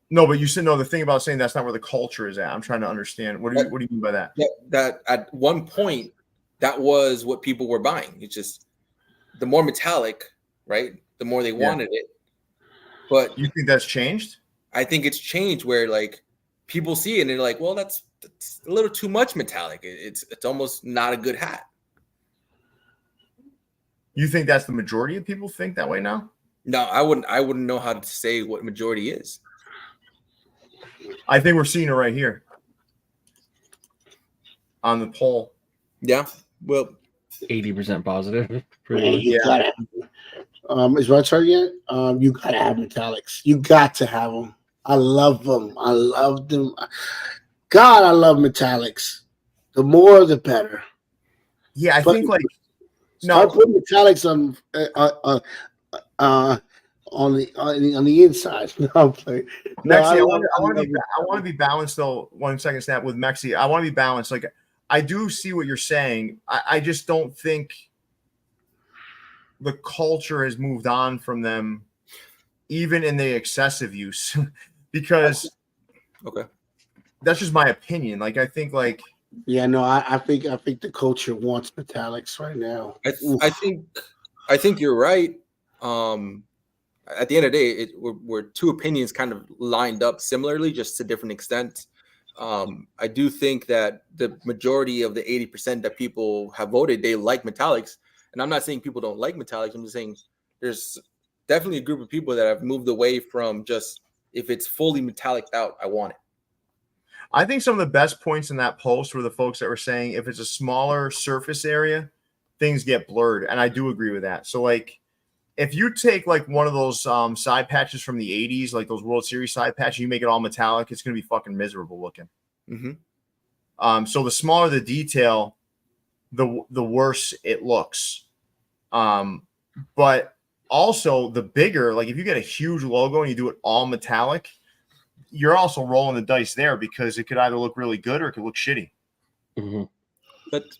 [SPEAKER 2] No, but you said no. The thing about saying that's not where the culture is at, I'm trying to understand. What do you mean by that?
[SPEAKER 5] That at one point, that was what people were buying. It's just the more metallic, right? The more they wanted it. But
[SPEAKER 2] you think that's changed?
[SPEAKER 5] I think it's changed where like people see it and they're like, well, that's a little too much metallic. It's almost not a good hat.
[SPEAKER 2] You think that's the majority of people think that way now?
[SPEAKER 5] No, I wouldn't know how to say what majority is.
[SPEAKER 2] I think we're seeing it right here on the poll.
[SPEAKER 5] Yeah. Well,
[SPEAKER 1] 80% positive.
[SPEAKER 2] Yeah.
[SPEAKER 3] Is my turn yet? You gotta have metallics. You got to have them. I love them. I love them. God, I love metallics. The more, the better.
[SPEAKER 2] Yeah, I think like
[SPEAKER 3] start putting metallics on the inside. No, I'm playing.
[SPEAKER 2] Mexi, I want to be balanced though. 1 second, snap with Mexi. I want to be balanced. Like I do see what you're saying. I just don't think the culture has moved on from them, even in the excessive use, because that's just my opinion. Like I think like
[SPEAKER 3] I think the culture wants metallics right now.
[SPEAKER 5] I think you're right. At the end of the day, we're two opinions kind of lined up similarly, just to different extents. I do think that the majority of the 80% that people have voted, they like metallics. And I'm not saying people don't like metallics. I'm just saying there's definitely a group of people that have moved away from just, if it's fully metallic out, I want it.
[SPEAKER 2] I think some of the best points in that post were the folks that were saying if it's a smaller surface area, things get blurred. And I do agree with that. So like, if you take like one of those side patches from the 80s, like those World Series side patches, you make it all metallic, it's going to be fucking miserable looking.
[SPEAKER 5] Mm-hmm.
[SPEAKER 2] So the smaller the detail, the worse it looks. But also the bigger, like if you get a huge logo and you do it all metallic, you're also rolling the dice there because it could either look really good or it could look shitty.
[SPEAKER 1] Mm-hmm.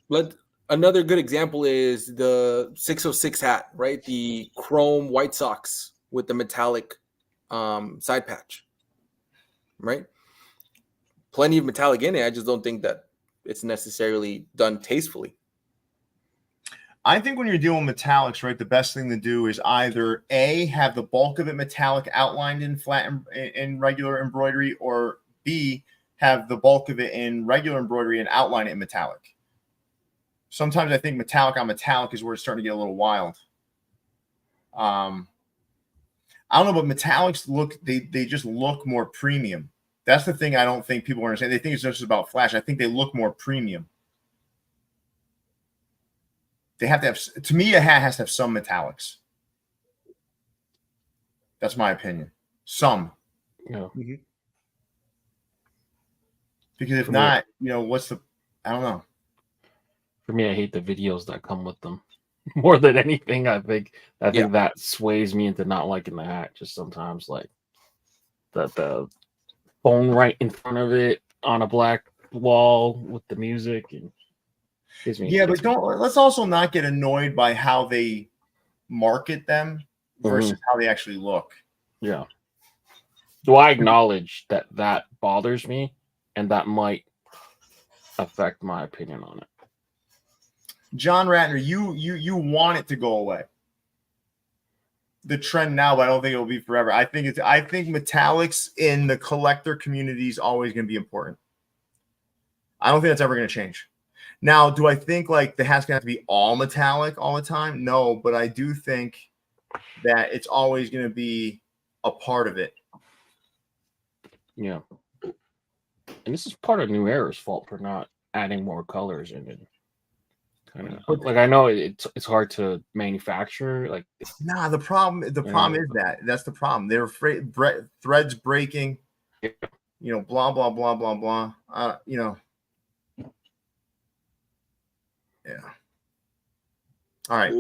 [SPEAKER 5] But another good example is the 606 hat, right? The chrome White Sox with the metallic side patch, right? Plenty of metallic in it. I just don't think that it's necessarily done tastefully.
[SPEAKER 2] I think when you're doing metallics, right, the best thing to do is either A, have the bulk of it metallic outlined in flat in regular embroidery, or B, have the bulk of it in regular embroidery and outline it in metallic. Sometimes I think metallic on metallic is where it's starting to get a little wild. I don't know, but metallics they just look more premium. That's the thing I don't think people understand. They think it's just about flash. I think they look more premium. They have to have, to me, a hat has to have some metallics. That's my opinion. Some.
[SPEAKER 1] Yeah.
[SPEAKER 2] Because if not, what's the, I don't know.
[SPEAKER 1] For me, I hate the videos that come with them more than anything. I think that sways me into not liking the hat. Just sometimes, like the phone right in front of it on a black wall with the music and.
[SPEAKER 2] Yeah, but let's also not get annoyed by how they market them versus how they actually look.
[SPEAKER 1] Yeah. Do I acknowledge that bothers me and that might affect my opinion on it?
[SPEAKER 2] John Ratner, you want it to go away. The trend now, but I don't think it'll be forever. I think metallics in the collector community is always going to be important. I don't think that's ever going to change. Now, do I think like the hat's gonna have to be all metallic all the time? No, but I do think that it's always gonna be a part of it.
[SPEAKER 1] Yeah. And this is part of New Era's fault for not adding more colors in it. Kind of like I know it's hard to manufacture. Like
[SPEAKER 2] the problem is that's the problem. They're afraid threads breaking, blah blah blah blah blah. Yeah. All right.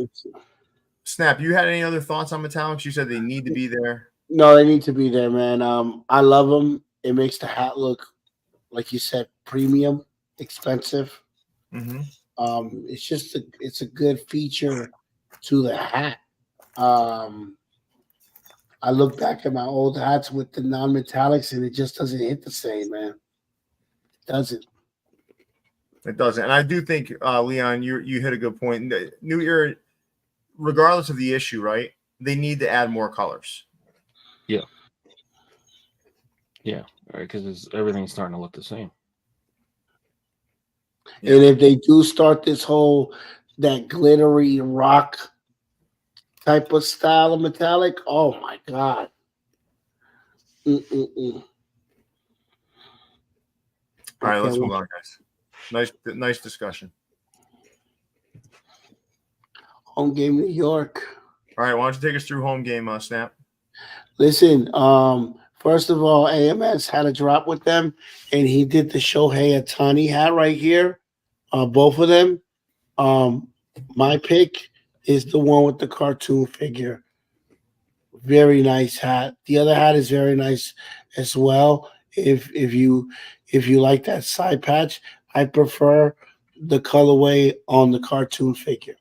[SPEAKER 2] Snap, you had any other thoughts on metallics? You said they need to be there.
[SPEAKER 3] No, they need to be there, man. I love them. It makes the hat look, like you said, premium, expensive.
[SPEAKER 2] Mm-hmm.
[SPEAKER 3] It's a good feature to the hat. I look back at my old hats with the non-metallics, and it just doesn't hit the same, man. It doesn't.
[SPEAKER 2] It doesn't. And I do think, Leon, you hit a good point. New Era, regardless of the issue, right, they need to add more colors.
[SPEAKER 1] Yeah. Yeah. All right, because everything's starting to look the same.
[SPEAKER 3] And if they do start that glittery rock type of style of metallic, oh my God.
[SPEAKER 2] All right, let's move on, guys. Nice discussion.
[SPEAKER 3] Home game, New York.
[SPEAKER 2] All right, why don't you take us through home game, Snap?
[SPEAKER 3] Listen, first of all, AMS had a drop with them, and he did the Shohei Ohtani hat right here. Both of them. My pick is the one with the cartoon figure. Very nice hat. The other hat is very nice as well. If you like that side patch, I prefer the colorway on the cartoon figure.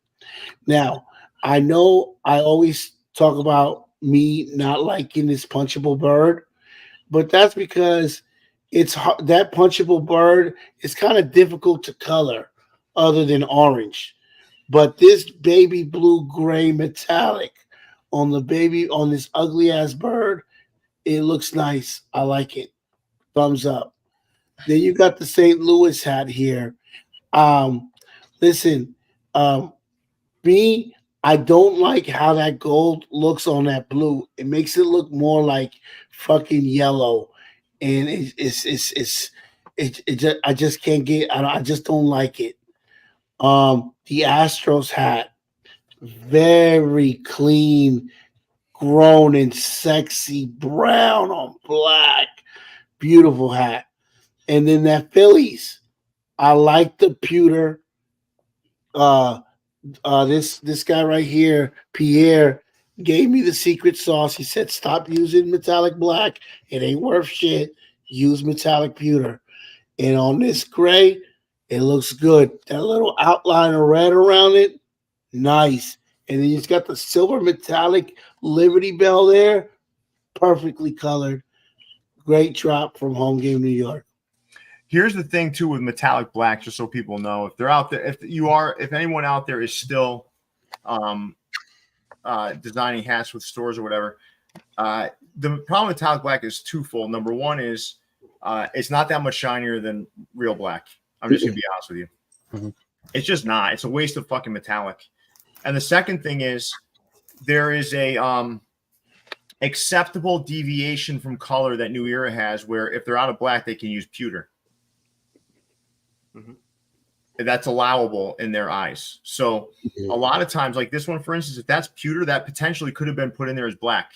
[SPEAKER 3] Now, I know I always talk about me not liking this punchable bird, but that's because that punchable bird is kind of difficult to color other than orange. But this baby blue gray metallic on this ugly ass bird, it looks nice. I like it. Thumbs up. Then you got the St. Louis hat here. Listen, I don't like how that gold looks on that blue. It makes it look more like fucking yellow, and I just can't get. I just don't like it. The Astros hat, very clean, grown and sexy, brown on black, beautiful hat. And then that Phillies, I like the pewter This guy right here, Pierre, gave me the secret sauce. He said, "Stop using metallic black. It ain't worth shit. Use metallic pewter." And on this gray, it looks good. That little outline of red around it, nice. And then it's got the silver metallic Liberty Bell there, perfectly colored. Great drop from Home Game New York.
[SPEAKER 2] Here's the thing too with metallic black, just so people know, if they're out there, if anyone out there is still designing hats with stores or whatever, the problem with metallic black is twofold. Number one is it's not that much shinier than real black. I'm just gonna be honest with you.
[SPEAKER 1] Mm-hmm.
[SPEAKER 2] It's just not. It's a waste of fucking metallic. And the second thing is there is a acceptable deviation from color that New Era has, where if they're out of black, they can use pewter. That's allowable in their eyes. So a lot of times, like this one, for instance, if that's pewter, that potentially could have been put in there as black.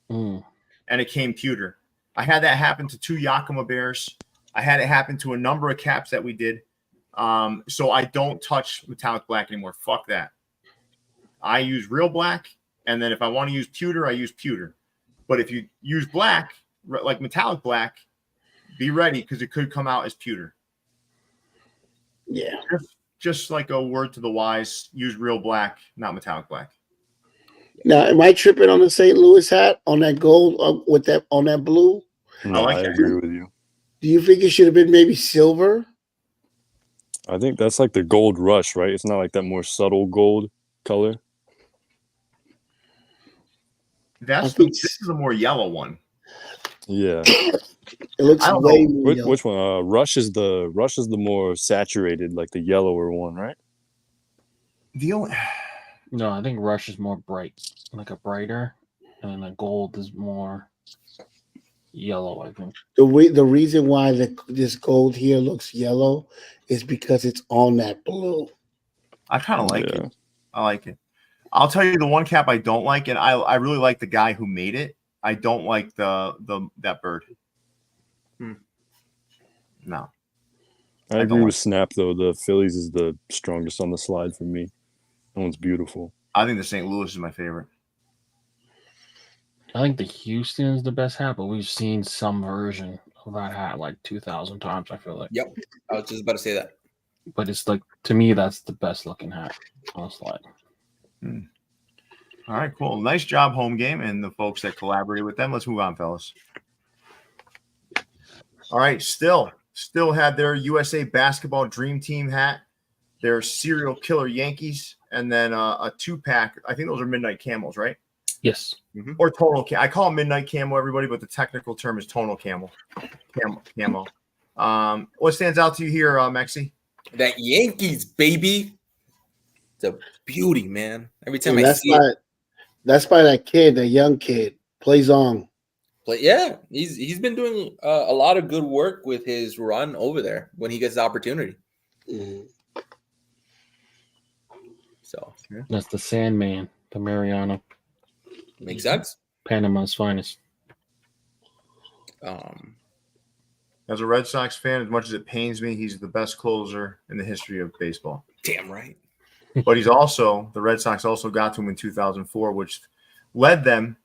[SPEAKER 2] And it came pewter. I had that happen to 2 Yakima Bears. I had it happen to a number of caps that we did. So I don't touch metallic black anymore. Fuck that. I use real black. And then if I want to use pewter, I use pewter. But if you use black, like metallic black, be ready because it could come out as pewter.
[SPEAKER 3] Yeah.
[SPEAKER 2] Just like a word to the wise, use real black, not metallic black.
[SPEAKER 3] Now, am I tripping on the St. Louis hat on that gold with that on that blue?
[SPEAKER 7] No, I agree with you.
[SPEAKER 3] Do you think it should have been maybe silver?
[SPEAKER 7] I think that's like the gold rush, right? It's not like that more subtle gold color.
[SPEAKER 2] This is a more yellow one.
[SPEAKER 7] Yeah.
[SPEAKER 3] It looks way more yellow.
[SPEAKER 7] Which one? Rush is the more saturated, like the yellower one, right?
[SPEAKER 1] No, I think Rush is more bright, like a brighter, and the gold is more yellow, I think.
[SPEAKER 3] The reason why this gold here looks yellow is because it's on that blue.
[SPEAKER 2] I kind of like it. I like it. I'll tell you the one cap I don't like, and I really like the guy who made it. I don't like that bird. No.
[SPEAKER 7] I agree with Snap though. The Phillies is the strongest on the slide for me. That one's beautiful.
[SPEAKER 2] I think the St. Louis is my favorite.
[SPEAKER 1] I think the Houston is the best hat, but we've seen some version of that hat like 2,000 times, I feel like.
[SPEAKER 5] Yep. I was just about to say that.
[SPEAKER 1] But it's like, to me, that's the best looking hat on the slide.
[SPEAKER 2] All right, cool. Nice job, Home Game, and the folks that collaborated with them. Let's move on, fellas. All right, Styll had their USA Basketball Dream Team hat, their Serial Killer Yankees, and then a 2-pack. I think those are Midnight Camels, right?
[SPEAKER 1] Yes.
[SPEAKER 2] Or tonal. I call them Midnight Camo, everybody, but the technical term is tonal camo. What stands out to you here, Mexi?
[SPEAKER 5] That Yankees, baby. It's a beauty, man. Every time I see it.
[SPEAKER 3] That's by that kid, that young kid. Plays on.
[SPEAKER 5] Yeah, he's been doing a lot of good work with his run over there when he gets the opportunity. So
[SPEAKER 1] that's the Sandman, the Mariano.
[SPEAKER 5] Makes sense.
[SPEAKER 1] Panama's finest.
[SPEAKER 2] As a Red Sox fan, as much as it pains me, he's the best closer in the history of baseball.
[SPEAKER 5] Damn right.
[SPEAKER 2] But the Red Sox also got to him in 2004, which led them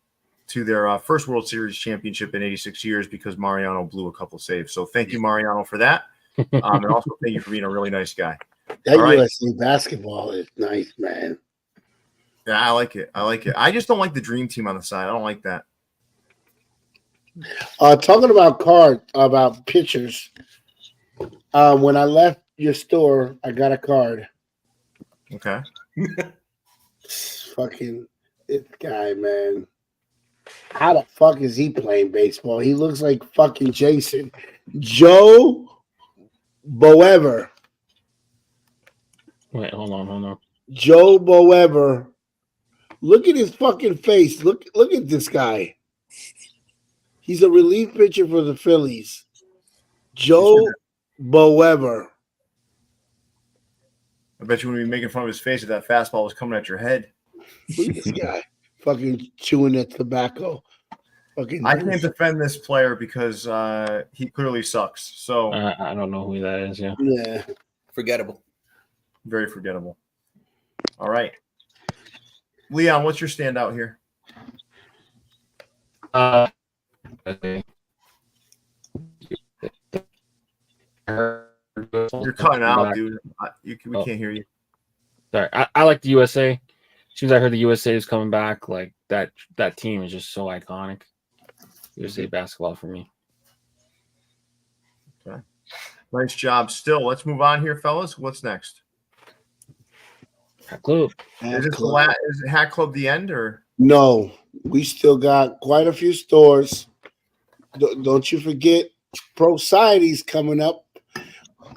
[SPEAKER 2] to their first World Series championship in 86 years because Mariano blew a couple saves. So thank you, Mariano, for that. And also thank you for being a really nice guy.
[SPEAKER 3] That USA basketball is nice, man.
[SPEAKER 2] Yeah, I like it. I just don't like the Dream Team on the side. I don't like that.
[SPEAKER 3] Talking about pictures. When I left your store, I got a card.
[SPEAKER 2] Okay.
[SPEAKER 3] Fucking this guy, man. How the fuck is he playing baseball? He looks like fucking Jason. Joe Boever.
[SPEAKER 1] Wait, hold on.
[SPEAKER 3] Joe Boever. Look at his fucking face. Look at this guy. He's a relief pitcher for the Phillies. Joe Boever.
[SPEAKER 2] I bet you wouldn't be making fun of his face if that fastball was coming at your head.
[SPEAKER 3] Look at this guy. Fucking chewing that tobacco.
[SPEAKER 2] I can't defend this player because he clearly sucks. So
[SPEAKER 1] I don't know who that is. Yeah.
[SPEAKER 3] Yeah.
[SPEAKER 5] Forgettable.
[SPEAKER 2] Very forgettable. All right. Leon, what's your standout here? You're cutting out, dude. We can't hear you.
[SPEAKER 1] Sorry, I like the USA. As soon as I heard the USA is coming back, like that team is just so iconic. USA basketball for me.
[SPEAKER 2] Okay. Nice job. Still, let's move on here, fellas. What's next?
[SPEAKER 1] Hat Club.
[SPEAKER 2] Is it Hat Club the end or?
[SPEAKER 3] No, we still got quite a few stores. Don't you forget Proci's coming up.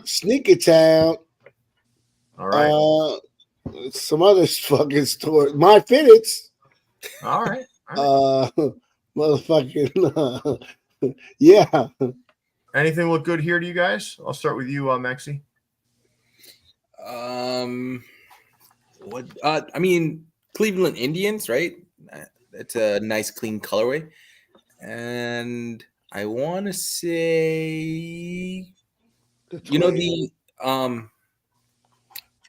[SPEAKER 3] Sneaker Town.
[SPEAKER 2] All right.
[SPEAKER 3] Some other fucking stores. MyFitteds.
[SPEAKER 2] All right.
[SPEAKER 3] Motherfucking yeah.
[SPEAKER 2] Anything look good here to you guys? I'll start with you, Maxie.
[SPEAKER 5] What? I mean, Cleveland Indians, right? It's a nice, clean colorway, and I want to say, you know,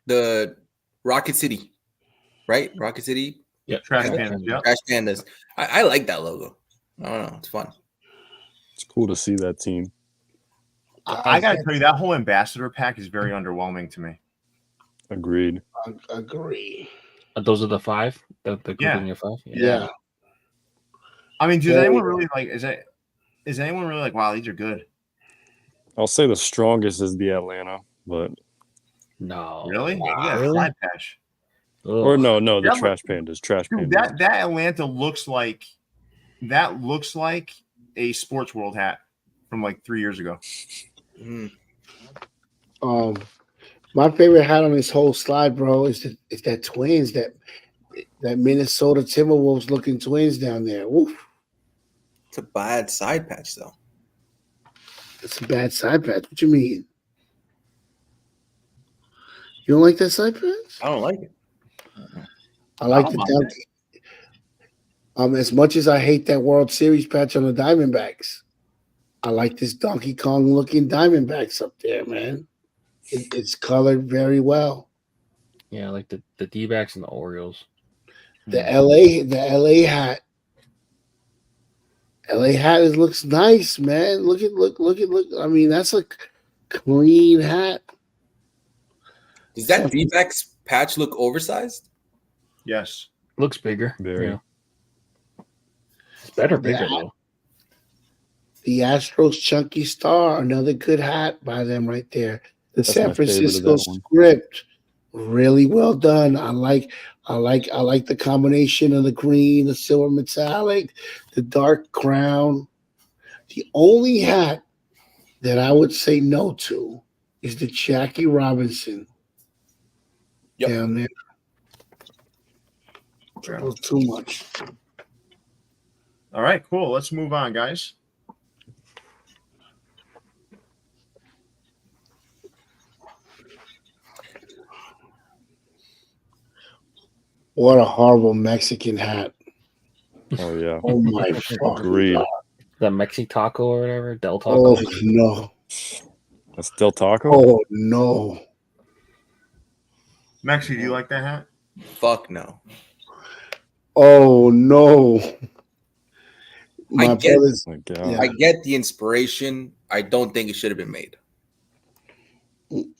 [SPEAKER 5] the Rocket City, right? Rocket City.
[SPEAKER 1] Yeah,
[SPEAKER 2] Trash Pandas. Yeah.
[SPEAKER 5] Trash Pandas. I like that logo. I don't know. It's fun.
[SPEAKER 7] It's cool to see that team.
[SPEAKER 2] I got to tell you, that whole ambassador pack is very underwhelming to me.
[SPEAKER 7] Agreed.
[SPEAKER 3] Agree.
[SPEAKER 1] Those are the 5. The group in your 5.
[SPEAKER 3] Yeah.
[SPEAKER 2] I mean, does anyone really like? Is anyone really like? Wow, these are good.
[SPEAKER 7] I'll say the strongest is the Atlanta, but
[SPEAKER 1] No.
[SPEAKER 2] Really?
[SPEAKER 1] Wow.
[SPEAKER 2] Yeah,
[SPEAKER 1] Really?
[SPEAKER 2] flat patch.
[SPEAKER 7] or no, the
[SPEAKER 2] That
[SPEAKER 7] Trash Pandas.
[SPEAKER 2] Dude, that Atlanta looks like a Sports World hat from like 3 years ago.
[SPEAKER 3] My favorite hat on this whole slide, bro, is that Twins, that Minnesota Timberwolves looking Twins down there. Woof.
[SPEAKER 5] It's a bad side patch, though.
[SPEAKER 3] It's a bad side patch. What you mean? You don't like that side patch?
[SPEAKER 5] I don't like it.
[SPEAKER 3] I like the Donkey. As much as I hate that World Series patch on the Diamondbacks, I like this Donkey Kong looking Diamondbacks up there, man. It's colored very well.
[SPEAKER 1] Yeah, I like the D-backs and the Orioles.
[SPEAKER 3] The LA hat. LA hat looks nice, man. Look. I mean, that's a clean hat.
[SPEAKER 5] Does that D-backs patch look oversized?
[SPEAKER 2] Yes.
[SPEAKER 1] Looks bigger.
[SPEAKER 7] Very.
[SPEAKER 1] Yeah. It's better bigger though.
[SPEAKER 3] The Astros Chunky Star, another good hat by them right there. The San Francisco script, really well done. I like the combination of the green, the silver metallic, the dark crown. The only hat that I would say no to is the Jackie Robinson down there. That was too much.
[SPEAKER 2] All right, cool. Let's move on, guys.
[SPEAKER 3] What a horrible Mexican hat.
[SPEAKER 7] Oh yeah.
[SPEAKER 3] Oh my fucking
[SPEAKER 7] Agreed.
[SPEAKER 3] God.
[SPEAKER 1] The Mexi Taco or whatever, Del Taco.
[SPEAKER 3] Oh no.
[SPEAKER 7] That's Del Taco?
[SPEAKER 3] Oh no.
[SPEAKER 2] Maxie, do you like that hat?
[SPEAKER 5] Fuck no.
[SPEAKER 3] Oh no.
[SPEAKER 5] I get
[SPEAKER 7] the
[SPEAKER 5] inspiration. I don't think it should have been made.
[SPEAKER 3] Man,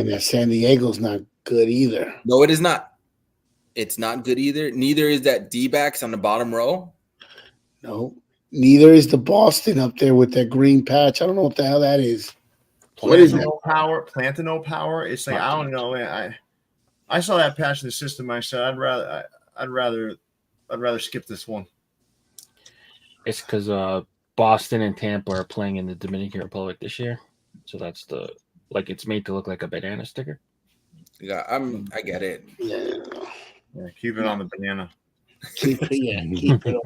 [SPEAKER 3] that San Diego's not good either.
[SPEAKER 5] No, it is not. It's not good either. Neither is that D-backs on the bottom row.
[SPEAKER 3] No. Neither is the Boston up there with that green patch. I don't know what the hell that is. What is that?
[SPEAKER 2] Plantano power. It's like, I don't know. I saw that patch in the system. I said I'd rather skip this one.
[SPEAKER 1] It's because Boston and Tampa are playing in the Dominican Republic this year, so that's it's made to look like a banana sticker.
[SPEAKER 5] Yeah, I get it.
[SPEAKER 3] Yeah,
[SPEAKER 2] keep it on the banana.
[SPEAKER 3] Keep it on.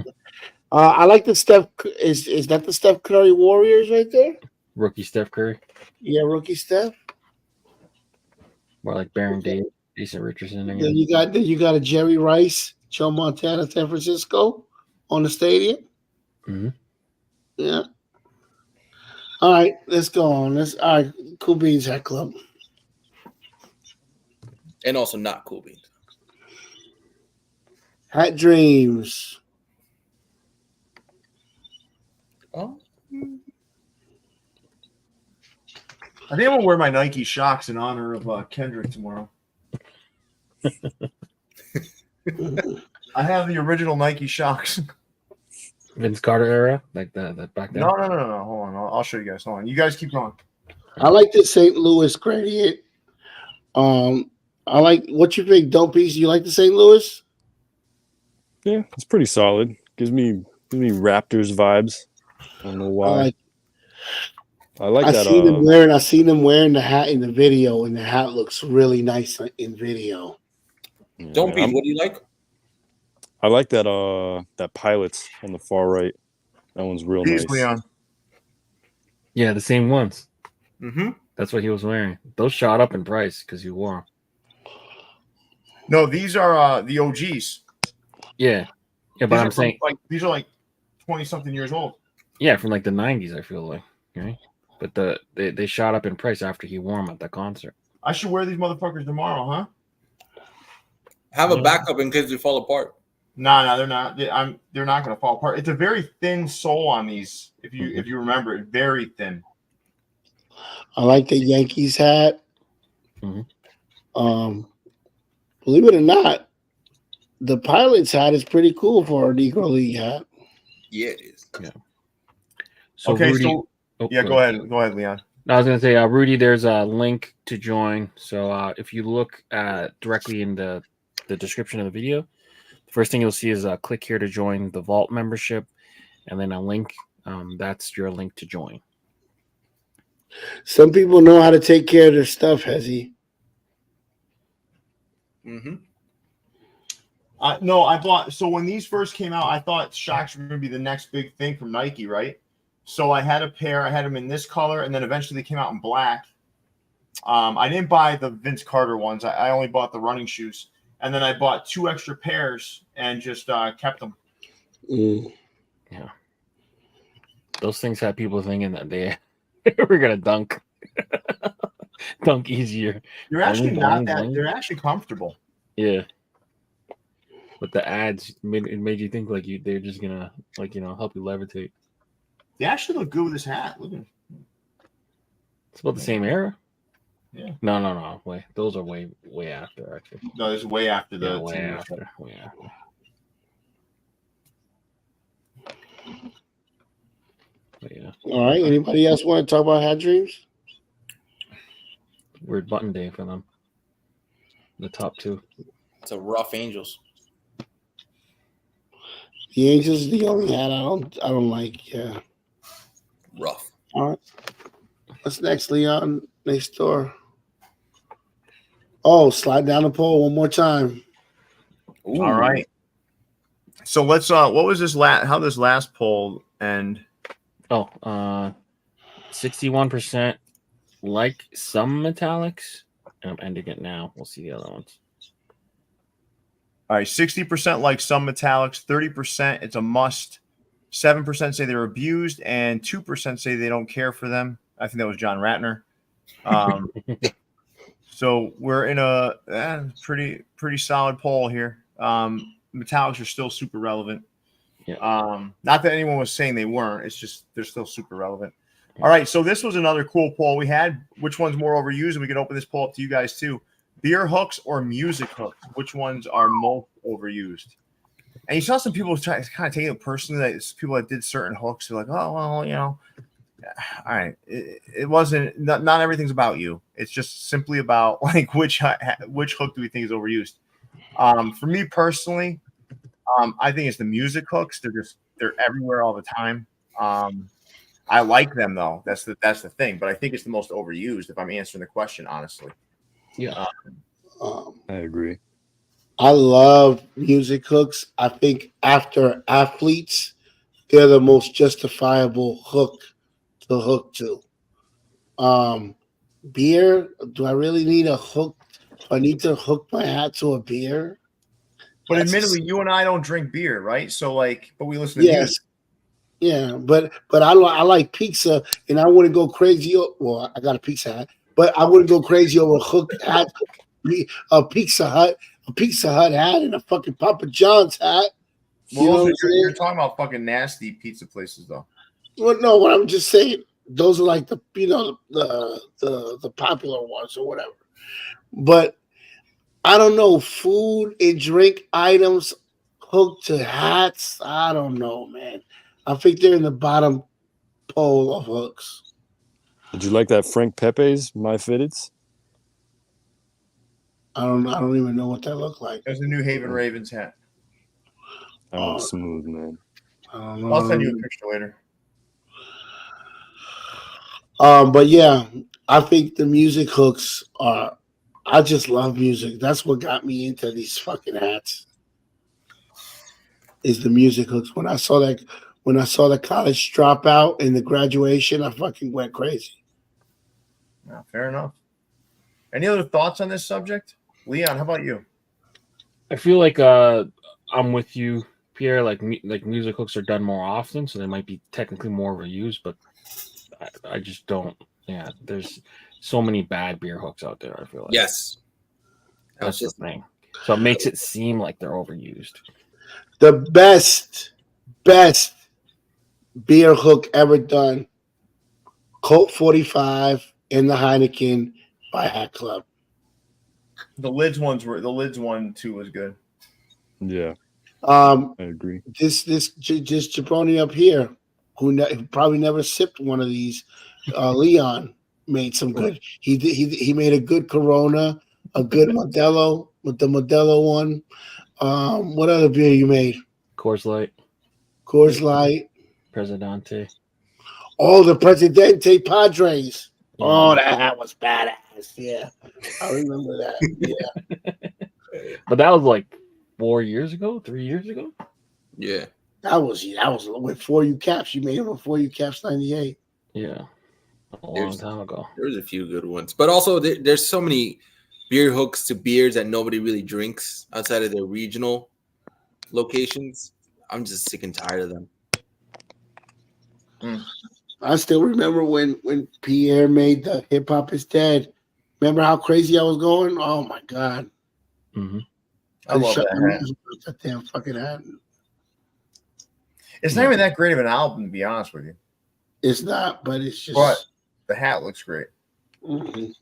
[SPEAKER 3] I like the Steph. Is that the Steph Curry Warriors right there?
[SPEAKER 1] Rookie Steph Curry.
[SPEAKER 3] Yeah, rookie Steph.
[SPEAKER 1] More like Baron Davis, Jason Richardson. Again.
[SPEAKER 3] Then you got a Jerry Rice, Joe Montana, San Francisco on the stadium.
[SPEAKER 1] Mm-hmm.
[SPEAKER 3] Yeah. All right, let's go on. All right, Cool Beans Hat Club.
[SPEAKER 5] And also not cool beans.
[SPEAKER 3] Hat Dreams.
[SPEAKER 5] Oh,
[SPEAKER 2] I think I'm gonna wear my Nike Shocks in honor of Kendrick tomorrow. I have the original Nike Shocks.
[SPEAKER 1] Vince Carter era, like that back then.
[SPEAKER 2] No. Hold on, I'll show you guys. Hold on, you guys keep going.
[SPEAKER 3] I like the St. Louis gradient. I like what you think, Dope Piece. You like the St. Louis?
[SPEAKER 7] Yeah, it's pretty solid. Gives me Raptors vibes. I don't know why. I like that.
[SPEAKER 3] I seen them wearing the hat in the video, and the hat looks really nice in video.
[SPEAKER 5] Don't be. What do you like?
[SPEAKER 7] I like that Pilots on the far right. That one's real nice.
[SPEAKER 2] Leon.
[SPEAKER 1] Yeah, the same ones.
[SPEAKER 2] Mm-hmm.
[SPEAKER 1] That's what he was wearing. Those shot up in price because you wore them.
[SPEAKER 2] No, these are the OGs.
[SPEAKER 1] Yeah, but I'm saying
[SPEAKER 2] these are like 20-something years old.
[SPEAKER 1] Yeah, from like the 90s, I feel like. Right? But they shot up in price after he wore them at the concert.
[SPEAKER 2] I should wear these motherfuckers tomorrow, huh?
[SPEAKER 5] Have a backup in case they fall apart.
[SPEAKER 2] No, they're not. They're not going to fall apart. It's a very thin sole on these. If you remember it, very thin.
[SPEAKER 3] I like the Yankees hat.
[SPEAKER 1] Mm-hmm.
[SPEAKER 3] Believe it or not, the Pilots hat is pretty cool for a Negro League hat.
[SPEAKER 5] Yeah, it is.
[SPEAKER 1] Yeah. So
[SPEAKER 2] okay,
[SPEAKER 1] Rudy,
[SPEAKER 2] go ahead, Leon.
[SPEAKER 1] No, I was gonna say, Rudy, there's a link to join. So if you look directly in the description of the video, the first thing you'll see is click here to join the Vault membership, and then a link. That's your link to join.
[SPEAKER 3] Some people know how to take care of their stuff, Hezzy.
[SPEAKER 5] Mm-hmm.
[SPEAKER 2] No, I bought. So when these first came out, I thought Shocks were going to be the next big thing from Nike, right? So I had a pair. I had them in this color, and then eventually they came out in black. I didn't buy the Vince Carter ones. I only bought the running shoes, and then I bought 2 extra pairs and just kept them.
[SPEAKER 1] Yeah, those things had people thinking that they were gonna dunk easier.
[SPEAKER 2] They're actually not that. They're actually comfortable.
[SPEAKER 1] Yeah. But the ads made you think like they're just gonna help you levitate.
[SPEAKER 2] They actually look good with this hat. Look at it.
[SPEAKER 1] It's about the same era.
[SPEAKER 2] Yeah.
[SPEAKER 1] No. Wait, those are way after actually.
[SPEAKER 2] No, this is way after the
[SPEAKER 1] way after. But yeah.
[SPEAKER 3] All right. Anybody else want to talk about Hat Dreams?
[SPEAKER 1] Weird button day for them. The top 2.
[SPEAKER 5] It's a rough Angels.
[SPEAKER 3] The Angels is the only hat I don't like. Yeah.
[SPEAKER 5] Rough.
[SPEAKER 3] All right. What's next, Leon? Next door. Oh, slide down the pole one more time.
[SPEAKER 2] Ooh. All right. So let's what was this how this last poll end?
[SPEAKER 1] 61% like some metallics. I'm ending it now. We'll see the other ones.
[SPEAKER 2] All right, 60% like some metallics, 30% it's a must, 7% say they're abused, and 2% say they don't care for them. I think that was John Ratner. So we're in a pretty solid poll here. Metallics are still super relevant.
[SPEAKER 1] Yeah.
[SPEAKER 2] Not that anyone was saying they weren't. It's just they're still super relevant. All right, so this was another cool poll we had. Which one's more overused? And we can open this poll up to you guys too. Beer hooks or music hooks? Which ones are most overused? And you saw some people kind of taking it personally. Like people that did certain hooks, they're like, "Oh, well, all right." It wasn't. Not everything's about you. It's just simply about like which hook do we think is overused? For me personally, I think it's the music hooks. They're everywhere all the time. I like them though. That's the thing. But I think it's the most overused. If I'm answering the question honestly.
[SPEAKER 1] Yeah,
[SPEAKER 7] I agree.
[SPEAKER 3] I love music hooks. I think after athletes, they're the most justifiable hook to hook to. Beer, do I really need a hook? Do I need to hook my hat to a beer?
[SPEAKER 2] But admittedly, you and I don't drink beer, right? So but we listen to music.
[SPEAKER 3] Yeah, but I like pizza, and I wouldn't go crazy. Well, I got a pizza hat, but I wouldn't go crazy over a hook hat a Pizza Hut hat and a fucking Papa John's hat. You know
[SPEAKER 2] Well,
[SPEAKER 3] what I'm
[SPEAKER 2] you're
[SPEAKER 3] saying?
[SPEAKER 2] talking about fucking nasty pizza places, though.
[SPEAKER 3] Well, no, what I'm just saying, those are like the the popular ones or whatever. But I don't know, food and drink items hooked to hats. I don't know, man. I think they're in the bottom pole of hooks.
[SPEAKER 7] Did you like that Frank Pepe's MyFitteds?
[SPEAKER 3] I don't even know what that looked like.
[SPEAKER 2] There's a New Haven Ravens hat.
[SPEAKER 7] That was smooth, man.
[SPEAKER 3] I don't know.
[SPEAKER 2] I'll send you a picture later.
[SPEAKER 3] But yeah, I think the music hooks are. I just love music. That's what got me into these fucking hats. Is the music hooks? When I saw the college dropout and the graduation, I fucking went crazy.
[SPEAKER 2] Yeah, fair enough. Any other thoughts on this subject, Leon? How about you?
[SPEAKER 1] I feel like I'm with you, Pierre. Like music hooks are done more often, so they might be technically more overused, but I just don't. Yeah, there's so many bad beer hooks out there. I feel like
[SPEAKER 5] Yes.
[SPEAKER 1] that's the thing. So it makes it seem like they're overused.
[SPEAKER 3] The best beer hook ever done. Colt 45 in the Heineken by Hat Club.
[SPEAKER 2] The lids one too was good.
[SPEAKER 7] Yeah,
[SPEAKER 3] I
[SPEAKER 7] agree.
[SPEAKER 3] This jabroni up here, who probably never sipped one of these, Leon made some good. He made a good Corona, a good Modelo with the Modelo one. What other beer you made?
[SPEAKER 1] Coors Light, Presidente.
[SPEAKER 3] Oh, the Presidente Padres.
[SPEAKER 1] Yeah.
[SPEAKER 3] Oh, that hat was badass. Yeah, I remember that. Yeah,
[SPEAKER 1] But that was like 3 years ago.
[SPEAKER 5] Yeah.
[SPEAKER 3] that was with 4U caps. You made it with 4U caps 98.
[SPEAKER 1] Yeah, a long time ago.
[SPEAKER 5] There's a few good ones, but also there's so many beer hooks to beers that nobody really drinks outside of their regional locations. I'm just sick and tired of them.
[SPEAKER 3] I still remember when Pierre made the Hip Hop Is Dead. Remember how crazy I was going? Oh my god!
[SPEAKER 1] Mm-hmm.
[SPEAKER 2] I love that hat.
[SPEAKER 3] That damn fucking hat.
[SPEAKER 2] It's not even that great of an album, to be honest with you.
[SPEAKER 3] It's not, but it's just.
[SPEAKER 2] But the hat looks great.
[SPEAKER 3] Mhm.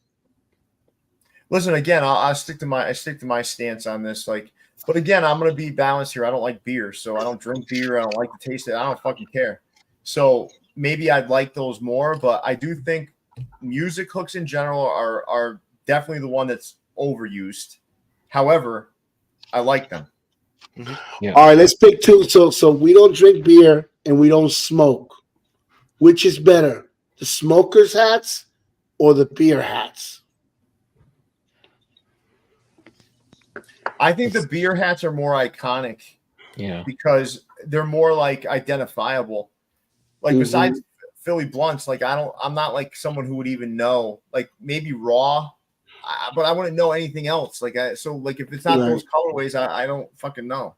[SPEAKER 2] Listen, again, I stick to my stance on this. Like, but again, I'm gonna be balanced here. I don't like beer, so I don't drink beer. I don't like the taste of it. I don't fucking care. So maybe I'd like those more, but I do think music hooks in general are definitely the one that's overused. However, I like them.
[SPEAKER 5] Mm-hmm.
[SPEAKER 1] Yeah.
[SPEAKER 3] All right, let's pick two. So we don't drink beer and we don't smoke. Which is better, the smokers' hats or the beer hats?
[SPEAKER 2] I think the beer hats are more iconic.
[SPEAKER 1] Yeah.
[SPEAKER 2] Because they're more like identifiable. Like besides Philly Blunts, like I'm not like someone who would even know. Like maybe Raw, but I wouldn't know anything else. Like like if it's not those colorways, I don't fucking know.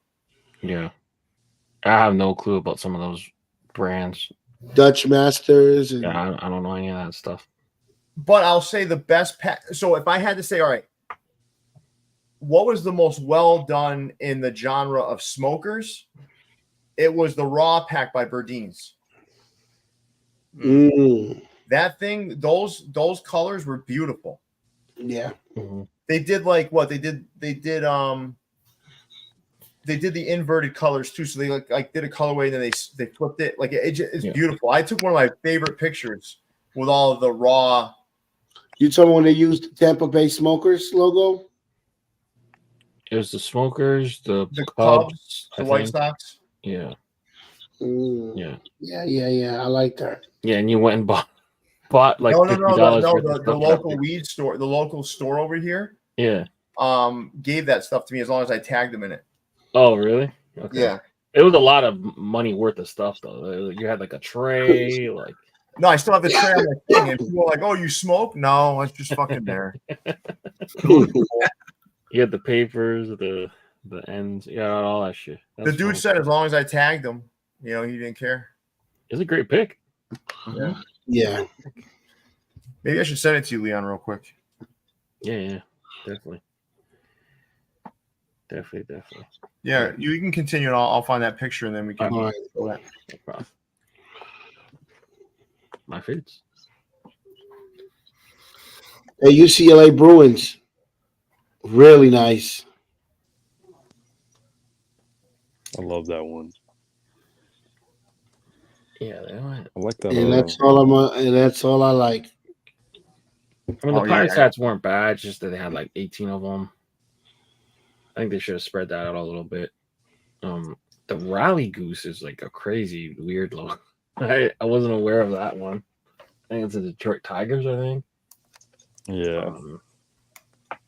[SPEAKER 1] Yeah. I have no clue about some of those brands.
[SPEAKER 3] Dutch Masters. And
[SPEAKER 1] Yeah, I don't know any of that stuff.
[SPEAKER 2] But I'll say the best pack. So if I had to say, all right, what was the most well done in the genre of smokers? It was the Raw pack by Burdeen's. That thing, those colors were beautiful.
[SPEAKER 3] Yeah.
[SPEAKER 1] Mm-hmm.
[SPEAKER 2] They did like what they did the inverted colors too. So they like did a colorway and then they flipped it. Like it's beautiful. I took one of my favorite pictures with all of the Raw.
[SPEAKER 3] You talking when they used the Tampa Bay Smokers logo?
[SPEAKER 1] It was the Smokers, the
[SPEAKER 2] Cubs, the White Sox.
[SPEAKER 1] Yeah.
[SPEAKER 3] Yeah. I like that.
[SPEAKER 1] Yeah, and you went and bought like
[SPEAKER 2] no,
[SPEAKER 1] $50
[SPEAKER 2] the local weed store, the local store over here.
[SPEAKER 1] Yeah.
[SPEAKER 2] Gave that stuff to me as long as I tagged them in it.
[SPEAKER 1] Oh, really? Okay.
[SPEAKER 2] Yeah.
[SPEAKER 1] It was a lot of money worth of stuff though. You had like a tray, like.
[SPEAKER 2] No, I still have the tray on my thing, and people are like, "Oh, you smoke?" No, it's just fucking there.
[SPEAKER 1] You had the papers, the ends, all that shit.
[SPEAKER 2] The dude said as long as I tagged him, he didn't care.
[SPEAKER 1] It's a great pick.
[SPEAKER 3] Yeah.
[SPEAKER 2] Maybe I should send it to you, Leon, real quick.
[SPEAKER 1] Yeah, definitely. Definitely.
[SPEAKER 2] Yeah, you can continue. And I'll find that picture and then we can.
[SPEAKER 3] All right.
[SPEAKER 2] go back.
[SPEAKER 1] No problem. MyFitteds.
[SPEAKER 3] Hey, UCLA Bruins. Really nice.
[SPEAKER 7] I love that one.
[SPEAKER 1] Yeah, they went.
[SPEAKER 7] I like that.
[SPEAKER 3] And that's all and that's all I like.
[SPEAKER 1] I mean, the Pirates hats weren't bad. It's just that they had like 18 of them. I think they should have spread that out a little bit. The Rally Goose is like a crazy, weird look. I wasn't aware of that one. I think it's the Detroit Tigers, I think.
[SPEAKER 7] Yeah.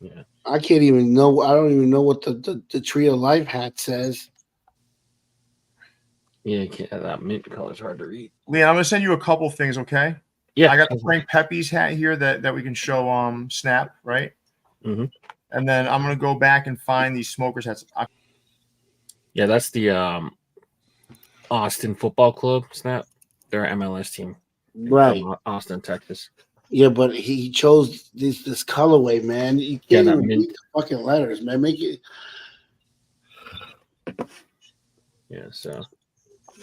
[SPEAKER 1] Yeah.
[SPEAKER 3] I can't even know. I don't even know what the Tree of Life hat says.
[SPEAKER 1] Yeah, that mint color is hard to read.
[SPEAKER 2] Leon, I'm gonna send you a couple things, okay?
[SPEAKER 1] Yeah.
[SPEAKER 2] I got the Frank Pepe's hat here that we can show Snap, right?
[SPEAKER 1] Mm-hmm.
[SPEAKER 2] And then I'm gonna go back and find these smokers hats.
[SPEAKER 1] Yeah, that's the Austin Football Club Snap. They're an MLS team.
[SPEAKER 3] Right.
[SPEAKER 1] From Austin, Texas.
[SPEAKER 3] Yeah, but he chose this colorway, man. You can't even read the fucking letters, man. Make it.
[SPEAKER 1] Yeah, so.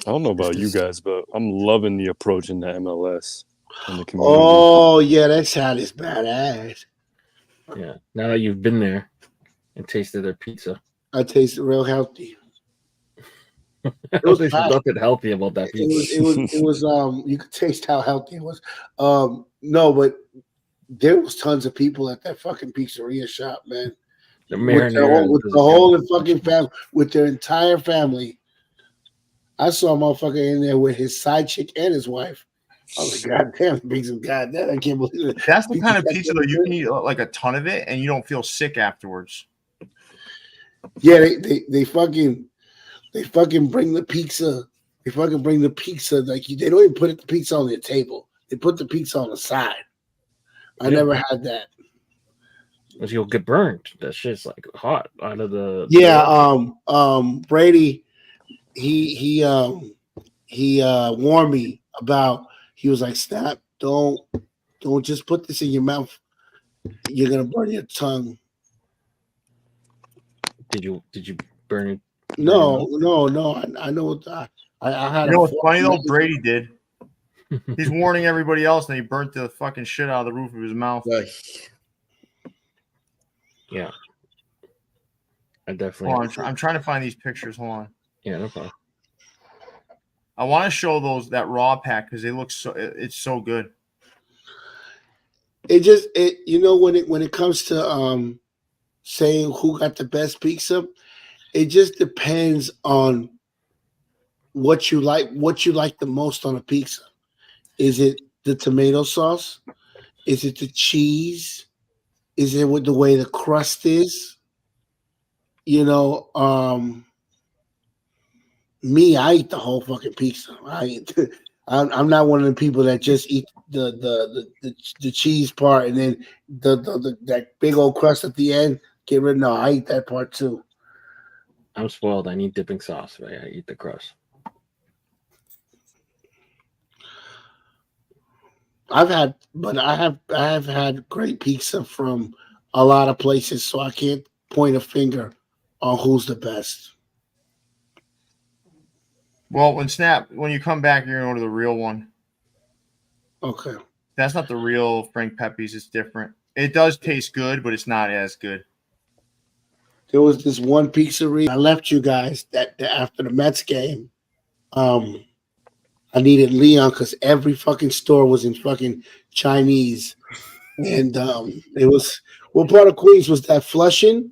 [SPEAKER 7] I don't know about you guys, but I'm loving the approach in the MLS and the community.
[SPEAKER 3] Oh yeah, that hat is badass.
[SPEAKER 1] Yeah. Now that you've been there and tasted their pizza,
[SPEAKER 3] I tasted real healthy.
[SPEAKER 1] there's nothing healthy about that pizza.
[SPEAKER 3] It was you could taste how healthy it was. No, but there was tons of people at that fucking pizzeria shop, man.
[SPEAKER 1] The
[SPEAKER 3] with the whole fucking family, with their entire family. I saw a motherfucker in there with his side chick and his wife. I was like, God damn, goddamn, I can't believe it.
[SPEAKER 2] That's the kind of pizza that you can eat like a ton of it and you don't feel sick afterwards.
[SPEAKER 3] Yeah, they fucking bring the pizza. They fucking bring the pizza like they don't even put the pizza on their table. They put the pizza on the side. I never had that.
[SPEAKER 1] Because you'll get burned. That shit's like hot out of the.
[SPEAKER 3] Brady, he warned me about. He was like, "Snap, don't just put this in your mouth. You're gonna burn your tongue."
[SPEAKER 1] Did you burn it?
[SPEAKER 3] No. I know what I had.
[SPEAKER 2] You know what's funny though? Brady did. He's warning everybody else, and he burnt the fucking shit out of the roof of his mouth.
[SPEAKER 1] Yeah, I definitely.
[SPEAKER 2] I'm trying to find these pictures. Hold on.
[SPEAKER 1] Yeah, no problem.
[SPEAKER 2] I want to show that raw pack because they look it's so good.
[SPEAKER 3] It when it comes to saying who got the best pizza, it just depends on what you like the most on a pizza. Is it the tomato sauce? Is it the cheese? Is it with the way the crust is? Me, I eat the whole fucking pizza. I'm not one of the people that just eat the cheese part and then that big old crust at the end. Get rid of. No, I eat that part too.
[SPEAKER 1] I'm spoiled. I need dipping sauce. Right? I eat the crust.
[SPEAKER 3] I have had great pizza from a lot of places, so I can't point a finger on who's the best.
[SPEAKER 2] Well, when you come back, you're gonna go to the real one.
[SPEAKER 3] Okay.
[SPEAKER 2] That's not the real Frank Pepe's. It's different. It does taste good, but it's not as good.
[SPEAKER 3] There was this one pizzeria. I left you guys that after the Mets game. I needed Leon because every fucking store was in fucking Chinese, and it was what part of Queens was that? Flushing.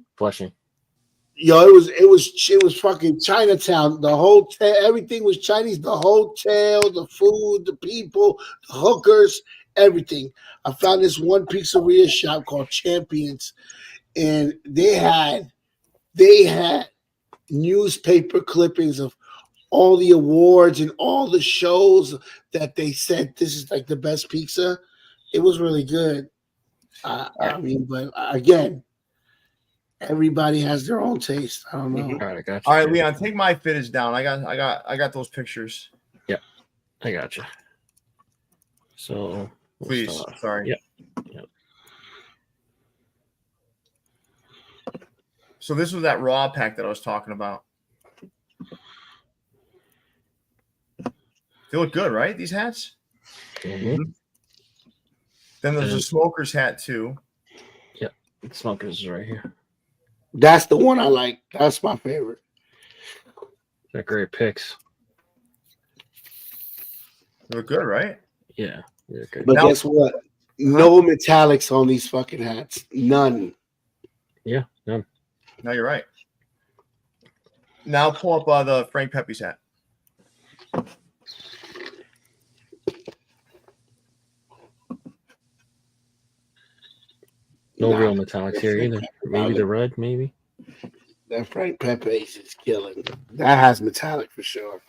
[SPEAKER 3] Yo, it was fucking Chinatown. The hotel, everything was Chinese. The hotel, the food, the people, the hookers, everything. I found this one pizzeria shop called Champions, and they had newspaper clippings of all the awards and all the shows that they said this is like the best pizza. It was really good. I mean, but again, everybody has their own taste. I don't know.
[SPEAKER 1] All right, I got you.
[SPEAKER 2] All right, Leon, take MyFitteds down. I got those pictures.
[SPEAKER 1] Yeah, I got you. So
[SPEAKER 2] please, sorry.
[SPEAKER 1] Yep.
[SPEAKER 2] So this was that raw pack that I was talking about. They look good, right? These hats.
[SPEAKER 1] Mm-hmm.
[SPEAKER 2] Then there's a smoker's hat too.
[SPEAKER 1] Yep, smoker's is right here.
[SPEAKER 3] That's the one I like. That's my favorite.
[SPEAKER 1] They're great picks.
[SPEAKER 2] They look good, right?
[SPEAKER 1] Yeah. Okay.
[SPEAKER 3] But guess what? No metallics on these fucking hats. None.
[SPEAKER 1] Yeah, none.
[SPEAKER 2] No, you're right. Now pull up the Frank Pepe's hat.
[SPEAKER 1] No real metallics here either. Maybe the red, maybe.
[SPEAKER 3] That Frank Pepe's is killing. That has metallic for sure.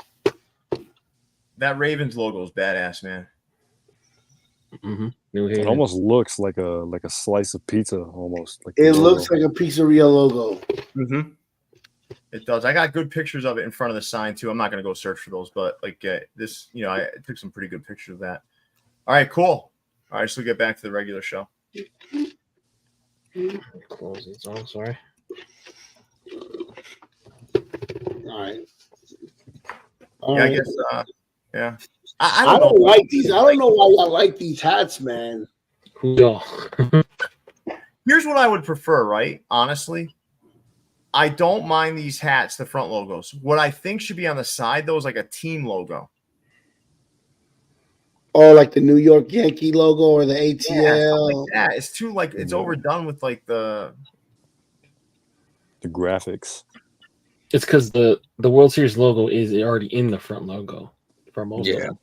[SPEAKER 2] That Ravens logo is badass, man.
[SPEAKER 1] Mm-hmm.
[SPEAKER 7] It almost looks like a slice of pizza, almost. Like
[SPEAKER 3] it looks like a pizzeria logo.
[SPEAKER 2] Mm-hmm. It does. I got good pictures of it in front of the sign too. I'm not gonna go search for those, but like this, I took some pretty good pictures of that. All right, cool. All right, so we get back to the regular show.
[SPEAKER 1] Close these on. Sorry.
[SPEAKER 3] All right.
[SPEAKER 2] I guess. Yeah.
[SPEAKER 3] I don't like these. I don't know why I like these hats, man.
[SPEAKER 1] No.
[SPEAKER 2] Here's what I would prefer, right? Honestly, I don't mind these hats, the front logos. What I think should be on the side, though, is like a team logo.
[SPEAKER 3] Oh, like the New York Yankee logo or the ATL.
[SPEAKER 2] Yeah, like that. It's too it's overdone with like the
[SPEAKER 7] graphics.
[SPEAKER 1] It's because the World Series logo is already in the front logo for most of them.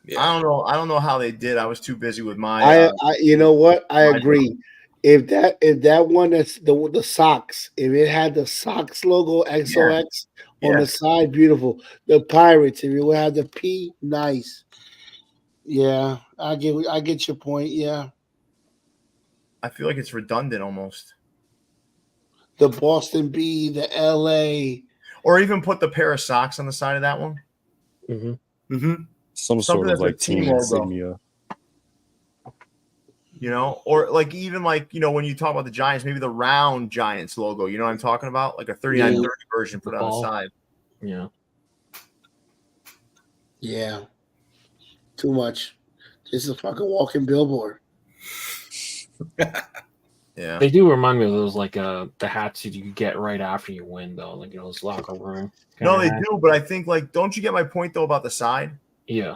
[SPEAKER 2] Yeah. I don't know how they did. I was too busy with my.
[SPEAKER 3] You know what? I agree. If that one that's the socks, if it had the socks logo XOX on the side, beautiful. The Pirates, if it would have the P, nice. Yeah, I get your point. Yeah,
[SPEAKER 2] I feel like it's redundant almost.
[SPEAKER 3] The Boston B, the LA,
[SPEAKER 2] or even put the pair of socks on the side of that one.
[SPEAKER 1] Mm-hmm.
[SPEAKER 2] Mm-hmm.
[SPEAKER 7] Some sort of like team insignia.
[SPEAKER 2] Or like even like when you talk about the Giants, maybe the round Giants logo. You know what I'm talking about? Like a 3930 version put on the side.
[SPEAKER 1] Yeah.
[SPEAKER 3] Yeah. Too much. This is a fucking walking billboard.
[SPEAKER 2] Yeah.
[SPEAKER 1] They do remind me of those like the hats that you get right after you win though, like those locker room.
[SPEAKER 2] No, they do, but I think like don't you get my point though about the side?
[SPEAKER 1] Yeah.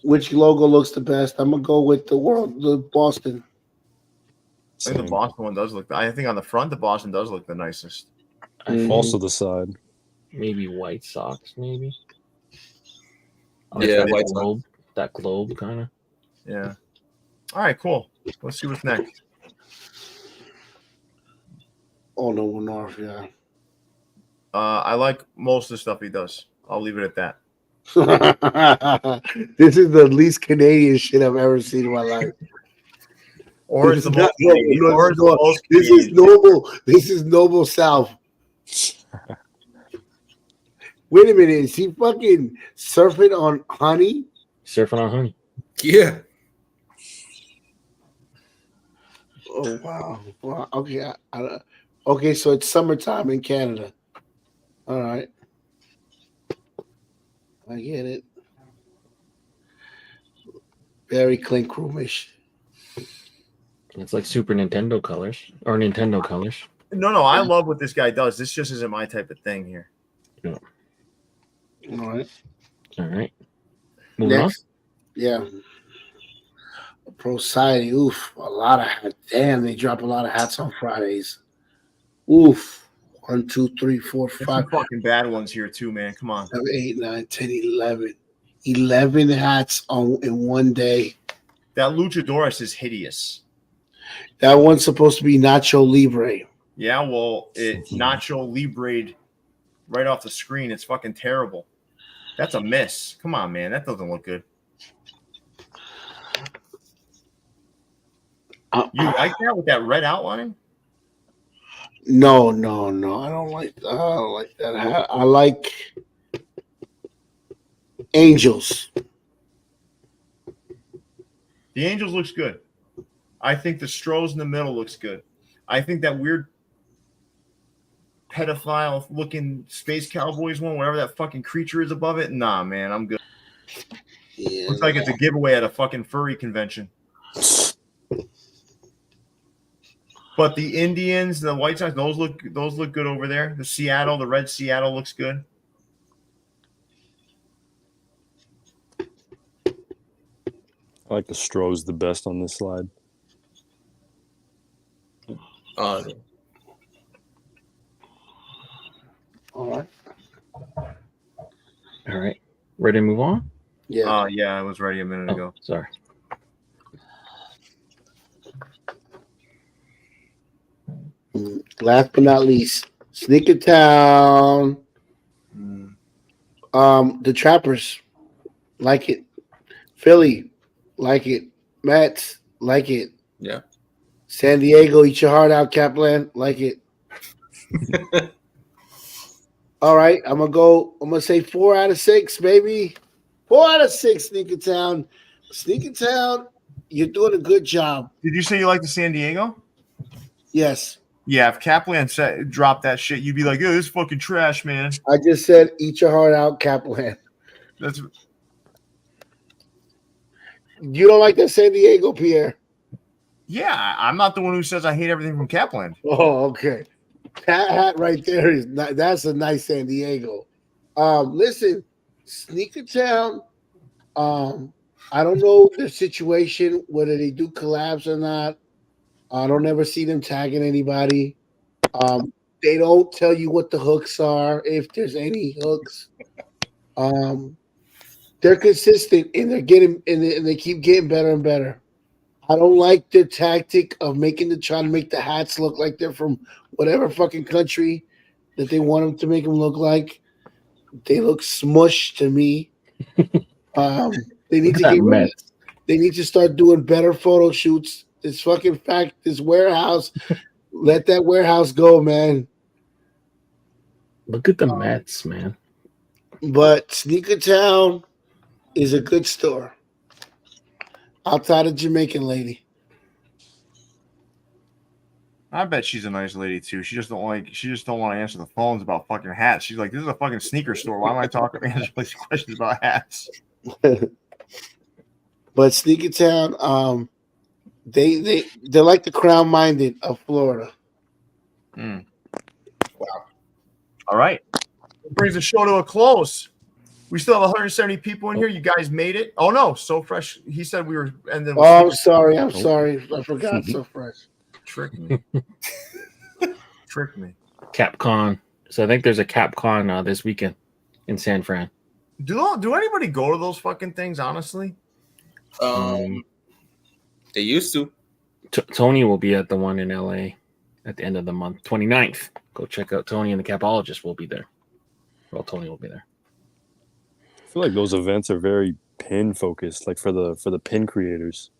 [SPEAKER 3] Which logo looks the best? I'm gonna go with the Boston.
[SPEAKER 2] I think the Boston one does look. I think on the front, the Boston does look the nicest.
[SPEAKER 7] Also the side.
[SPEAKER 1] Maybe White Sox, maybe.
[SPEAKER 5] Yeah,
[SPEAKER 1] White globe. That globe kind of.
[SPEAKER 2] Yeah. All right, cool. Let's see what's next.
[SPEAKER 3] Oh no, North, yeah.
[SPEAKER 2] I like most of the stuff he does. I'll leave it at that.
[SPEAKER 3] This is the least Canadian shit I've ever seen in my life.
[SPEAKER 2] Or it's the most.
[SPEAKER 3] This is noble. This is noble South. Wait a minute, is he fucking surfing on honey?
[SPEAKER 1] Surfing on honey.
[SPEAKER 5] Yeah.
[SPEAKER 3] Oh wow. Well, okay. Okay, so it's summertime in Canada. All right. I get it. Very Clink Room-ish.
[SPEAKER 1] It's like Super Nintendo colors or Nintendo colors.
[SPEAKER 2] No, I love what this guy does. This just isn't my type of thing here.
[SPEAKER 1] Yeah.
[SPEAKER 3] All right.
[SPEAKER 1] Moving
[SPEAKER 3] Next. On? Yeah. Proci. Oof. A lot of hats. Damn, they drop a lot of hats on Fridays. Oof. 1, 2, 3, 4, 5.
[SPEAKER 2] Some fucking bad ones here too, man. Come on.
[SPEAKER 3] 7, 8, 9, 10, 11. 11 hats in one day.
[SPEAKER 2] That Luchadores is hideous.
[SPEAKER 3] That one's supposed to be Nacho Libre.
[SPEAKER 2] Yeah, well, it's Nacho Libre right off the screen. It's fucking terrible. That's a miss. Come on, man. That doesn't look good. You like that with that red outline?
[SPEAKER 3] No. I don't like that. I like Angels.
[SPEAKER 2] The Angels looks good. I think the Stros in the middle looks good. I think that weird pedophile looking Space Cowboys one, whatever that fucking creature is above it. Nah, man, I'm good.
[SPEAKER 3] Yeah.
[SPEAKER 2] Looks like it's a giveaway at a fucking furry convention. But the Indians, the White Sox, those look good over there. The red Seattle looks good.
[SPEAKER 7] I like the Stros the best on this slide.
[SPEAKER 3] All right.
[SPEAKER 1] All right. Ready to move on?
[SPEAKER 3] Yeah.
[SPEAKER 2] Yeah, I was ready a minute ago.
[SPEAKER 1] Sorry.
[SPEAKER 3] Last but not least, Sneaker Town. The Trappers like it. Philly like it. Mets like it.
[SPEAKER 5] Yeah.
[SPEAKER 3] San Diego, eat your heart out, Kaplan. Like it. All right, I'm gonna say 4 out of 6, baby. 4 out of 6, Sneaker Town. Sneaker Town, you're doing a good job.
[SPEAKER 2] Did you say you like the San Diego?
[SPEAKER 3] Yes.
[SPEAKER 2] Yeah, if Kaplan dropped that shit, you'd be like, "Yo, this is fucking trash, man."
[SPEAKER 3] I just said eat your heart out, Kaplan.
[SPEAKER 2] That's
[SPEAKER 3] You don't like that San Diego, Pierre?
[SPEAKER 2] yeah. I'm not the one who says I hate everything from Kaplan.
[SPEAKER 3] Oh, okay. That hat right there is not, that's a nice San Diego. Listen, Sneaker Town. I don't know the situation, whether they do collabs or not. I don't ever see them tagging anybody. They don't tell you what the hooks are, if there's any hooks. They're consistent and they're getting and they keep getting better and better. I don't like their tactic of trying to make the hats look like they're from whatever fucking country that they want them to make them look like. They look smush to me. They need to get rid. They need to start doing better photo shoots. This warehouse, let that warehouse go, man.
[SPEAKER 1] Look at the Mets, man.
[SPEAKER 3] But Sneaker Town is a good store. Outside of Jamaican lady.
[SPEAKER 2] I bet she's a nice lady too. She just don't want to answer the phones about fucking hats. She's like, "This is a fucking sneaker store. Why am I talking answering questions about hats?"
[SPEAKER 3] But Sneaker Town, they're like the Crown Minded of Florida.
[SPEAKER 2] Wow. All right. That brings the show to a close. We still have 170 people in here. You guys made it. Oh no, So Fresh. He said we were ending.
[SPEAKER 3] I'm sorry. I forgot So Fresh.
[SPEAKER 2] Trick me. Trick me.
[SPEAKER 1] CapCon. So I think there's a CapCon this weekend in San Fran.
[SPEAKER 2] Do anybody go to those fucking things, honestly?
[SPEAKER 5] They used to.
[SPEAKER 1] Tony will be at the one in LA at the end of the month, 29th. Go check out Tony and the Capologist will be there. Well, Tony will be there.
[SPEAKER 7] I feel like those events are very pin focused, like for the pin creators.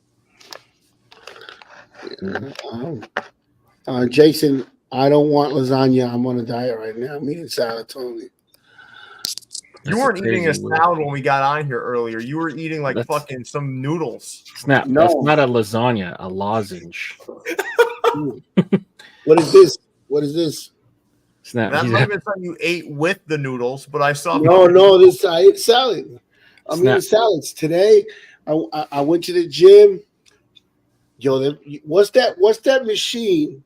[SPEAKER 3] Jason, I don't want lasagna. I'm on a diet right now. I'm eating salad, Tony.
[SPEAKER 2] You weren't eating a salad when we got on here earlier. You were eating like fucking some noodles.
[SPEAKER 1] Snap. No. That's not a lasagna, a lozenge.
[SPEAKER 3] What is this? What is this?
[SPEAKER 1] Snap.
[SPEAKER 2] That might have been something you ate with the noodles, but I saw.
[SPEAKER 3] No, this I ate salad. I'm eating salads today. I went to the gym. Yo, what's that machine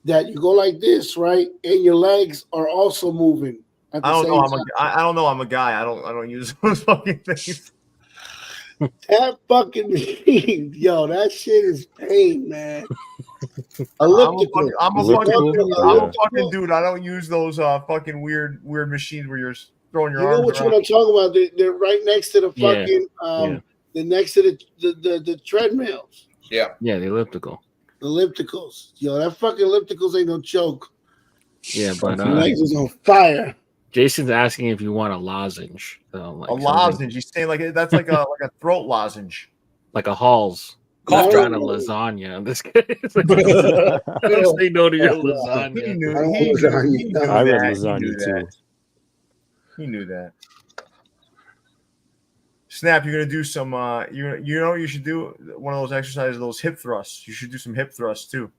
[SPEAKER 3] that you go like this, right? And your legs are also moving.
[SPEAKER 2] I don't know. I don't know. I'm a guy. I don't use those fucking things.
[SPEAKER 3] That fucking machine, yo, that shit is pain, man.
[SPEAKER 2] I'm a fucking dude. I don't use those fucking weird machines where you're throwing your arms.
[SPEAKER 3] You know which one I'm talking about? They're right next to the fucking they're next to the treadmills.
[SPEAKER 5] Yeah,
[SPEAKER 1] the elliptical.
[SPEAKER 3] Ellipticals. Yo, that fucking ellipticals ain't no joke.
[SPEAKER 1] Yeah, but
[SPEAKER 3] legs is on fire.
[SPEAKER 1] Jason's asking if you want a lozenge.
[SPEAKER 2] Like a lozenge. He's saying like that's like a throat lozenge.
[SPEAKER 1] Like a Halls. Cough trying a lasagna. This guy is like, don't say no to your lasagna.
[SPEAKER 7] I read lasagna too.
[SPEAKER 2] He knew that. Snap, you're gonna do some. You should do one of those exercises, those hip thrusts. You should do some hip thrusts too.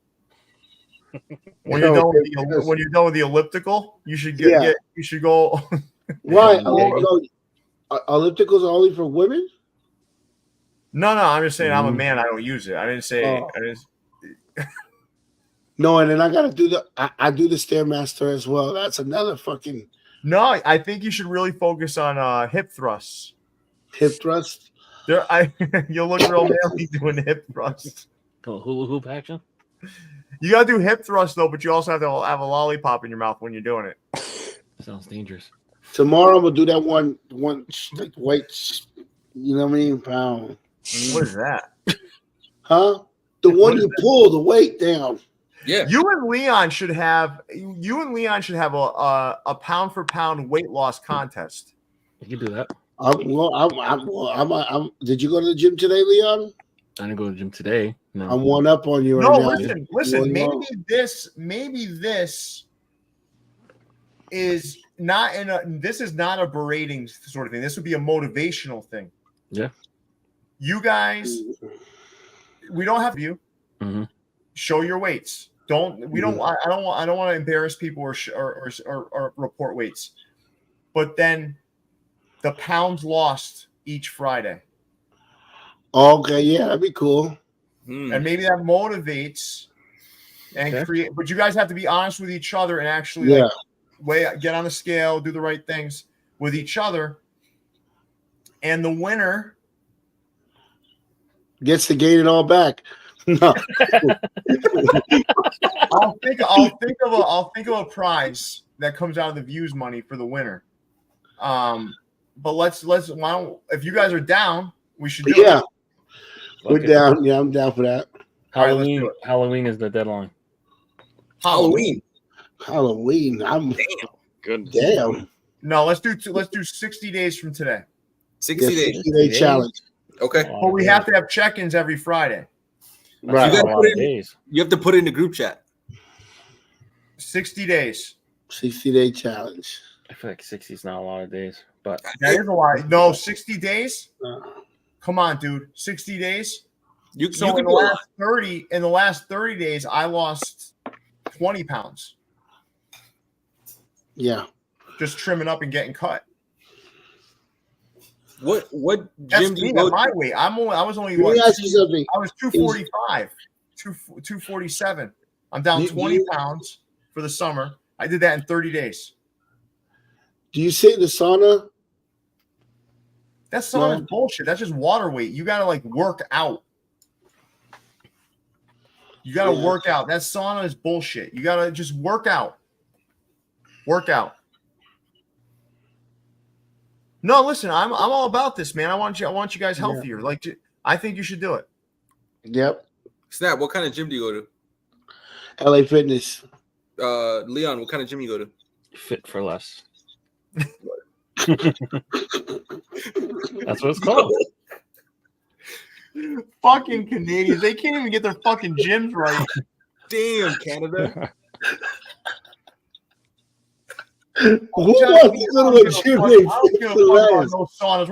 [SPEAKER 2] When you're done with the elliptical, you should get you should go.
[SPEAKER 3] Why? Ellipticals are only for women?
[SPEAKER 2] No, I'm just saying I'm a man. I don't use it. I didn't say.
[SPEAKER 3] No, and then I gotta do I do the Stairmaster as well. That's another fucking.
[SPEAKER 2] No, I think you should really focus on hip thrusts.
[SPEAKER 3] Hip thrust.
[SPEAKER 2] You'll look real manly doing hip thrusts.
[SPEAKER 1] Oh, hula hoop action.
[SPEAKER 2] You gotta do hip thrust though, but you also have to have a lollipop in your mouth when you're doing it.
[SPEAKER 1] Sounds dangerous.
[SPEAKER 3] Tomorrow I'm gonna do that one like weight. You know what I mean? Pound.
[SPEAKER 2] What is that?
[SPEAKER 3] Huh? The one you pull the weight down.
[SPEAKER 5] Yeah.
[SPEAKER 2] You and Leon should have a pound for pound weight loss contest.
[SPEAKER 1] You can do that.
[SPEAKER 3] Did you go to the gym today, Leon?
[SPEAKER 1] I didn't go to the gym today. No.
[SPEAKER 3] I'm one up on you right now.
[SPEAKER 2] Listen. Maybe this is not this is not a berating sort of thing. This would be a motivational thing.
[SPEAKER 1] Yeah.
[SPEAKER 2] You guys, we don't have you.
[SPEAKER 1] Mm-hmm.
[SPEAKER 2] Show your weights. I don't want to embarrass people or report weights. But then the pounds lost each Friday.
[SPEAKER 3] Okay, yeah, that'd be cool.
[SPEAKER 2] And maybe that motivates and create. But you guys have to be honest with each other and actually get on the scale, do the right things with each other. And the winner
[SPEAKER 3] gets to gain it all back. No.
[SPEAKER 2] I'll think of a prize that comes out of the views money for the winner. But let's if you guys are down, we should do it.
[SPEAKER 3] We're down. Yeah, I'm down for that.
[SPEAKER 1] Halloween is the deadline.
[SPEAKER 5] Halloween.
[SPEAKER 3] I'm
[SPEAKER 7] good.
[SPEAKER 3] Damn.
[SPEAKER 2] No, let's do 60 days from today.
[SPEAKER 5] 60 days.
[SPEAKER 3] 60-day challenge.
[SPEAKER 5] Okay.
[SPEAKER 2] But we have to have check-ins every Friday.
[SPEAKER 3] Right.
[SPEAKER 5] You have to put it in the group chat.
[SPEAKER 2] 60 days.
[SPEAKER 3] 60-day challenge.
[SPEAKER 1] I feel like 60 is not a lot of days, but
[SPEAKER 2] that is a lot. No, 60 days. Come on, dude. 60 days. In the last 30 days, I lost 20 pounds.
[SPEAKER 3] Yeah.
[SPEAKER 2] Just trimming up and getting cut.
[SPEAKER 5] What
[SPEAKER 2] That's
[SPEAKER 5] gym do you
[SPEAKER 2] me
[SPEAKER 5] go
[SPEAKER 2] at my
[SPEAKER 5] to?
[SPEAKER 2] weight. I was only
[SPEAKER 3] Let me ask you something.
[SPEAKER 2] I was 245, 247. I'm down 20 pounds for the summer. I did that in 30 days.
[SPEAKER 3] Do you say the sauna?
[SPEAKER 2] That sauna is bullshit. That's just water weight. You gotta work out. You gotta work out. That sauna is bullshit. You gotta just work out. Work out. No, listen, I'm all about this, man. I want you guys healthier. I think you should do it.
[SPEAKER 3] Yep.
[SPEAKER 5] Snap, what kind of gym do you go to?
[SPEAKER 3] LA Fitness.
[SPEAKER 5] Leon, what kind of gym you go to?
[SPEAKER 1] Fit for less. That's what it's called.
[SPEAKER 2] Fucking Canadians. They can't even get their fucking gyms right.
[SPEAKER 5] Damn, Canada.
[SPEAKER 2] We're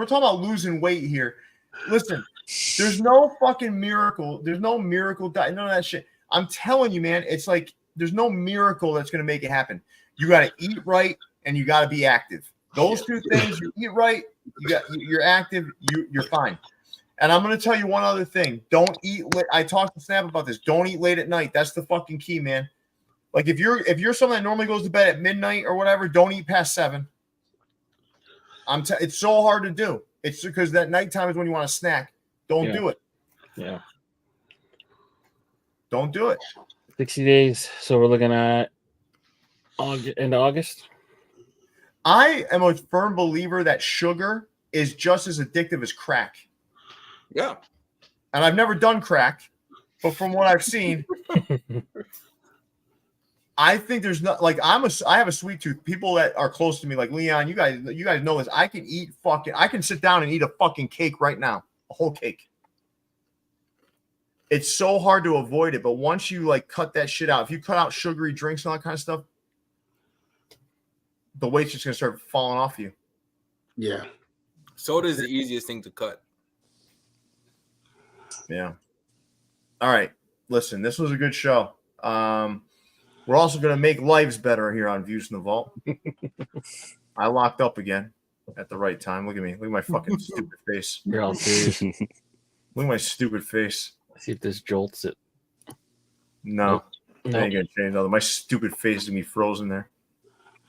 [SPEAKER 2] talking about losing weight here. Listen, there's no fucking miracle. There's no miracle diet. None of that shit. I'm telling you, man. It's like there's no miracle that's going to make it happen. You got to eat right and you got to be active. Those two things. You eat right. You're active. You're fine. And I'm going to tell you one other thing. Don't eat late. I talked to Snap about this. Don't eat late at night. That's the fucking key, man. Like if you're someone that normally goes to bed at midnight or whatever, don't eat past 7. It's so hard to do. It's because that nighttime is when you want to snack. Don't do it.
[SPEAKER 1] Yeah.
[SPEAKER 2] Don't do it.
[SPEAKER 1] 60 days. So we're looking at end of August.
[SPEAKER 2] I am a firm believer that sugar is just as addictive as crack.
[SPEAKER 5] Yeah.
[SPEAKER 2] And I've never done crack, but from what I've seen, I think there's not I have a sweet tooth. People that are close to me, like Leon, you guys know this. I can sit down and eat a fucking cake right now, a whole cake. It's so hard to avoid it, but once you cut that shit out, if you cut out sugary drinks and all that kind of stuff, the weight's just gonna start falling off you.
[SPEAKER 3] Yeah.
[SPEAKER 5] Soda is the easiest thing to cut.
[SPEAKER 2] Yeah. All right. Listen, this was a good show. We're also going to make lives better here on Views from the Vault. I locked up again at the right time. Look at me. Look at my fucking stupid face.
[SPEAKER 1] You're all serious.
[SPEAKER 2] Look at my stupid face.
[SPEAKER 1] See if this jolts it.
[SPEAKER 2] No.
[SPEAKER 1] No.
[SPEAKER 2] Ain't gonna change. My stupid face is gonna be frozen there.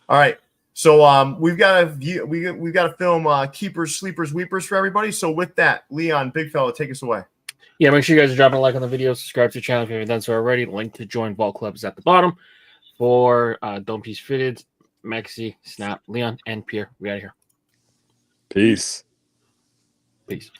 [SPEAKER 2] All right. So we've got to film Keepers, Sleepers, Weepers for everybody. So with that, Leon, big fella, take us away.
[SPEAKER 1] Yeah, make sure you guys are dropping a like on the video, subscribe to the channel if you haven't done so already. Link to join Vault Club is at the bottom. For Don't Peace Fitted, Maxi, Snap, Leon, and Pierre, we out of here.
[SPEAKER 7] Peace.
[SPEAKER 1] Peace.